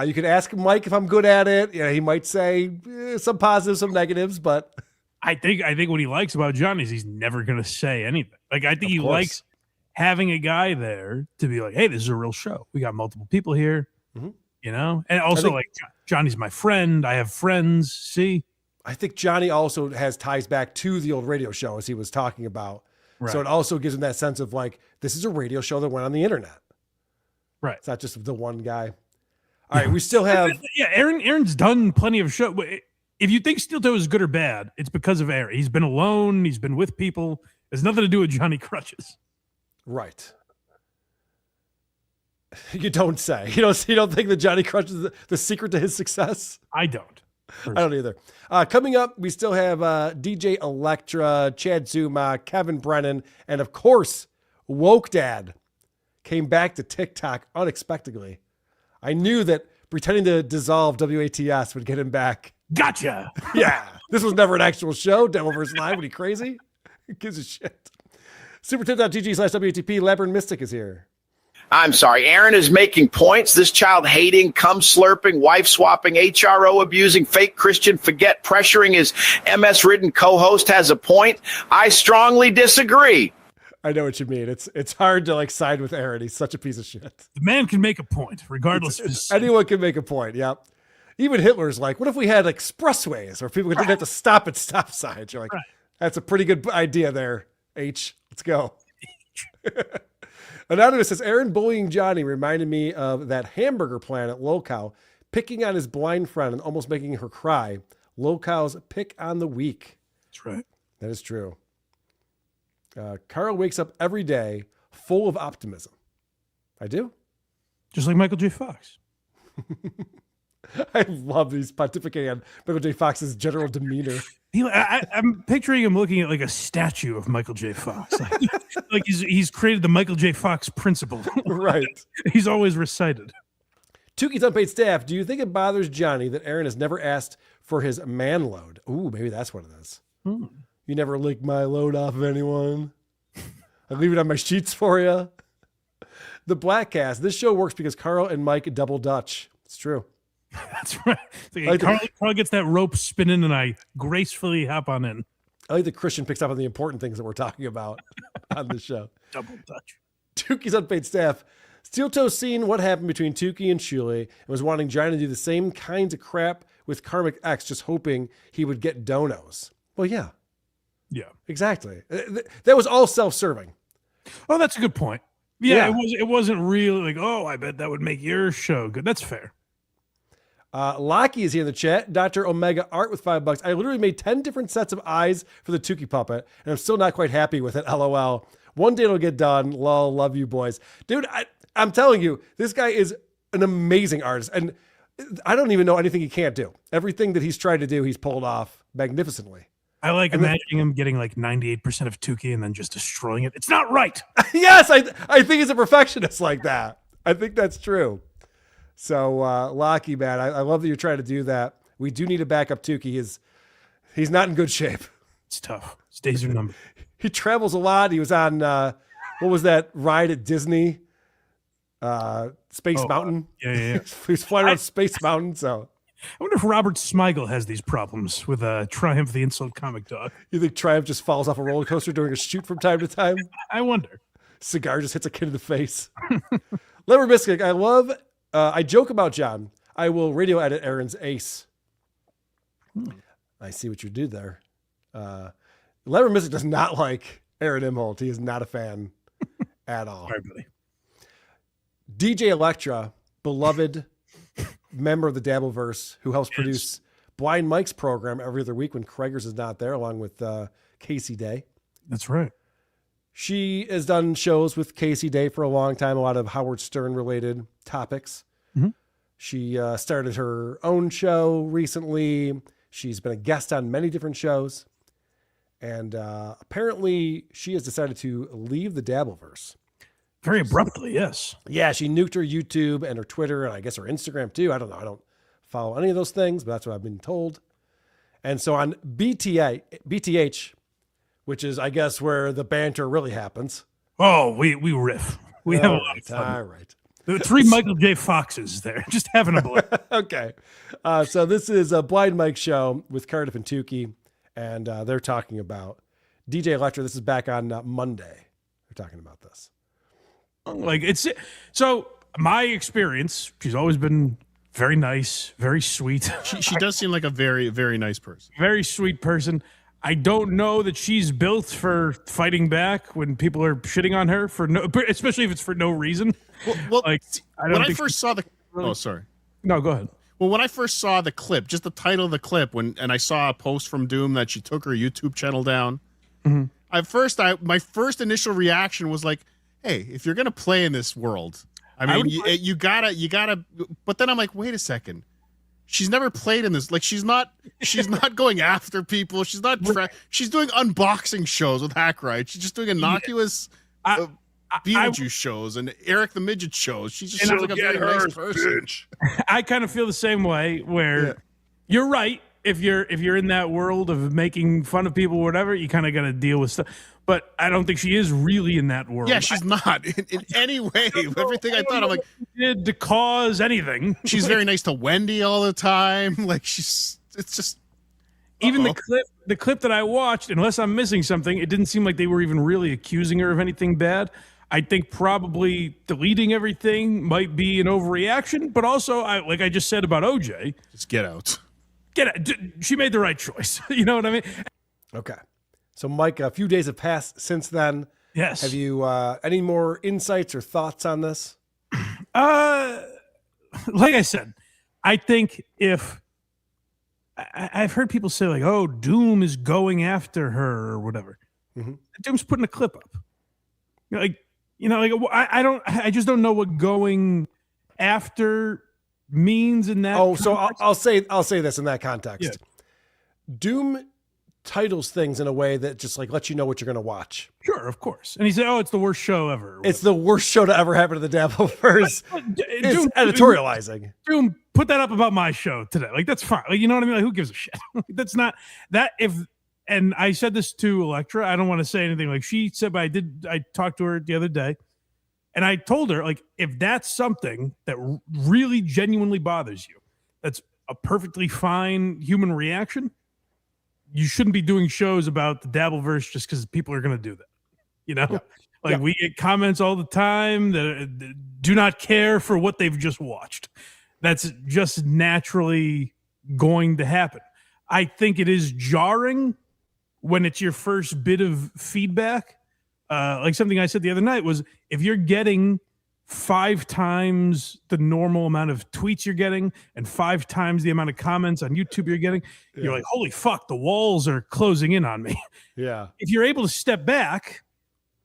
C: You can ask Mike if I'm good at it. He might say some positives, some negatives, but
D: I think what he likes about Johnny is he's never going to say anything. Like, I think he likes having a guy there to be like, hey, this is a real show. We got multiple people here, and also like Johnny's my friend. I have friends. See,
C: I think Johnny also has ties back to the old radio show as he was talking about. Right. So it also gives him that sense of like, this is a radio show that went on the internet.
D: Right.
C: It's not just the one guy. All right, we still have.
D: Yeah, Aaron's done plenty of show. If you think Steel Toe is good or bad, it's because of Aaron. He's been alone. He's been with people. It's nothing to do with Johnny Crutches.
C: Right. You don't say. You don't think that Johnny Crutch is the secret to his success?
D: I don't.
C: I don't either. Coming up, we still have DJ Electra, Chad Zuma, Kevin Brennan, and of course, Woke Dad came back to TikTok unexpectedly. I knew that pretending to dissolve WATS would get him back.
D: Gotcha.
C: Yeah. This was never an actual show. Dabbleverse Live. What are you crazy? Who gives a shit? Supertip.gg/WATP. Labyrinth Mystic is here.
P: I'm sorry. Aaron is making points. This child hating, cum slurping, wife swapping, HRO abusing, fake Christian forget pressuring his MS ridden co-host has a point. I strongly disagree.
C: I know what you mean. It's hard to like side with Aaron. He's such a piece of shit.
D: The man can make a point, regardless.
C: Anyone can make a point. Yep. Even Hitler's like, what if we had expressways where people didn't have to stop at stop signs? You're like, that's a pretty good idea there, H. Let's go. Anonymous says, Aaron bullying Johnny reminded me of that hamburger plan at Locale, picking on his blind friend and almost making her cry. Locale's pick on the week.
D: That's right.
C: That is true. Carl wakes up every day full of optimism. I do.
D: Just like Michael J. Fox.
C: I love these pontificating on Michael J. Fox's general demeanor.
D: I'm picturing him looking at like a statue of Michael J. Fox. Like he's created the Michael J. Fox principle.
C: Right.
D: He's always recited.
C: Tukey's unpaid staff. Do you think it bothers Johnny that Aaron has never asked for his man load? Ooh, maybe that's what it is. You never lick my load off of anyone. I leave it on my sheets for you. The Black Cast. This show works because Carl and Mike double Dutch. It's true.
D: That's right. Carl gets that rope spinning and I gracefully hop on in.
C: I like that Christian picks up on the important things that we're talking about on the show.
D: Double Dutch.
C: Tukey's unpaid staff. Steel Toe seen what happened between Tukey and Shuley and was wanting Johnny to do the same kinds of crap with Karmic X, just hoping he would get donos. Well, yeah.
D: Yeah.
C: Exactly. That was all self-serving.
D: Oh, that's a good point. Yeah. It wasn't really like, oh, I bet that would make your show good. That's fair.
C: Lockie is here in the chat. Dr. Omega Art with $5. I literally made 10 different sets of eyes for the Tukey puppet, and I'm still not quite happy with it. LOL. One day it'll get done. Lol. Love you, boys. Dude, I'm telling you, this guy is an amazing artist, and I don't even know anything he can't do. Everything that he's tried to do, he's pulled off magnificently.
D: I like imagining him getting like 98% of Tukey and then just destroying it. It's not right.
C: Yes, I think he's a perfectionist like that. I think that's true. So, Lockie, man, I love that you're trying to do that. We do need a backup Tukey. He's not in good shape.
D: It's tough. His days are numbered.
C: He travels a lot. He was on, what was that ride at Disney? Space Mountain.
D: Yeah.
C: He was flying around Space Mountain, so.
D: I wonder if Robert Smigel has these problems with Triumph the Insult Comic Dog.
C: You think Triumph just falls off a roller coaster during a shoot from time to time?
D: I wonder.
C: Cigar just hits a kid in the face. Lever Biscuit, I joke about John. I will radio edit Aaron's ace. I see what you did there. Lever Biscuit does not like Aaron Imholt. He is not a fan at all.
D: All right, buddy.
C: DJ Electra, beloved member of the Dabbleverse, who helps produce Blind Mike's program every other week when Craigers is not there, along with Casey Day.
D: That's right.
C: She has done shows with Casey Day for a long time, a lot of Howard Stern related topics.
D: Mm-hmm.
C: She started her own show recently. She's been a guest on many different shows. And apparently she has decided to leave the Dabbleverse.
D: Very abruptly, yes.
C: Yeah, she nuked her YouTube and her Twitter and I guess her Instagram too. I don't know. I don't follow any of those things, but that's what I've been told. And so on BTH, which is, I guess, where the banter really happens.
D: Oh, we riff. We have a lot of fun.
C: All right.
D: There are 3 Michael J. Foxes there, just having a blast.
C: Okay. So this is a Blind Mike show with Cardiff and Tukey, and they're talking about DJ Electra. This is back on Monday. They're talking about this.
D: Like so my experience, she's always been very nice, very sweet.
Q: She does seem like a very, very nice person.
D: Very sweet person. I don't know that she's built for fighting back when people are shitting on her especially if it's for no reason.
Q: Well
D: like
Q: when I first saw the. Oh, sorry.
D: No, go ahead.
Q: Well, when I first saw the clip, just the title of the clip, and I saw a post from Doom that she took her YouTube channel down. My first initial reaction was like, "Hey, if you're gonna play in this world, I mean, you gotta." But then I'm like, "Wait a second, she's never played in this. Like, she's not going after people. She's not. She's doing unboxing shows with Hackride. She's just doing innocuous." Beetlejuice shows and Eric the Midget shows. She just sounds like a very nice person.
D: I kind of feel the same way. Where you're right. If you're in that world of making fun of people or whatever, you kind of got to deal with stuff. But I don't think she is really in that world.
Q: Yeah, she's not in any way. Everything I thought, I'm like,
D: did to cause anything.
Q: She's very nice to Wendy all the time. Like it's just.
D: Even the clip that I watched, unless I'm missing something, it didn't seem like they were even really accusing her of anything bad. I think probably deleting everything might be an overreaction, but also, like I just said about OJ,
Q: just get out.
D: Get out. She made the right choice. You know what I mean?
C: Okay. So, Mike, a few days have passed since then.
D: Yes.
C: Have you any more insights or thoughts on this?
D: Like I said, I think if I've heard people say like, "Oh, Doom is going after her" or whatever. Doom's putting a clip up. I just don't know what going after means in that.
C: Oh, so I'll say this in that context.
D: Yeah.
C: Doom titles things in a way that just like lets you know what you're going to watch.
D: Sure, of course. And he said, "Oh, it's the worst show ever."
C: It's the worst show to ever happen to the Dabbleverse. It's editorializing.
D: Doom, put that up about my show today. Like, that's fine. Like, you know what I mean? Like, who gives a shit? That's not that if. And I said this to Electra. I don't want to say anything like she said, but I talked to her the other day, and I told her, like, if that's something that really genuinely bothers you, that's a perfectly fine human reaction. You shouldn't be doing shows about the Dabbleverse just because people are going to do that. You know, we get comments all the time that do not care for what they've just watched. That's just naturally going to happen. I think it is jarring when it's your first bit of feedback. Like something I said the other night was, if you're getting 5 times the normal amount of tweets you're getting and 5 times the amount of comments on YouTube you're getting, you're like, holy fuck, the walls are closing in on me.
C: Yeah.
D: If you're able to step back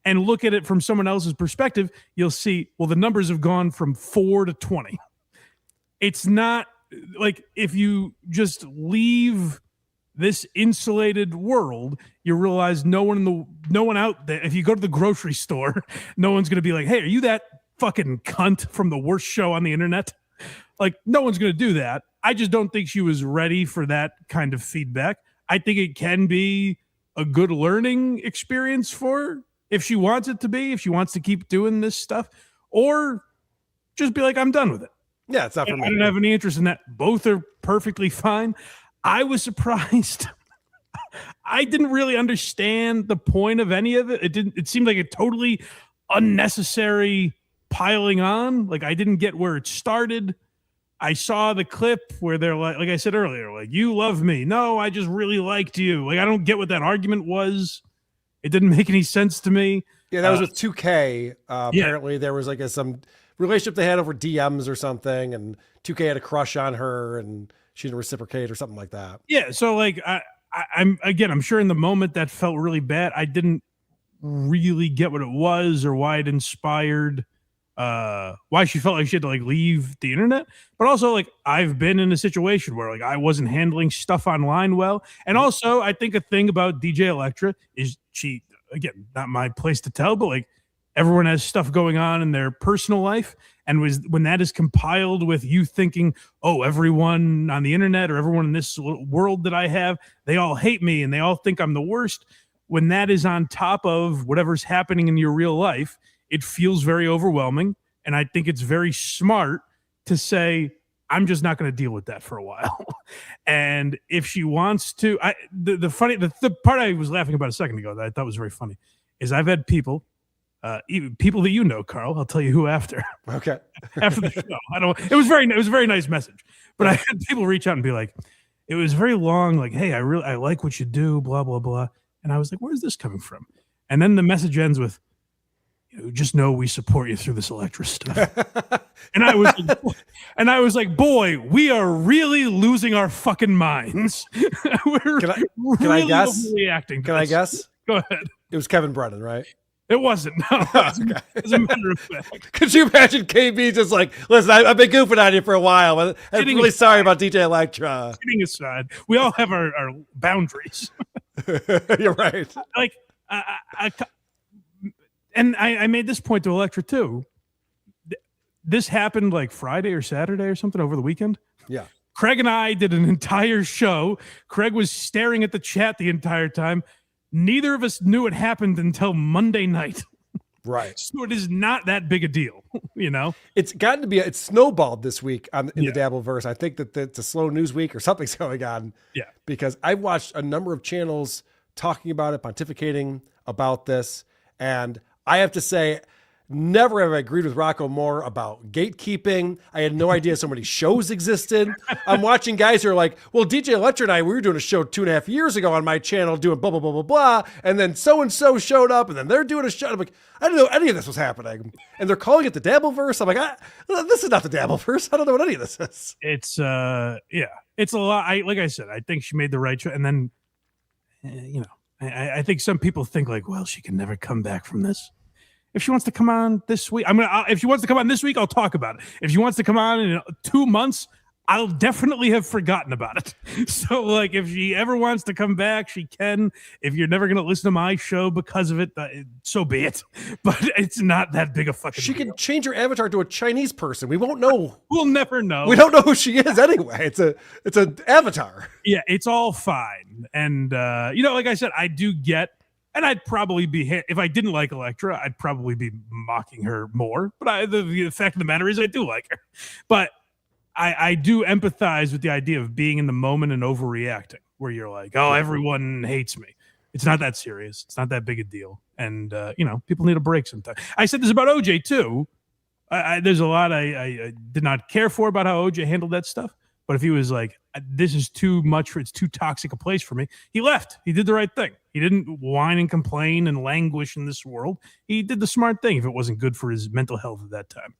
D: and look at it from someone else's perspective, you'll see, well, the numbers have gone from 4 to 20. It's not like if you just leave this insulated world, you realize no one out there, if you go to the grocery store, no one's going to be like, "Hey, are you that fucking cunt from the worst show on the internet?" Like, no one's going to do that. I just don't think she was ready for that kind of feedback. I think it can be a good learning experience for her if she wants it to be, if she wants to keep doing this stuff, or just be like, "I'm done with it."
C: Yeah, it's not for me.
D: I don't have any interest in that. Both are perfectly fine. I was surprised. I didn't really understand the point of any of it. It seemed like a totally unnecessary piling on. Like, I didn't get where it started. I saw the clip where they're like I said earlier, like, "You love me." No, I just really liked you. Like, I don't get what that argument was. It didn't make any sense to me.
C: Yeah, that was with 2K. Apparently there was like some relationship they had over DMs or something, and 2K had a crush on her and she didn't reciprocate or something like that.
D: Yeah, so like I'm sure in the moment that felt really bad. I didn't really get what it was or why it inspired why she felt like she had to like leave the internet. But also, like, I've been in a situation where like I wasn't handling stuff online well. And also, I think a thing about DJ Electra is she, again, not my place to tell, but like everyone has stuff going on in their personal life. And when that is compiled with you thinking, "Oh, everyone on the internet or everyone in this world that I have, they all hate me and they all think I'm the worst." When that is on top of whatever's happening in your real life, it feels very overwhelming. And I think it's very smart to say, "I'm just not going to deal with that for a while." And if she wants to, the part I was laughing about a second ago that I thought was very funny is I've had people, even people that you know, Carl, I'll tell you who after.
C: Okay.
D: After the show. It was a very nice message. But I had people reach out and be like, it was very long, like, "Hey, I like what you do, blah, blah, blah." And I was like, "Where's this coming from?" And then the message ends with, "Just know we support you through this Electra stuff." And I was like, And I was like, boy, we are really losing our fucking minds. We're
C: Can
D: really
C: I guess?
D: overreacting.
C: Can I guess?
D: Go ahead.
C: It was Kevin Brennan, right?
D: It wasn't. No. As a matter of fact.
C: Could you imagine KB just like, listen, I've been goofing on you for a while, but I'm
D: Kidding
C: really
D: aside.
C: sorry about DJ Electra.
D: Kidding aside, we all have our boundaries.
C: You're right.
D: Like, I made this point to Electra too. This happened like Friday or Saturday or something over the weekend.
C: Yeah.
D: Craig and I did an entire show. Craig was staring at the chat the entire time. Neither of us knew it happened until Monday night.
C: Right.
D: So it is not that big a deal, you know?
C: It's gotten to be, it's snowballed this week in the Dabbleverse. I think that it's a slow news week or something's going on.
D: Yeah.
C: Because I've watched a number of channels talking about it, pontificating about this. And I have to say, never have I agreed with Rocco more about gatekeeping. I had no idea so many shows existed. I'm watching guys who are like, well, DJ Electra and I, we were doing a show 2.5 years ago on my channel doing blah, blah, blah, blah, blah. And then so-and-so showed up and then they're doing a show. I'm like, I didn't know any of this was happening. And they're calling it the Dabbleverse. I'm like, this is not the Dabbleverse. I don't know what any of this is.
D: It's, it's a lot. Like I said, I think she made the right choice. And then, I think some people think like, well, she can never come back from this. If she wants to come on this week, if she wants to come on this week, I'll talk about it. If she wants to come on in 2 months, I'll definitely have forgotten about it. So, like, if she ever wants to come back, she can. If you're never going to listen to my show because of it, so be it. But it's not that big a fucking
C: She
D: deal.
C: can change her avatar to a Chinese person. We won't know.
D: We'll never know.
C: We don't know who she is anyway. It's an avatar.
D: Yeah, it's all fine. And, like I said, I do get. And I'd probably be, if I didn't like Electra, I'd probably be mocking her more. But the fact of the matter is I do like her. But I do empathize with the idea of being in the moment and overreacting, where you're like, oh, everyone hates me. It's not that serious. It's not that big a deal. And, people need a break sometimes. I said this about OJ, too. There's a lot I did not care for about how OJ handled that stuff. But if he was like, this is too much, it's too toxic a place for me, he left. He did the right thing. He didn't whine and complain and languish in this world. He did the smart thing if it wasn't good for his mental health at that time.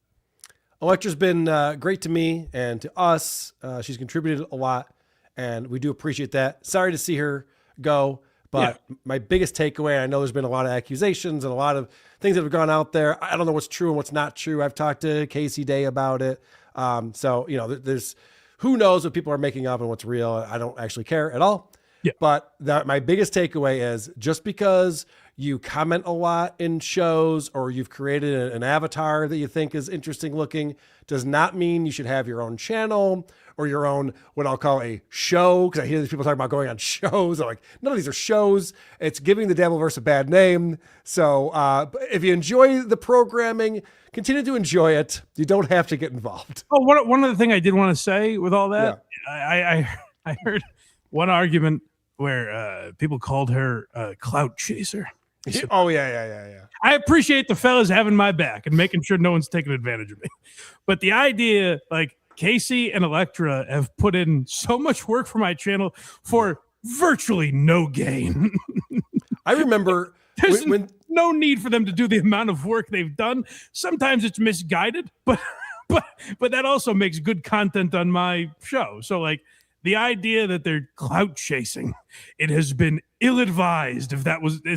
C: Electra's been great to me and to us. She's contributed a lot, and we do appreciate that. Sorry to see her go, but my biggest takeaway, I know there's been a lot of accusations and a lot of things that have gone out there. I don't know what's true and what's not true. I've talked to Casey Day about it. There's who knows what people are making up and what's real. I don't actually care at all.
D: Yeah.
C: But my biggest takeaway is just because you comment a lot in shows or you've created an avatar that you think is interesting looking does not mean you should have your own channel or your own, what I'll call a show. Because I hear these people talking about going on shows. I'm like, none of these are shows. It's giving the Dabbleverse a bad name. So if you enjoy the programming, continue to enjoy it. You don't have to get involved.
D: Oh, one other thing I did want to say with all that, I heard one argument where people called her a clout chaser. Said,
C: yeah.
D: I appreciate the fellas having my back and making sure no one's taking advantage of me. But the idea, like, Casey and Electra have put in so much work for my channel for virtually no gain.
C: I remember
D: there's no need for them to do the amount of work they've done. Sometimes it's misguided, but that also makes good content on my show. So, like, the idea that they're clout chasing, it has been ill-advised if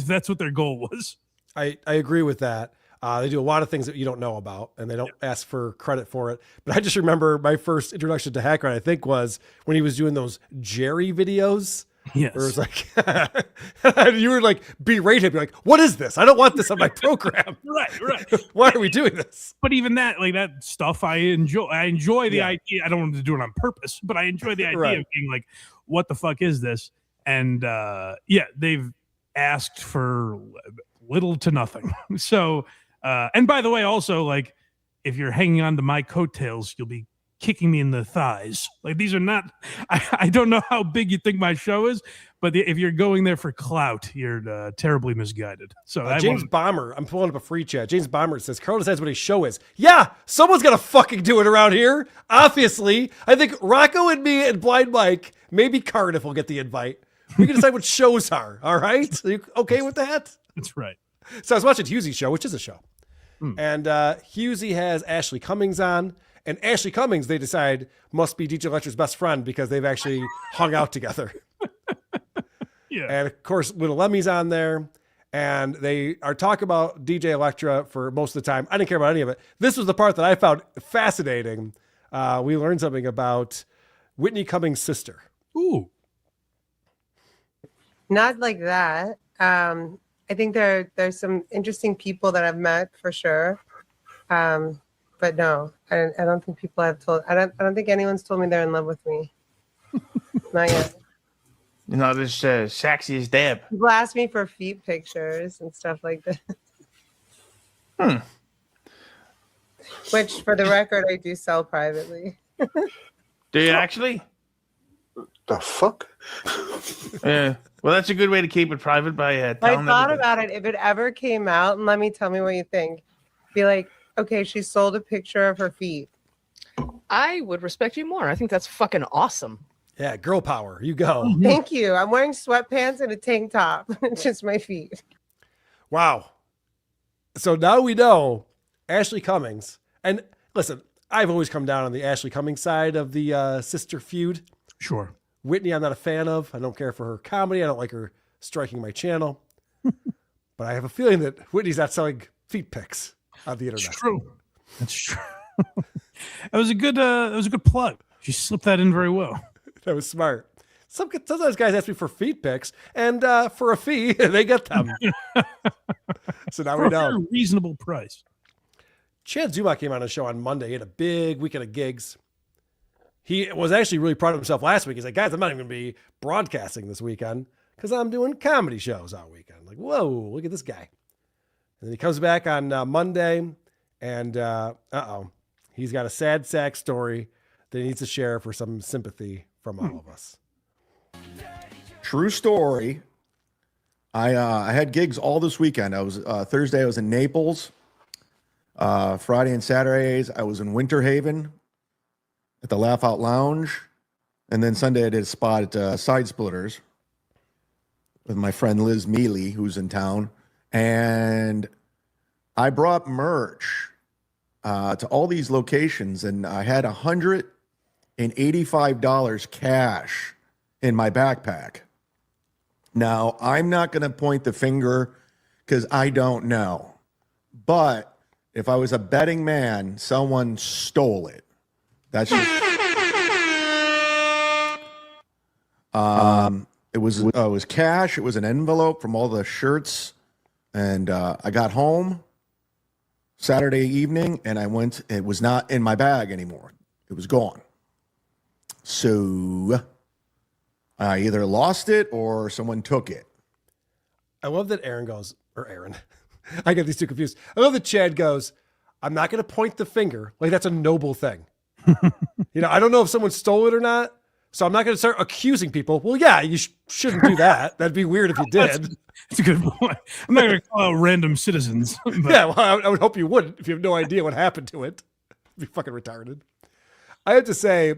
D: that's what their goal was.
C: I agree with that. They do a lot of things that you don't know about, and they don't ask for credit for it. But I just remember my first introduction to Hacker, I think, was when he was doing those Jerry videos.
D: Yes.
C: Where it was like, you were like, berate him. You're like, what is this? I don't want this on my program.
D: Right.
C: Why are we doing this?
D: But even that, like, that stuff, I enjoy. I enjoy the idea. I don't want to do it on purpose, but I enjoy the idea of being like, what the fuck is this? And they've asked for little to nothing. So, and by the way, also, like, if you're hanging on to my coattails, you'll be kicking me in the thighs. Like, these are not, I don't know how big you think my show is, but if you're going there for clout, you're terribly misguided. So
C: James Bomber, I'm pulling up a free chat. James Bomber says, Carl decides what his show is. Yeah, someone's got to fucking do it around here. Obviously, I think Rocco and me and Blind Mike, maybe Cardiff will get the invite. We can decide what shows are. All right. Are you okay with that?
D: That's right.
C: So I was watching Hughesy's show, which is a show. And Husey has Ashley Cummings on. And Ashley Cummings, they decide, must be DJ Electra's best friend because they've actually hung out together.
D: Yeah.
C: And of course, Little Emmy's on there. And they are talking about DJ Electra for most of the time. I didn't care about any of it. This was the part that I found fascinating. We learned something about Whitney Cummings' sister.
D: Ooh.
R: Not like that. I think there's some interesting people that I've met for sure. But no, I don't think people have told. I don't think anyone's told me they're in love with me. Not yet.
I: You know, this sexy as Deb.
R: People ask me for feet pictures and stuff like that. Which, for the record, I do sell privately.
I: Do you actually?
B: The fuck?
I: Yeah. Well, that's a good way to keep it private by
R: I
I: telling
R: thought
I: everybody.
R: about it. If it ever came out, and tell me what you think. Be like, okay, she sold a picture of her feet.
S: I would respect you more. I think that's fucking awesome.
C: Yeah, girl power. You go.
R: Thank you. I'm wearing sweatpants and a tank top. It's just my feet.
C: Wow. So now we know Ashley Cummings. And listen, I've always come down on the Ashley Cummings side of the sister feud.
D: Sure.
C: Whitney, I'm not a fan of. I don't care for her comedy. I don't like her striking my channel. But I have a feeling that Whitney's not selling feet pics on the internet.
D: It's true. That's true. That was a good plug. She slipped that in very well.
C: That was smart. Sometimes guys ask me for feet pics, and for a fee, they get them. So now we
D: For a
C: know.
D: very reasonable price.
C: Chad Zumach came on a show on Monday. He had a big weekend of gigs. He was actually really proud of himself last week. He's like, guys, I'm not even going to be broadcasting this weekend because I'm doing comedy shows all weekend. I'm like, whoa, look at this guy. And then he comes back on Monday, and he's got a sad sack story that he needs to share for some sympathy from all of us.
T: True story. I had gigs all this weekend. I was Thursday, I was in Naples. Friday and Saturdays, I was in Winter Haven at the Laugh Out Lounge. And then Sunday, I did a spot at Side Splitters with my friend Liz Mealy, who's in town. And I brought merch to all these locations, and I had $185 cash in my backpack. Now, I'm not going to point the finger because I don't know. But if I was a betting man, someone stole it. That's just... It was cash. It was an envelope from all the shirts. And I got home Saturday evening, and I went. It was not in my bag anymore. It was gone. So I either lost it or someone took it.
C: I love that Aaron goes, or Aaron. I get these two confused. I love that Chad goes, I'm not going to point the finger. Like, that's a noble thing. I don't know if someone stole it or not. So I'm not going to start accusing people. Well, yeah, you shouldn't do that. That'd be weird if you did.
D: That's a good point. I'm not going to call out random citizens. But...
C: Yeah, well, I would hope you wouldn't if you have no idea what happened to it. It'd be fucking retarded. I have to say,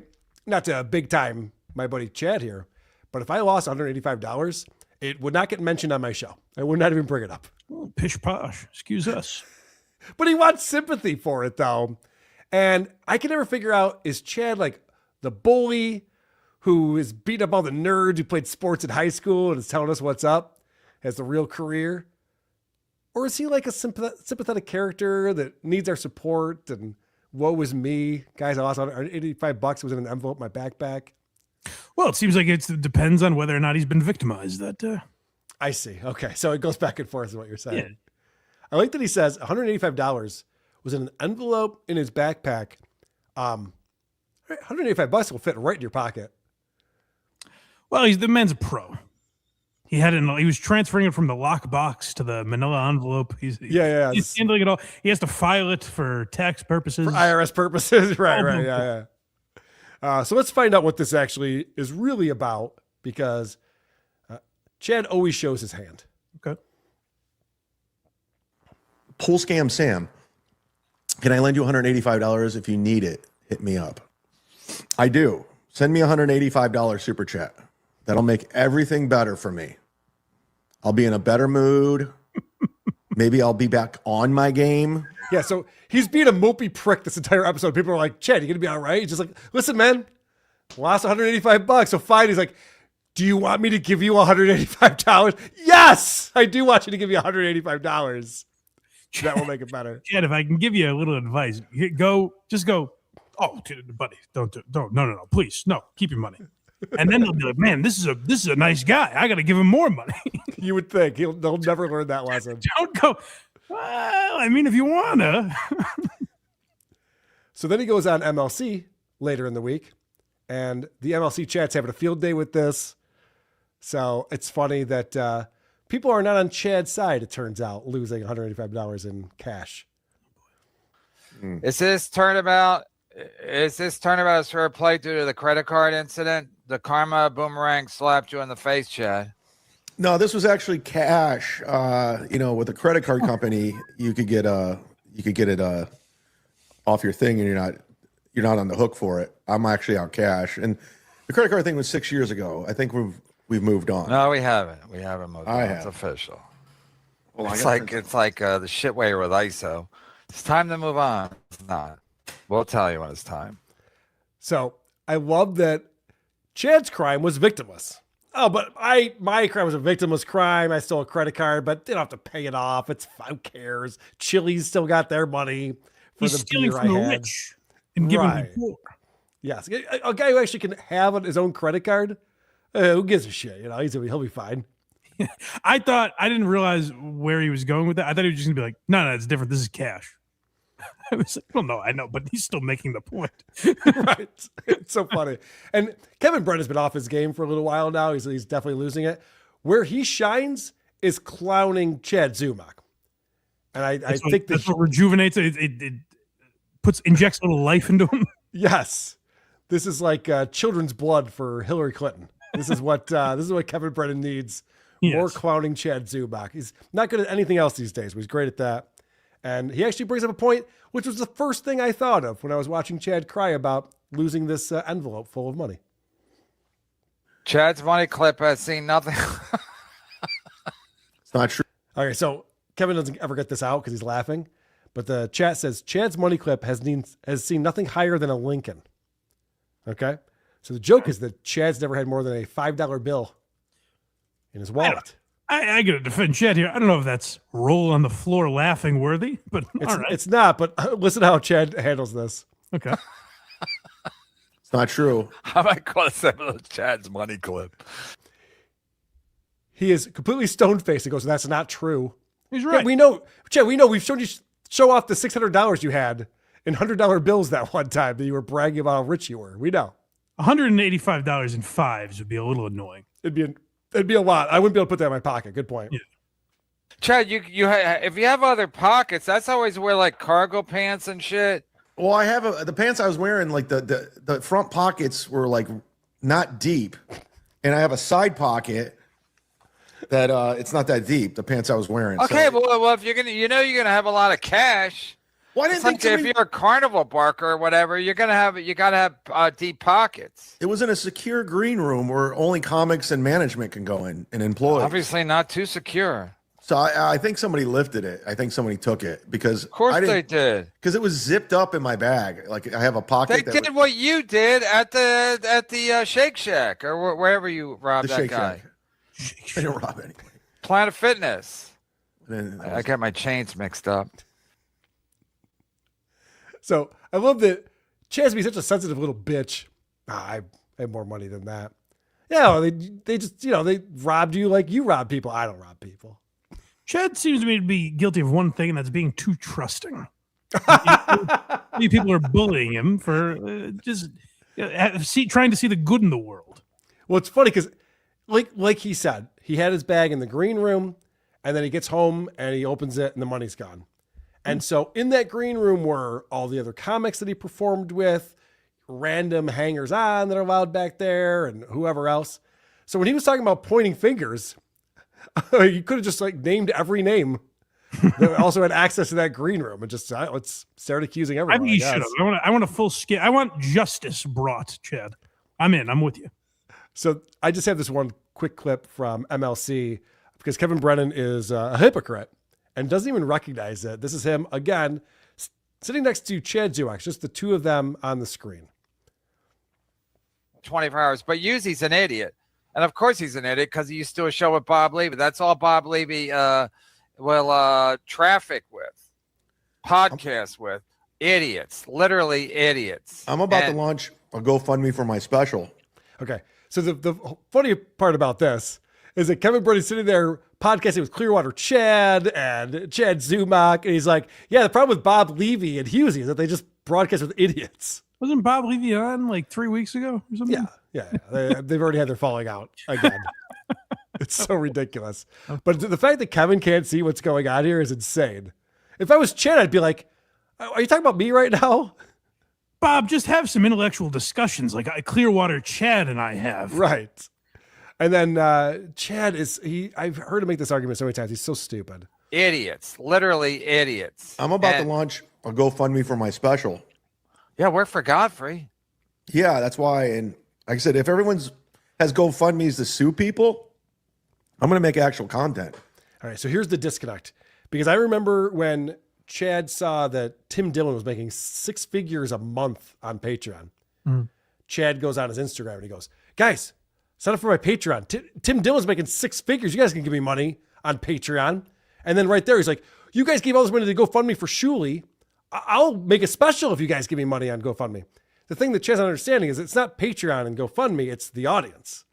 C: not to big time my buddy Chad here, but if I lost $185, it would not get mentioned on my show. I would not even bring it up.
D: Oh, pish posh. Excuse us.
C: But he wants sympathy for it, though. And I can never figure out, is Chad like the bully who is beating up all the nerds who played sports in high school and is telling us what's up, has the real career? Or is he like a sympathetic character that needs our support and woe is me? Guys, I lost $185. It was in an envelope in my backpack.
D: Well, it seems like it depends on whether or not he's been victimized.
C: I see. Okay. So it goes back and forth is what you're saying.
D: Yeah.
C: I like that he says $185 was in an envelope in his backpack. $185 will fit right in your pocket.
D: Well, the man's a pro. He was transferring it from the lockbox to the manila envelope. He's handling it all. He has to file it for tax purposes.
C: For IRS purposes. right. Yeah. So let's find out what this actually is really about, because Chad always shows his hand.
D: Okay.
T: Pool Scam Sam. Can I lend you $185 if you need it? Hit me up. I do. Send me $185 super chat. That'll make everything better for me. I'll be in a better mood. Maybe I'll be back on my game.
C: Yeah, so he's being a mopey prick this entire episode. People are like, Chad, you gonna be all right? He's just like, listen, man, lost $185. So fine. He's like, do you want me to give you $185? Yes, I do want you to give me $185. That will make it better.
D: Chad, if I can give you a little advice, just go. Oh, buddy, don't, no, please, no, keep your money. And then they'll be like, man, this is a nice guy. I got to give him more money.
C: You would think they'll never learn that lesson.
D: Don't go. Well, I mean, if you wanna.
C: So then he goes on MLC later in the week, and the MLC chat's having a field day with this. So it's funny that people are not on Chad's side, it turns out, losing $185 in cash.
U: Is this turnabout a fair play due to the credit card incident? The karma boomerang slapped you in the face, Chad.
T: No, this was actually cash. With a credit card company, you could get it off your thing, and you're not on the hook for it. I'm actually out cash, and the credit card thing was 6 years ago. I think we've moved on.
U: No, we haven't. We haven't moved on. It's
T: have.
U: official.
T: Well,
U: it's like the shitway with ISO. It's time to move on. It's not. We'll tell you when it's time.
C: So I love that Chad's crime was victimless. Oh, but my crime was a victimless crime. I stole a credit card, but they don't have to pay it off. Who cares? Chili's still got their money for
D: He's
C: the
D: stealing
C: beer
D: from the
C: I had.
D: rich and giving them poor.
C: Yes, a guy who actually can have his own credit card. Who gives a shit? He'll be fine.
D: I didn't realize where he was going with that. I thought he was just gonna be like, no, it's different. This is cash. I was like, well, no, I know, but he's still making the point.
C: Right. It's so funny. And Kevin Brett has been off his game for a little while now. He's definitely losing it. Where he shines is clowning Chad Zumock. And I think
D: that's what rejuvenates it. It injects a little life into him.
C: Yes. This is like children's blood for Hillary Clinton. This is what Kevin Brennan needs.
D: Yes.
C: More clowning Chad Zumock. He's not good at anything else these days, but he's great at that. And he actually brings up a point, which was the first thing I thought of when I was watching Chad cry about losing this envelope full of money.
U: Chad's money clip has seen nothing.
T: It's not true.
C: Okay, so Kevin doesn't ever get this out because he's laughing, but the chat says Chad's money clip has seen nothing higher than a Lincoln. Okay, so the joke is that Chad's never had more than a $5 bill in his wallet.
D: I got to defend Chad here. I don't know if that's roll on the floor laughing worthy, but all right.
C: It's not. But listen to how Chad handles this.
D: Okay.
T: It's not true.
U: How about call it Chad's money clip?
C: He is completely stone faced and goes, "That's not true."
D: He's right.
C: Yeah, we know, Chad. We know. We've shown you show off the $600 you had in $100 bills that one time that you were bragging about how rich you were. We know.
D: $185 in fives would be a little annoying.
C: It'd be a lot. I wouldn't be able to put that in my pocket. Good point.
D: Yeah.
U: Chad, if you have other pockets, that's always wear like cargo pants and shit.
T: Well, I have the pants I was wearing, like the front pockets were like not deep, and I have a side pocket that it's not that deep. The pants I was wearing.
U: Okay,
T: so.
U: well, if you're gonna have a lot of cash.
T: Why didn't
U: it's like if you're a carnival barker or whatever, you gotta have deep pockets.
T: It was in a secure green room where only comics and management can go in and employees.
U: Obviously, not too secure.
T: So I think somebody lifted it. I think somebody took it because
U: of course they did.
T: Because it was zipped up in my bag. Like I have a pocket.
U: They did what you did at the Shake Shack or wherever you robbed that guy.
T: I didn't rob anybody.
U: Planet Fitness.
T: I
U: got my chains mixed up.
C: So I love that Chad's be such a sensitive little bitch. I have more money than that. Yeah, they just they robbed you like you rob people. I don't rob people.
D: Chad seems to me to be guilty of one thing, and that's being too trusting. People are bullying him for trying to see the good in the world.
C: Well, it's funny because, like he said, he had his bag in the green room, and then he gets home and he opens it, and the money's gone. And so in that green room were all the other comics that he performed with, random hangers-on that are allowed back there, and whoever else. So when he was talking about pointing fingers, you could have just named every name that also had access to that green room and just let's start accusing everyone.
D: I think he should have. I want a full scale. I want justice brought, Chad. I'm in. I'm with you.
C: So I just have this one quick clip from MLC because Kevin Brennan is a hypocrite. and doesn't even recognize it. This is him again, sitting next to Chad Zuak, just the two of them on the screen.
U: 24 hours. But Yuzi's an idiot. And of course he's an idiot because he used to do a show with Bob Levy. That's all Bob Levy will traffic with, podcast with. Idiots. Literally idiots.
T: I'm about to launch a GoFundMe for my special.
C: Okay. So the funny part about this is that Kevin Brody's sitting there podcasting with Clearwater Chad and Chad Zumock. And he's like, yeah, the problem with Bob Levy and Husey is that they just broadcast with idiots.
D: Wasn't Bob Levy on like 3 weeks ago or something?
C: Yeah. They've already had their falling out again. It's so ridiculous. But the fact that Kevin can't see what's going on here is insane. If I was Chad, I'd be like, are you talking about me right now?
D: Bob, just have some intellectual discussions like Clearwater Chad and I have.
C: Right. And then Chad I've heard him make this argument so many times. He's so stupid.
U: Idiots. Literally idiots.
T: I'm about to launch a GoFundMe for my special.
U: Yeah, work for Godfrey.
T: Yeah, that's why. And like I said, if everyone's has GoFundMes to sue people, I'm going to make actual content.
C: All right. So here's the disconnect. Because I remember when Chad saw that Tim Dillon was making 6 figures a month on Patreon. Chad goes on his Instagram and he goes, guys, sign up for my Patreon. Tim Dillon's making 6 figures. You guys can give me money on Patreon. And then right there, he's like, you guys gave all this money to GoFundMe for Shuli. I'll make a special if you guys give me money on GoFundMe. The thing that Chad's not understanding is it's not Patreon and GoFundMe, it's the audience.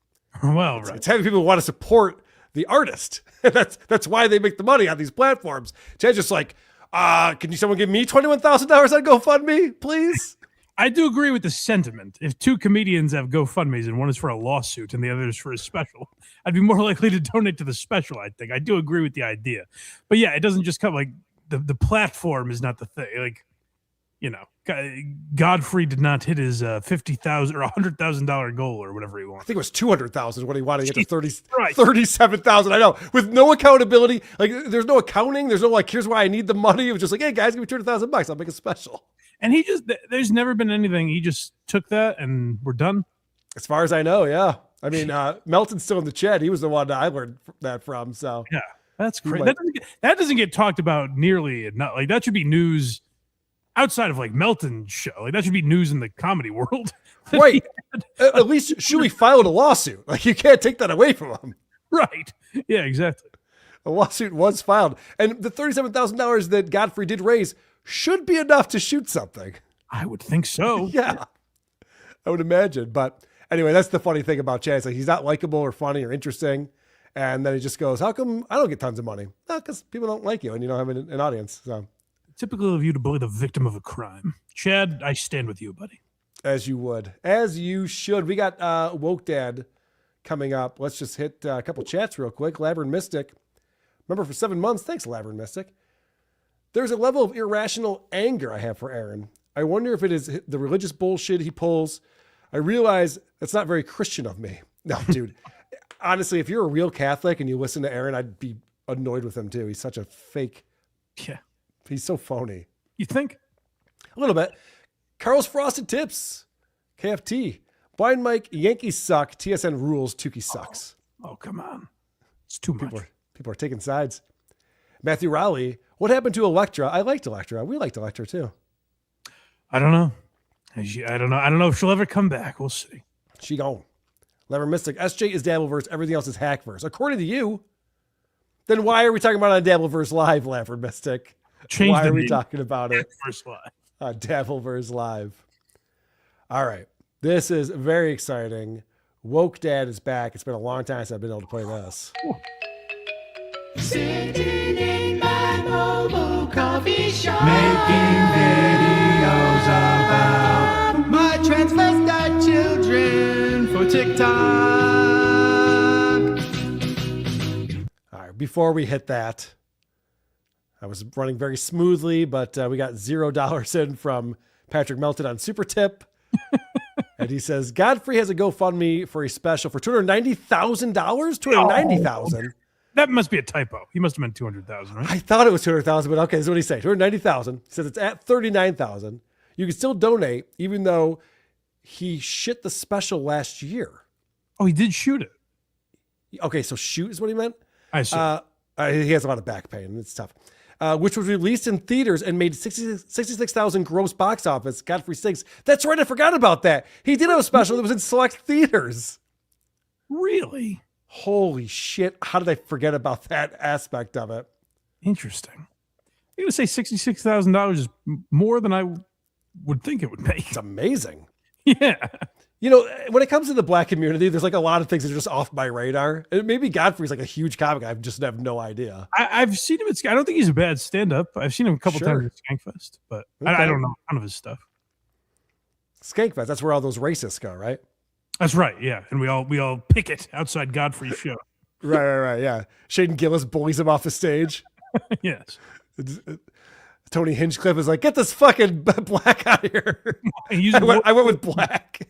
D: Well, right.
C: It's having people who want to support the artist. That's why they make the money on these platforms. Chad's just like, can someone give me $21,000 on GoFundMe, please?
D: I do agree with the sentiment. If 2 comedians have GoFundMes and one is for a lawsuit and the other is for a special, I'd be more likely to donate to the special, I think. I do agree with the idea. But yeah, it doesn't just come like the platform is not the thing. Like, you know, Godfrey did not hit his $50,000 or $100,000 goal or whatever he wanted.
C: I think it was $200,000 when he wanted to get to
D: Right.
C: 37,000. I know, with no accountability. Like, there's no accounting. There's no like, here's why I need the money. It was just like, hey guys, give me $200,000. I'll make a special.
D: And he just, there's never been anything. He just took that and we're done.
C: As far as I know, yeah. I mean, Melton's still in the chat. He was the one that I learned that from. So
D: yeah, that's crazy. That doesn't get talked about nearly enough. Like, that should be news outside of like Melton's show. Like, that should be news in the comedy world.
C: Right. At least Shuli filed a lawsuit. Like, you can't take that away from him.
D: Right. Yeah, exactly.
C: A lawsuit was filed. And the $37,000 that Godfrey did raise should be enough to shoot something.
D: I would think so.
C: Yeah. I would imagine. But anyway, that's the funny thing about Chad. It's like, he's not likable or funny or interesting. And then he just goes, how come I don't get tons of money? Because people don't like you and you don't have an audience. So
D: typical of you to bully the victim of a crime. Chad, I stand with you, buddy.
C: As you would. As you should. We got Woke Dad coming up. Let's just hit a couple chats real quick. Labyrinth Mystic. Remember, for 7 months. Thanks, Labyrinth Mystic. There's a level of irrational anger I have for Aaron. I wonder if it is the religious bullshit he pulls. I realize that's not very Christian of me. No, dude. Honestly, if you're a real Catholic and you listen to Aaron, I'd be annoyed with him too. He's such a fake.
D: Yeah.
C: He's so phony.
D: You think?
C: A little bit. Carl's Frosted Tips. KFT. Blind Mike, Yankees suck. TSN rules. Tukey sucks.
D: Oh, come on. It's too much.
C: People are taking sides. Matthew Rowley. What happened to Electra? I liked Electra. We liked Electra too.
D: I don't know. I don't know if she'll ever come back. We'll see.
C: She gone. Lever Mystic. SJ is Dabbleverse. Everything else is Hackverse. According to you, then why are we talking about it on Dabbleverse Live, Lever Mystic? Why are we talking about it on Dabbleverse Live? All right. This is very exciting. Woke Dad is back. It's been a long time since I've been able to play this.
E: Sitting in my mobile coffee shop,
V: making videos about my transvestite children for TikTok.
C: All right, before we hit that, I was running very smoothly, but we got $0 in from Patrick Melton on Super Tip. And he says, Godfrey has a GoFundMe for a special for $290,000? $290,000.
D: That must be a typo. He must have meant 200,000, right?
C: I thought it was 200,000, but okay, this is what he said. 290,000. He says it's at 39,000. You can still donate, even though he shit the special last year.
D: Oh, he did shoot it.
C: Okay, so shoot is what he meant.
D: I see.
C: He has a lot of back pain, and it's tough. Which was released in theaters and made 66,000 gross box office. Godfrey Sings. That's right, I forgot about that. He did have a special that was in select theaters.
D: Really?
C: Holy shit. How did I forget about that aspect of it?
D: Interesting. I'm going to say $66,000 is more than I would think it would make.
C: It's amazing.
D: Yeah.
C: You know, when it comes to the black community, there's like a lot of things that are just off my radar. And maybe Godfrey's like a huge comic. I just have no idea.
D: I've seen him I don't think he's a bad stand-up. I've seen him a couple times at Skankfest, but I don't know none of his stuff.
C: Skankfest, that's where all those racists go, right?
D: That's right, yeah. And we all picket outside Godfrey's show.
C: Right, yeah. Shaden Gillis bullies him off the stage.
D: Yes.
C: Tony Hinchcliffe is like, get this fucking black out of here. I went with black.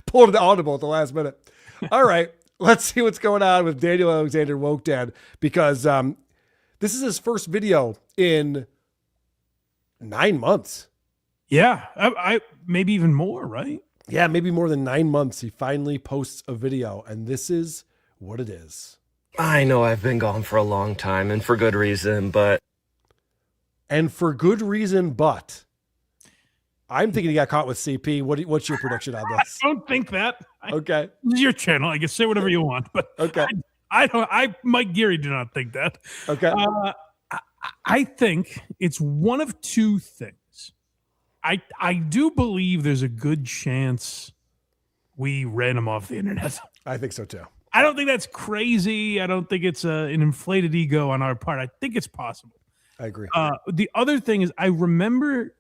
C: Pulled an audible at the last minute. All right, let's see what's going on with Daniel Alexander Woke Dad, because this is his first video in 9 months.
D: Yeah, I maybe even more, right?
C: Yeah, maybe more than 9 months. He finally posts a video, and this is what it is.
F: I know I've been gone for a long time, and for good reason, but...
C: And for good reason, but... I'm thinking he got caught with CP. What's your prediction on this?
D: I don't think that.
C: Okay.
D: This is your channel. I can say whatever you want, but
C: okay.
D: Mike Geary did not think that.
C: Okay.
D: I think it's one of two things. I do believe there's a good chance we ran him off the internet.
C: I think so too.
D: I don't think that's crazy. I don't think it's an inflated ego on our part. I think it's possible.
C: I agree.
D: The other thing is, I remember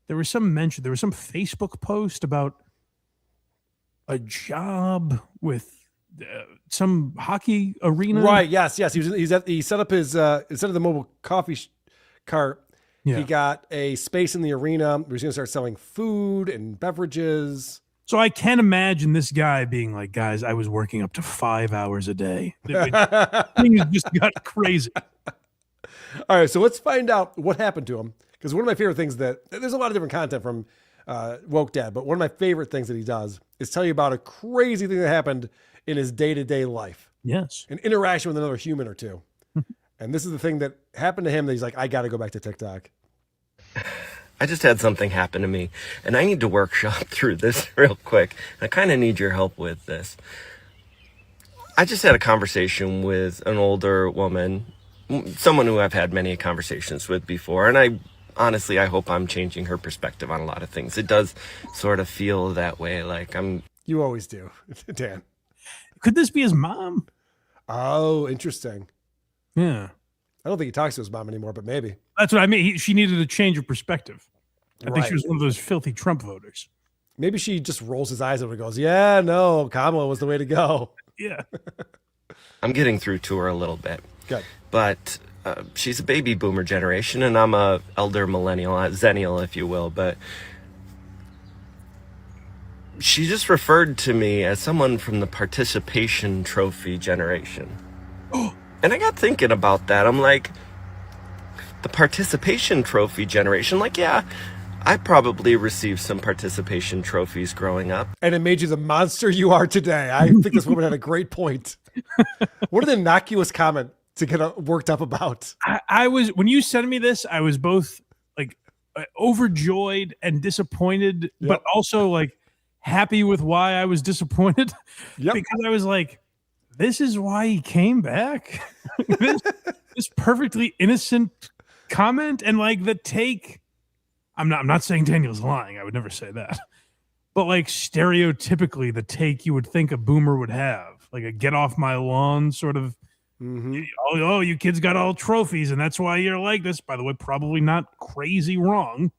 D: there was some Facebook post about a job with some hockey arena.
C: Right. Yes. He set up his instead of the mobile coffee cart.
D: Yeah.
C: He got a space in the arena where he's going to start selling food and beverages.
D: So I can imagine this guy being like, guys, I was working up to 5 hours a day. Things just got crazy.
C: All right, so let's find out what happened to him. Because one of my favorite things there's a lot of different content from Woke Dad, but one of my favorite things that he does is tell you about a crazy thing that happened in his day-to-day life.
D: Yes.
C: An interaction with another human or two. And this is the thing that happened to him that he's like, I got to go back to TikTok.
F: I just had something happen to me, and I need to workshop through this real quick. I kind of need your help with this. I just had a conversation with an older woman, someone who I've had many conversations with before, and I hope I'm changing her perspective on a lot of things. It does sort of feel that way, like I'm...
C: You always do, Dan.
D: Could this be his mom?
C: Oh, interesting.
D: Yeah.
C: I don't think he talks to his mom anymore, but maybe.
D: That's what I mean. She needed a change of perspective. I think
C: Right.
D: she was one of those filthy Trump voters.
C: Maybe she just rolls his eyes over and goes, yeah, no, Kamala was the way to go.
D: Yeah.
F: I'm getting through to her a little bit.
C: Good.
F: But she's a baby boomer generation, and I'm a elder millennial, a zennial, if you will. But she just referred to me as someone from the participation trophy generation. And I got thinking about that. I'm like, the participation trophy generation, like, yeah, I probably received some participation trophies growing up.
C: And it made you the monster you are today. I think this woman had a great point. What an innocuous comment to get worked up about.
D: I was, when you sent me this, I was both like overjoyed and disappointed, but also like happy with why I was disappointed. Because I was like, this is why he came back. this perfectly innocent comment, and like the take. I'm not saying Daniel's lying. I would never say that. But like stereotypically, the take you would think a boomer would have, like a get off my lawn sort of. Oh, you kids got all trophies, and that's why you're like this. By the way, probably not crazy wrong.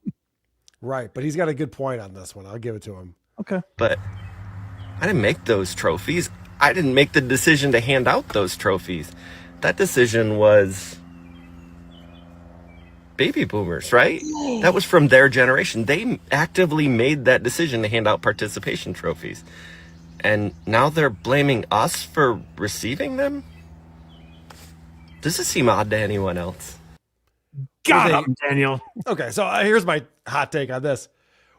C: Right, but he's got a good point on this one. I'll give it to him.
D: Okay.
F: But I didn't make those trophies. I didn't make the decision to hand out those trophies. That decision was baby boomers, right? That was from their generation. They actively made that decision to hand out participation trophies. And now they're blaming us for receiving them? Does this seem odd to anyone else?
D: Got him, Daniel.
C: Okay, so here's my hot take on this.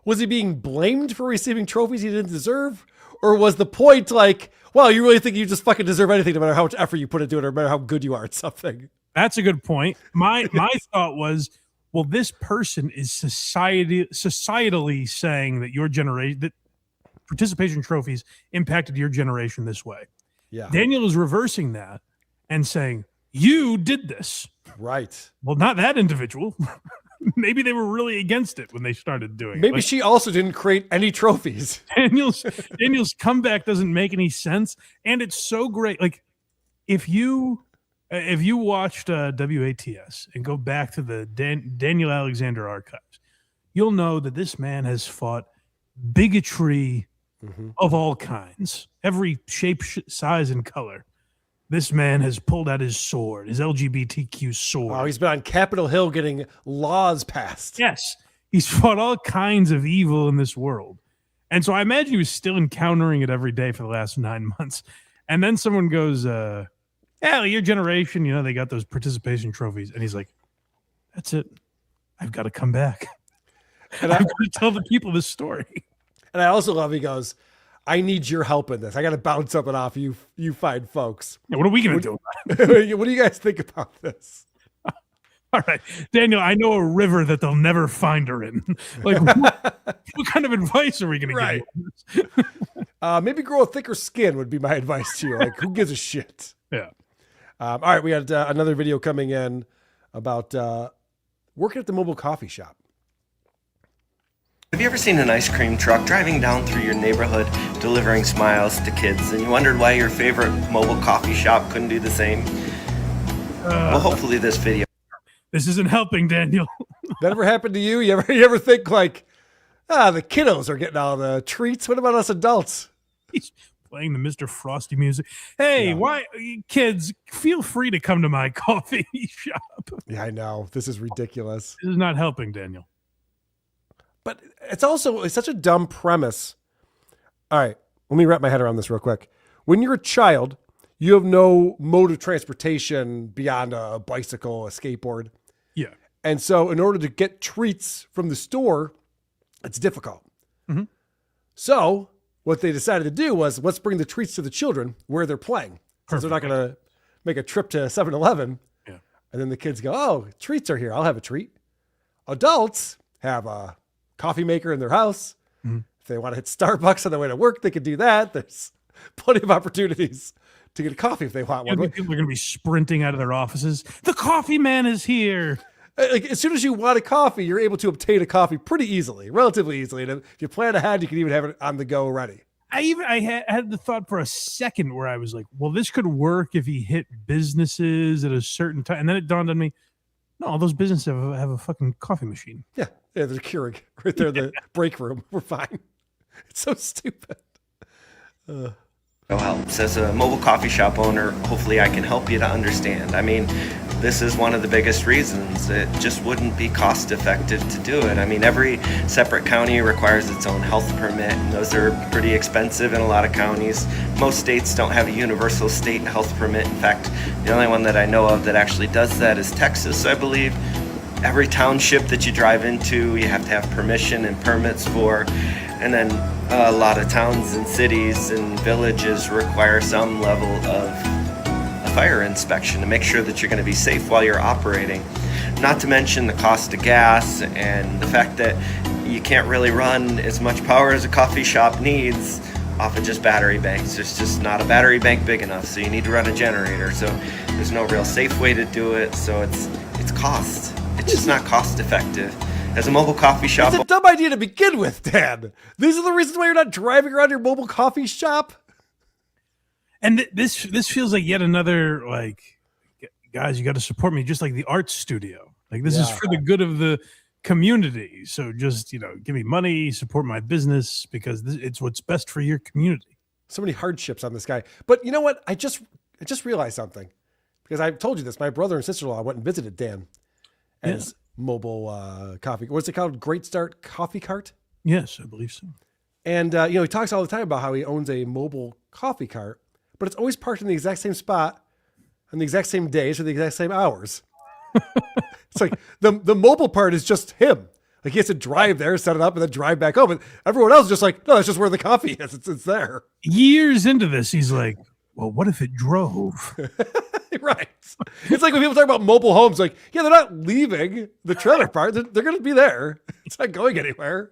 C: Was he being blamed for receiving trophies he didn't deserve? Or was the point like, well, you really think you just fucking deserve anything no matter how much effort you put into it or no matter how good you are at something?
D: That's a good point. My thought was, well, this person is societally saying that your generation, that participation trophies impacted your generation this way.
C: Yeah.
D: Daniel is reversing that and saying, you did this.
C: Right.
D: Well, not that individual. Maybe they were really against it when they started doing it.
C: Maybe
D: Like,
C: she also didn't create any trophies.
D: Daniel's comeback doesn't make any sense, and it's so great. Like if you watched WATS and go back to the Daniel Alexander archives, you'll know that this man has fought bigotry of all kinds, every shape, size, and color. This man has pulled out his sword, his LGBTQ sword.
C: Oh, he's been on Capitol Hill getting laws passed.
D: Yes. He's fought all kinds of evil in this world. And so I imagine he was still encountering it every day for the last 9 months. And then someone goes, yeah, your generation, they got those participation trophies. And he's like, that's it. I've got to come back. And I've got to tell the people this story.
C: And I also love, he goes, I need your help in this. I got to bounce something off you fine folks.
D: Yeah, what are we going to do
C: about it? What do you guys think about this?
D: All right, Daniel, I know a river that they'll never find her in. Like, what kind of advice are we going to give?
C: Maybe grow a thicker skin would be my advice to you. Like, who gives a shit?
D: Yeah.
C: All right, we had another video coming in about working at the mobile coffee shop.
F: Have you ever seen an ice cream truck driving down through your neighborhood delivering smiles to kids and you wondered why your favorite mobile coffee shop couldn't do the same? Well, hopefully this video.
D: This isn't helping, Daniel.
C: That ever happened to you? You ever think like, the kiddos are getting all the treats? What about us adults?
D: He's playing the Mr. Frosty music. Hey, why, kids, feel free to come to my coffee shop.
C: Yeah, I know. This is ridiculous.
D: This is not helping, Daniel.
C: But it's such a dumb premise. All right, let me wrap my head around this real quick. When you're a child, you have no mode of transportation beyond a bicycle, a skateboard.
D: Yeah.
C: And so in order to get treats from the store, it's difficult.
D: Mhm.
C: So what they decided to do was, let's bring the treats to the children where they're playing. Since they're not going to make a trip to 7-Eleven.
D: Yeah.
C: And then the kids go, oh, treats are here. I'll have a treat. Adults have a coffee maker in their house.
D: Mhm.
C: If they want to hit Starbucks on their way to work, they can do that. There's plenty of opportunities to get a coffee if they want one.
D: People are going to be sprinting out of their offices. The coffee man is here.
C: Like, as soon as you want a coffee, you're able to obtain a coffee pretty easily, relatively easily. And if you plan ahead, you can even have it on the go ready.
D: I had the thought for a second where I was like, well, this could work if he hit businesses at a certain time. And then it dawned on me, no, all those businesses have a fucking coffee machine.
C: Yeah, they're Keurig right there in the break room. We're fine. It's so stupid.
F: No helps. As a mobile coffee shop owner, hopefully I can help you to understand. I mean, this is one of the biggest reasons. It just wouldn't be cost effective to do it. I mean, every separate county requires its own health permit, and those are pretty expensive in a lot of counties. Most states don't have a universal state health permit. In fact, the only one that I know of that actually does that is Texas, I believe. Every township that you drive into, you have to have permission and permits for. And then a lot of towns and cities and villages require some level of a fire inspection to make sure that you're going to be safe while you're operating. Not to mention the cost of gas and the fact that you can't really run as much power as a coffee shop needs off of just battery banks. There's just not a battery bank big enough, so you need to run a generator. So there's no real safe way to do it, so it's cost. It's just not cost effective. As a mobile coffee shop...
C: It's a dumb idea to begin with, Dan. These are the reasons why you're not driving around your mobile coffee shop.
D: And this feels like yet another, like, guys, you got to support me, just like the art studio. Like, this is for the good of the community. So just, give me money, support my business, because it's what's best for your community.
C: So many hardships on this guy. But you know what? I just realized something. Because I told you this. My brother and sister-in-law went and visited Dan at his mobile coffee. What's it called? Great Start Coffee Cart?
D: Yes, I believe so.
C: And, he talks all the time about how he owns a mobile coffee cart, but it's always parked in the exact same spot on the exact same days or the exact same hours. It's like the mobile part is just him. Like he has to drive there, set it up, and then drive back home. And everyone else is just like, no, that's just where the coffee is. It's there.
D: Years into this, he's like, well, what if it drove?
C: Right. It's like when people talk about mobile homes, like, yeah, they're not leaving the trailer park. They're going to be there. It's not going anywhere.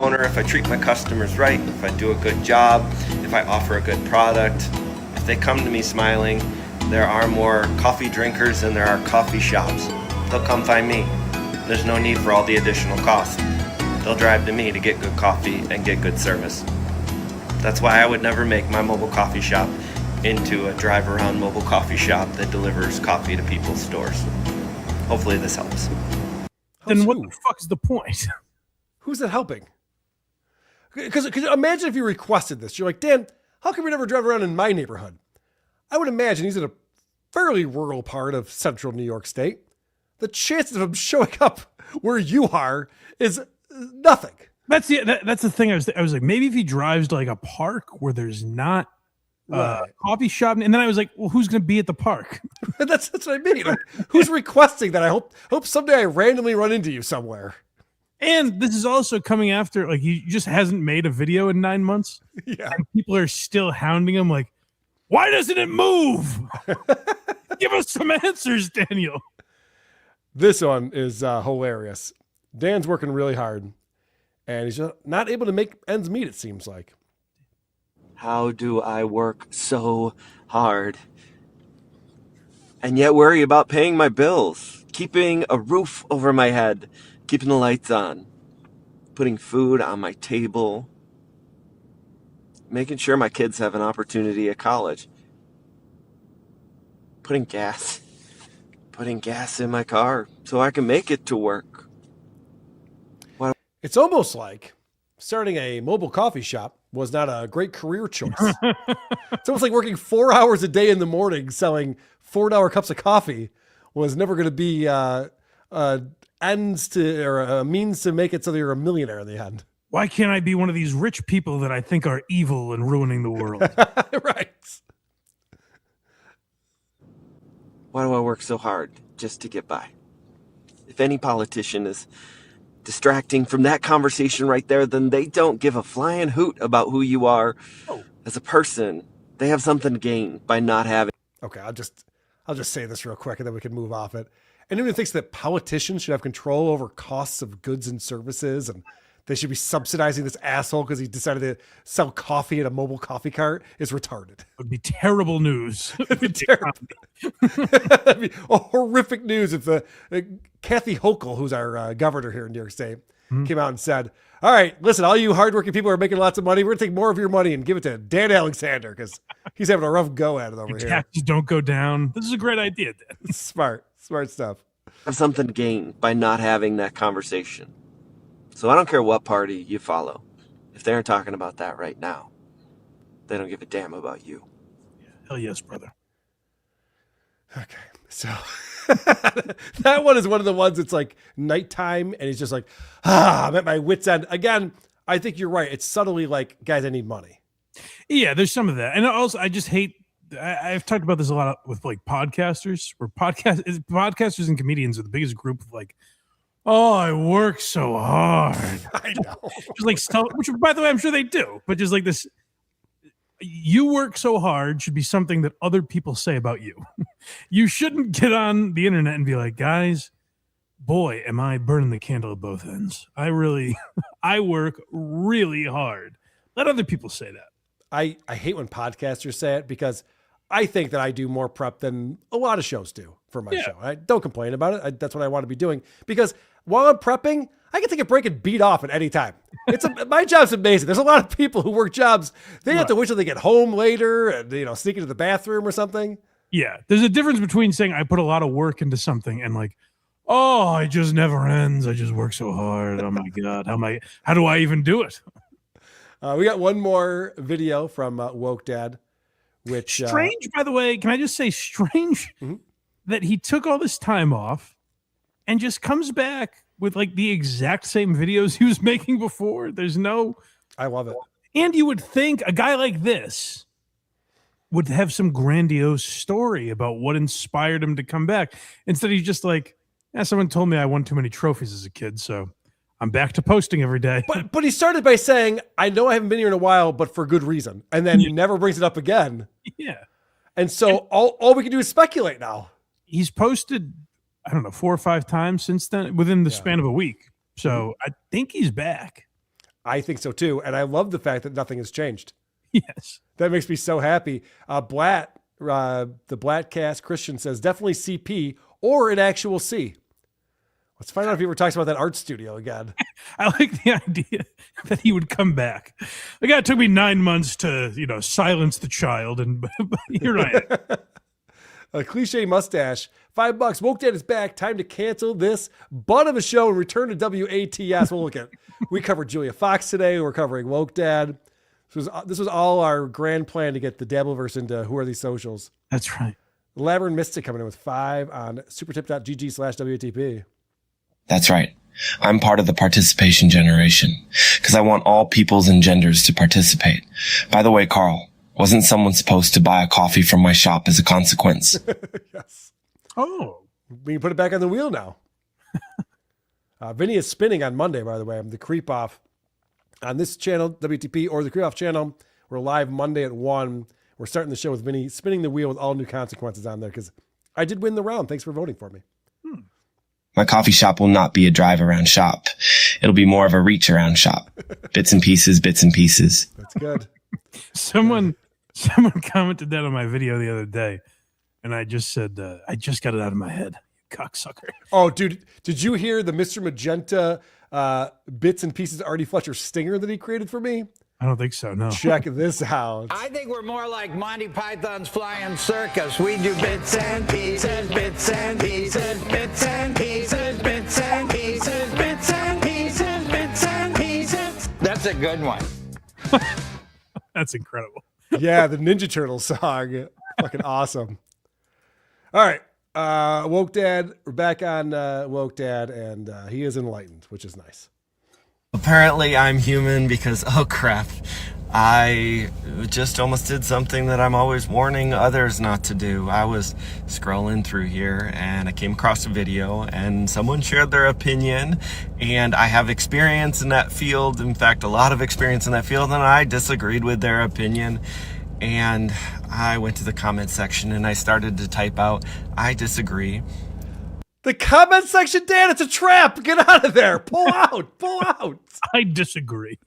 F: Owner, if I treat my customers right, if I do a good job, if I offer a good product, if they come to me smiling, there are more coffee drinkers than there are coffee shops. They'll come find me. There's no need for all the additional costs. They'll drive to me to get good coffee and get good service. That's why I would never make my mobile coffee shop into a drive-around mobile coffee shop that delivers coffee to people's stores. Hopefully this helps.
D: Then what the fuck is the point?
C: Who's it helping? Because imagine if you requested this. You're like, Dan, how come we never drive around in my neighborhood? I would imagine he's in a fairly rural part of central New York State. The chances of him showing up where you are is nothing.
D: That's the thing. I was like, maybe if he drives to like a park where there's not a coffee shop, and then I was like, well, who's going to be at the park?
C: that's what I mean. Like, who's requesting that? I hope someday I randomly run into you somewhere.
D: And this is also coming after, like, he just hasn't made a video in 9 months.
C: Yeah.
D: And people are still hounding him, like, why doesn't it move? Give us some answers, Daniel.
C: This one is hilarious. Dan's working really hard, and he's just not able to make ends meet, it seems like.
F: How do I work so hard and yet worry about paying my bills, keeping a roof over my head, keeping the lights on, putting food on my table, making sure my kids have an opportunity at college, putting gas in my car so I can make it to work.
C: It's almost like starting a mobile coffee shop was not a great career choice. It's almost like working 4 hours a day in the morning selling $4 cups of coffee was never going to be ends to, or a means to make it so that you're a millionaire in the end.
D: Why can't I be one of these rich people that I think are evil and ruining the world?
C: Right.
F: Why do I work so hard just to get by? If any politician is distracting from that conversation right there, then they don't give a flying hoot about who you are as a person. They have something to gain by not having.
C: Okay, I'll just say this real quick and then we can move off it. Anyone who thinks that politicians should have control over costs of goods and services and they should be subsidizing this asshole because he decided to sell coffee in a mobile coffee cart is retarded.
D: It would be terrible news.
C: It'd be terrible. That'd be a horrific news if Kathy Hochul, who's our governor here in New York State, came out and said, all right, listen, all you hardworking people who are making lots of money, we're going to take more of your money and give it to Dan Alexander because he's having a rough go at it over here.
D: Taxes don't go down. This is a great idea, Dan.
C: Smart stuff.
F: Have something to gain by not having that conversation. So I don't care what party you follow. If they aren't talking about that right now, they don't give a damn about you.
D: Hell yes, brother.
C: Okay, so that one is one of the ones that's like nighttime, and he's just like, I'm at my wit's end. Again, I think you're right. It's subtly like, guys, I need money.
D: Yeah, there's some of that. And also, I just hate, I've talked about this a lot with like podcasters, where podcasters and comedians are the biggest group of like, oh, I work so hard.
C: I know.
D: Just like stuff, which by the way, I'm sure they do, but just like this, you work so hard should be something that other people say about you. You shouldn't get on the internet and be like, guys, boy, am I burning the candle at both ends. I work really hard. Let other people say that.
C: I hate when podcasters say it because I think that I do more prep than a lot of shows do for my show. I don't complain about it. That's what I want to be doing because while I'm prepping, I can take a break and beat off at any time. My job's amazing. There's a lot of people who work jobs. They have to wait till they get home later and, sneak into the bathroom or something.
D: Yeah. There's a difference between saying I put a lot of work into something and like, oh, it just never ends. I just work so hard. Oh my God. How do I even do it?
C: We got one more video from Woke Dad, which
D: strange, by the way, can I just say strange that he took all this time off and just comes back with like the exact same videos he was making before.
C: I love it.
D: And you would think a guy like this would have some grandiose story about what inspired him to come back. Instead, he's just like, Yeah, someone told me I won too many trophies as a kid, so I'm back to posting every day.
C: But he started by saying, I know I haven't been here in a while, but for good reason. And then he never brings it up again.
D: Yeah.
C: And so all we can do is speculate now.
D: He's posted, I don't know, 4 or 5 times since then within the span of a week. So I think he's back.
C: I think so too. And I love the fact that nothing has changed.
D: Yes.
C: That makes me so happy. Blatt, the Blattcast Christian says, definitely CP or an actual C. Let's find out if he ever talks about that art studio again.
D: I like the idea that he would come back. The guy, it took me 9 months to, silence the child, and here I am.
C: A cliche mustache. $5. Woke Dad is back. Time to cancel this butt of a show and return to WATS. Well, look at we covered Julia Fox today. We're covering Woke Dad. This was all our grand plan to get the Dabbleverse into Who Are These Socials.
D: That's right.
C: Labyrinth Mystic coming in with 5 on supertip.gg/WATP.
F: That's right. I'm part of the participation generation because I want all peoples and genders to participate. By the way, Carl, wasn't someone supposed to buy a coffee from my shop as a consequence?
C: Yes.
D: Oh.
C: We can put it back on the wheel now. Vinny is spinning on Monday, by the way. I'm the Creep Off on this channel, WTP, or the Creep Off channel. We're live Monday at 1. We're starting the show with Vinny spinning the wheel with all new consequences on there because I did win the round. Thanks for voting for me.
F: My coffee shop will not be a drive around shop. It'll be more of a reach around shop. Bits and pieces, bits and pieces.
C: That's good.
D: Someone commented that on my video the other day, and I just said, I just got it out of my head, you cocksucker.
C: Oh, dude, did you hear the Mr. Magenta bits and pieces Artie Fletcher stinger that he created for me?
D: I don't think so, no.
C: Check this out.
G: I think we're more like Monty Python's Flying Circus. We do bits and pieces, bits and pieces, bits and pieces, bits and pieces, bits and pieces, bits and pieces. That's a good one.
D: That's incredible.
C: Yeah, the Ninja Turtles song. Fucking awesome. All right. Woke Dad. We're back on Woke Dad, and he is enlightened, which is nice.
F: Apparently I'm human because, oh crap, I just almost did something that I'm always warning others not to do. I was scrolling through here and I came across a video and someone shared their opinion, and I have experience in that field. In fact, a lot of experience in that field, and I disagreed with their opinion. And I went to the comment section and I started to type out, I disagree.
C: The comment section, Dan, it's a trap. Get out of there. Pull out. Pull out.
D: I disagree.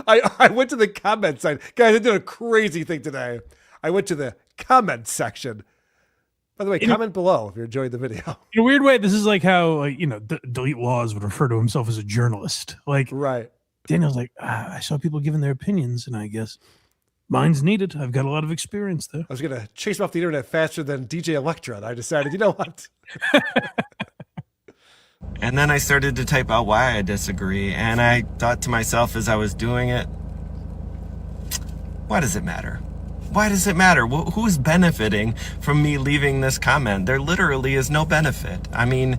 C: I went to the comment section. Guys, I did a crazy thing today. I went to the comment section. By the way, comment below if you're enjoying the video.
D: In a weird way, this is like how, Delete Laws would refer to himself as a journalist. Like,
C: right.
D: Daniel's like, I saw people giving their opinions, and I guess mine's needed. I've got a lot of experience there.
C: I was going to chase him off the internet faster than DJ Electra, and I decided, you know what?
F: And then I started to type out why I disagree, and I thought to myself as I was doing it, why does it matter? Why does it matter? Who's benefiting from me leaving this comment? There literally is no benefit. I mean,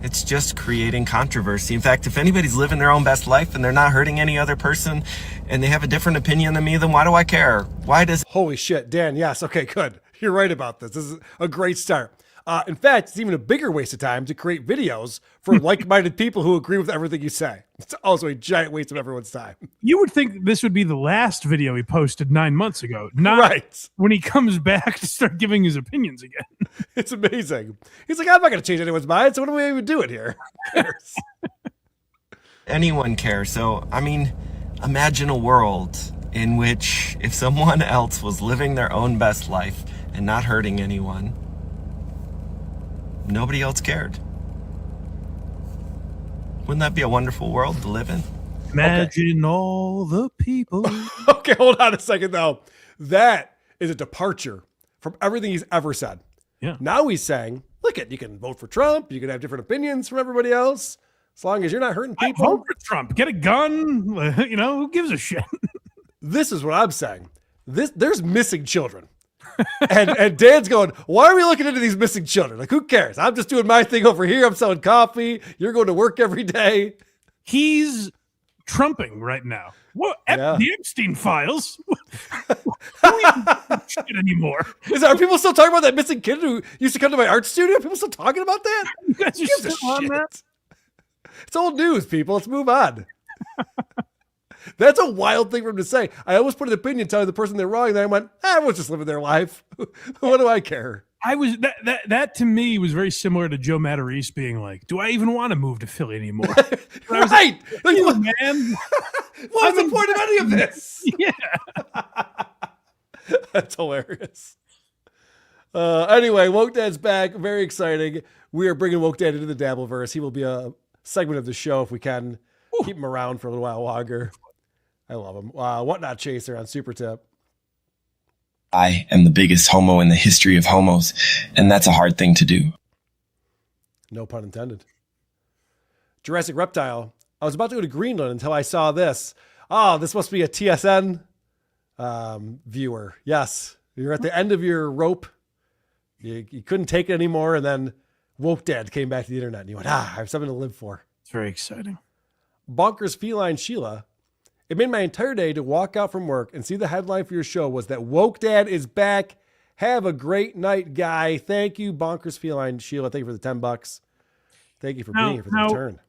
F: it's just creating controversy. In fact, if anybody's living their own best life and they're not hurting any other person and they have a different opinion than me, then why do I care? Why does...
C: Holy shit, Dan, yes. Okay, good. You're right about this. This is a great start. In fact, it's even a bigger waste of time to create videos for like-minded people who agree with everything you say. It's also a giant waste of everyone's time.
D: You would think this would be the last video he posted 9 months ago, not
C: right
D: when he comes back to start giving his opinions again.
C: It's amazing. He's like, I'm not going to change anyone's mind, so what are we even doing here? Who cares?
F: Anyone cares. So, I mean, imagine a world in which if someone else was living their own best life and not hurting anyone, nobody else cared. Wouldn't that be a wonderful world to live in?
D: Imagine all the people.
C: Okay, hold on a second, though. That is a departure from everything he's ever said.
D: Yeah.
C: Now he's saying, look you can vote for Trump. You can have different opinions from everybody else. As long as you're not hurting people.
D: Vote for Trump. Get a gun. Who gives a shit?
C: This is what I'm saying. There's missing children. and Dan's going, why are we looking into these missing children? Like, who cares? I'm just doing my thing over here. I'm selling coffee. You're going to work every day.
D: He's trumping right now. What?
C: Yeah.
D: The Epstein files? Who even shit anymore?
C: Are people still talking about that missing kid who used to come to my art studio? People still talking about that?
D: You guys are
C: Who gives a
D: still on
C: shit?
D: that?
C: It's old news, people. Let's move on. That's a wild thing for him to say. I almost put an opinion telling the person they're wrong, and then I went, everyone's just living their life. What do I care?
D: I was that to me was very similar to Joe Matarese being like, "Do I even want to move to Philly anymore?" I was
C: Right.
D: like, "You, man,
C: What was the point of any of this?
D: Yeah.
C: That's hilarious. Anyway, Woke Dad's back. Very exciting. We are bringing Woke Dad into the Dabbleverse. He will be a segment of the show if we can keep him around for a little while longer. I love him. Whatnot Chaser on Super Tip.
A: I am the biggest homo in the history of homos, and that's a hard thing to do.
C: No pun intended. Jurassic Reptile. I was about to go to Greenland until I saw this. Oh, this must be a TSN viewer. Yes. You're at the end of your rope. You couldn't take it anymore. And then Woke Dad came back to the internet and you went, I have something to live for.
D: It's very exciting.
C: Bonkers Feline Sheila. It made my entire day to walk out from work and see the headline for your show was that Woke Dad is back. Have a great night, guy. Thank you, Bonkers Feline Sheila. Thank you for the $10. Thank you for being here for the return.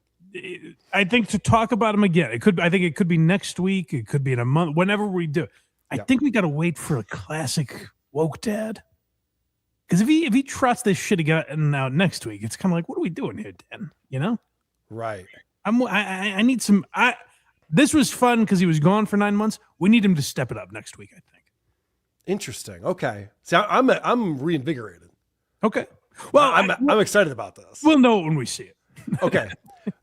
D: I think to talk about him again, I think it could be next week. It could be in a month. Whenever we do, I think we got to wait for a classic Woke Dad. Because if he trots this shit again out next week, it's kind of like, what are we doing here, Dan? You know?
C: Right.
D: I need some. This was fun because he was gone for 9 months. We need him to step it up next week, I think.
C: Interesting. Okay. See, I'm reinvigorated.
D: Okay. Well,
C: I'm excited about this.
D: We'll know it when we see it.
C: Okay.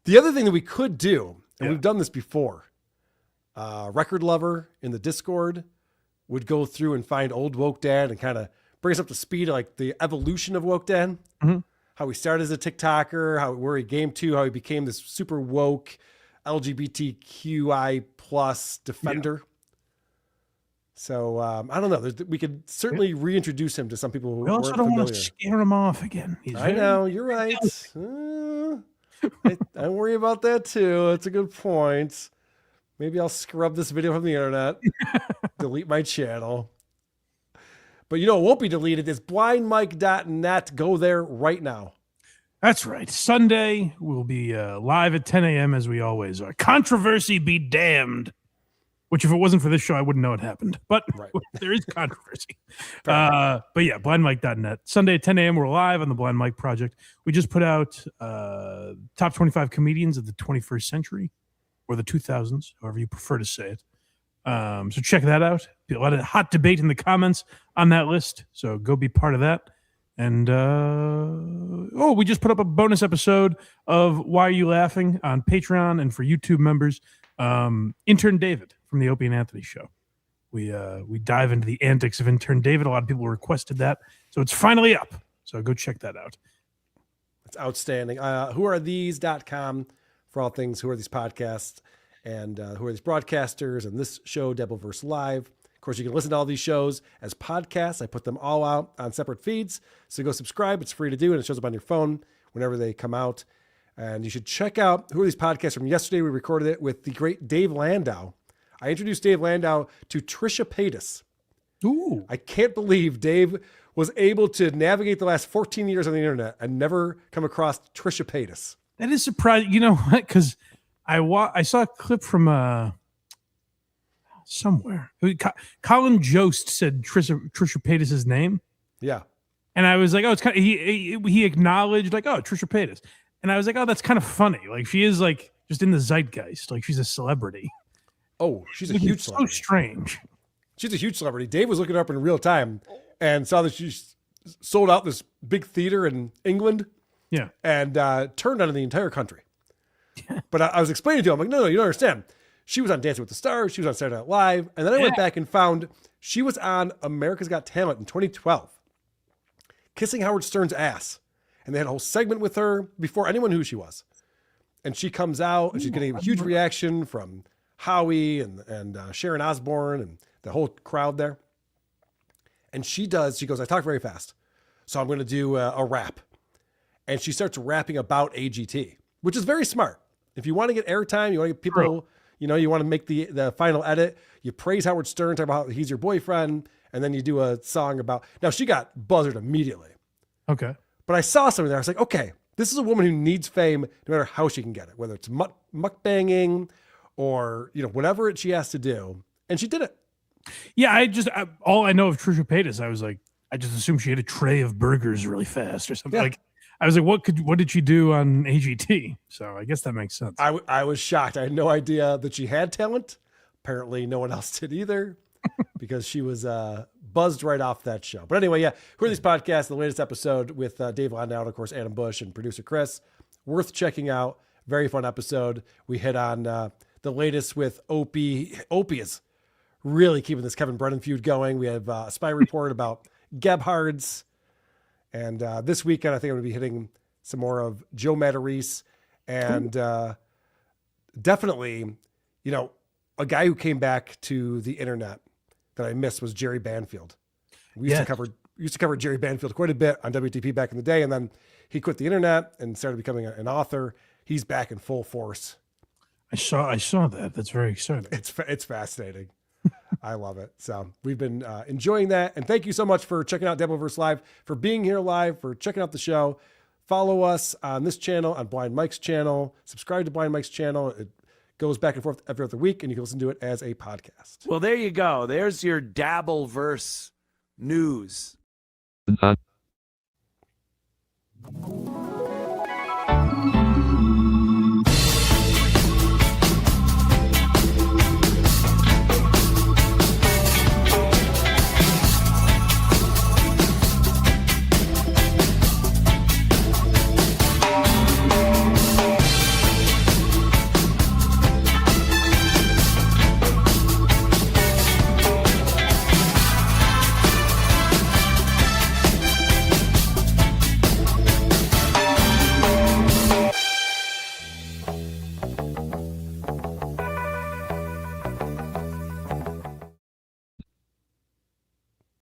C: The other thing that we could do, and we've done this before, Record Lover in the Discord would go through and find old Woke Dad and kind of bring us up to speed, like the evolution of Woke Dad, how he started as a TikToker, where he came to, how he became this super woke LGBTQI plus defender.
D: Yeah.
C: So I don't know. We could certainly reintroduce him to some people who
D: We also
C: weren't
D: don't
C: familiar.
D: want to scare him off again.
C: I know, you're right. I worry about that too. That's a good point. Maybe I'll scrub this video from the internet, delete my channel. But you know, it won't be deleted. It's blindmike.net. Go there right now.
D: That's right. Sunday, we'll be live at 10 a.m. as we always are. Controversy be damned. Which, if it wasn't for this show, I wouldn't know it happened. But there is controversy. But yeah, blindmike.net. Sunday at 10 a.m. We're live on the Blind Mike Project. We just put out top 25 comedians of the 21st century or the 2000s, however you prefer to say it. So check that out. Be a lot of hot debate in the comments on that list. So go be part of that. And we just put up a bonus episode of Why Are You Laughing on Patreon and for YouTube members. Intern David from the Opie and Anthony show. We dive into the antics of Intern David. A lot of people requested that. So it's finally up. So go check that out.
C: It's outstanding. Whoarethees.com for all things Who Are These podcasts and Who Are These broadcasters and this show, Dabbleverse Live. Of course, you can listen to all these shows as podcasts. I put them all out on separate feeds. So go subscribe. It's free to do, and it shows up on your phone whenever they come out. And you should check out Who Are These podcasts from yesterday. We recorded it with the great Dave Landau. I introduced Dave Landau to Trisha Paytas.
D: Ooh.
C: I can't believe Dave was able to navigate the last 14 years on the internet and never come across Trisha Paytas.
D: That is surprising. You know what? Because I saw a clip from somewhere. Colin Jost said Trisha Paytas' name.
C: Yeah.
D: And I was like, oh, it's kind of, he acknowledged like, oh, Trisha Paytas. And I was like, oh, that's kind of funny. Like she is like just in the zeitgeist. Like she's a celebrity.
C: Oh, she's a huge celebrity.
D: So strange.
C: She's a huge celebrity. Dave was looking her up in real time and saw that she sold out this big theater in England.
D: Yeah.
C: And turned on the entire country. But I was explaining to him, like, no, you don't understand. She was on Dancing with the Stars. She was on Saturday Night Live. And then I went back and found she was on America's Got Talent in 2012, kissing Howard Stern's ass. And they had a whole segment with her before anyone knew who she was. And she comes out and she's getting a huge reaction from Howie and Sharon Osbourne and the whole crowd there. And she goes, I talk very fast. So I'm going to do a rap. And she starts rapping about AGT, which is very smart. If you want to get airtime, you want to get people, You know, you want to make the final edit. You praise Howard Stern, talk about how he's your boyfriend, and then you do a song about. Now she got buzzed immediately.
D: Okay.
C: But I saw something there. I was like, okay, this is a woman who needs fame no matter how she can get it, whether it's mukbanging or, you know, whatever she has to do. And she did it.
D: Yeah, all I know of Trisha Paytas, I was like, I just assumed she had a tray of burgers really fast or something.
C: Yeah.
D: Like, I was like, what did she do on AGT? So I guess that makes sense.
C: I was shocked. I had no idea that she had talent. Apparently no one else did either because she was buzzed right off that show. But anyway, yeah, who are these podcasts? The latest episode with Dave Landau, and of course, Adam Bush and producer Chris. Worth checking out. Very fun episode. We hit on the latest with Opie. Opie is really keeping this Kevin Brennan feud going. We have a spy report about Gebhard's. And this weekend, I think I'm going to be hitting some more of Joe Matarese. And definitely, you know, a guy who came back to the internet that I missed was Jerry Banfield. We used to cover Jerry Banfield quite a bit on WTP back in the day. And then he quit the internet and started becoming an author. He's back in full force.
D: I saw that. That's very exciting.
C: It's fascinating. I love it. So we've been enjoying that. And thank you so much for checking out Dabbleverse Live, for being here live, for checking out the show. Follow us on this channel, on Blind Mike's channel. Subscribe to Blind Mike's channel. It goes back and forth every other week, and you can listen to it as a podcast.
H: Well, there you go. There's your Dabbleverse news.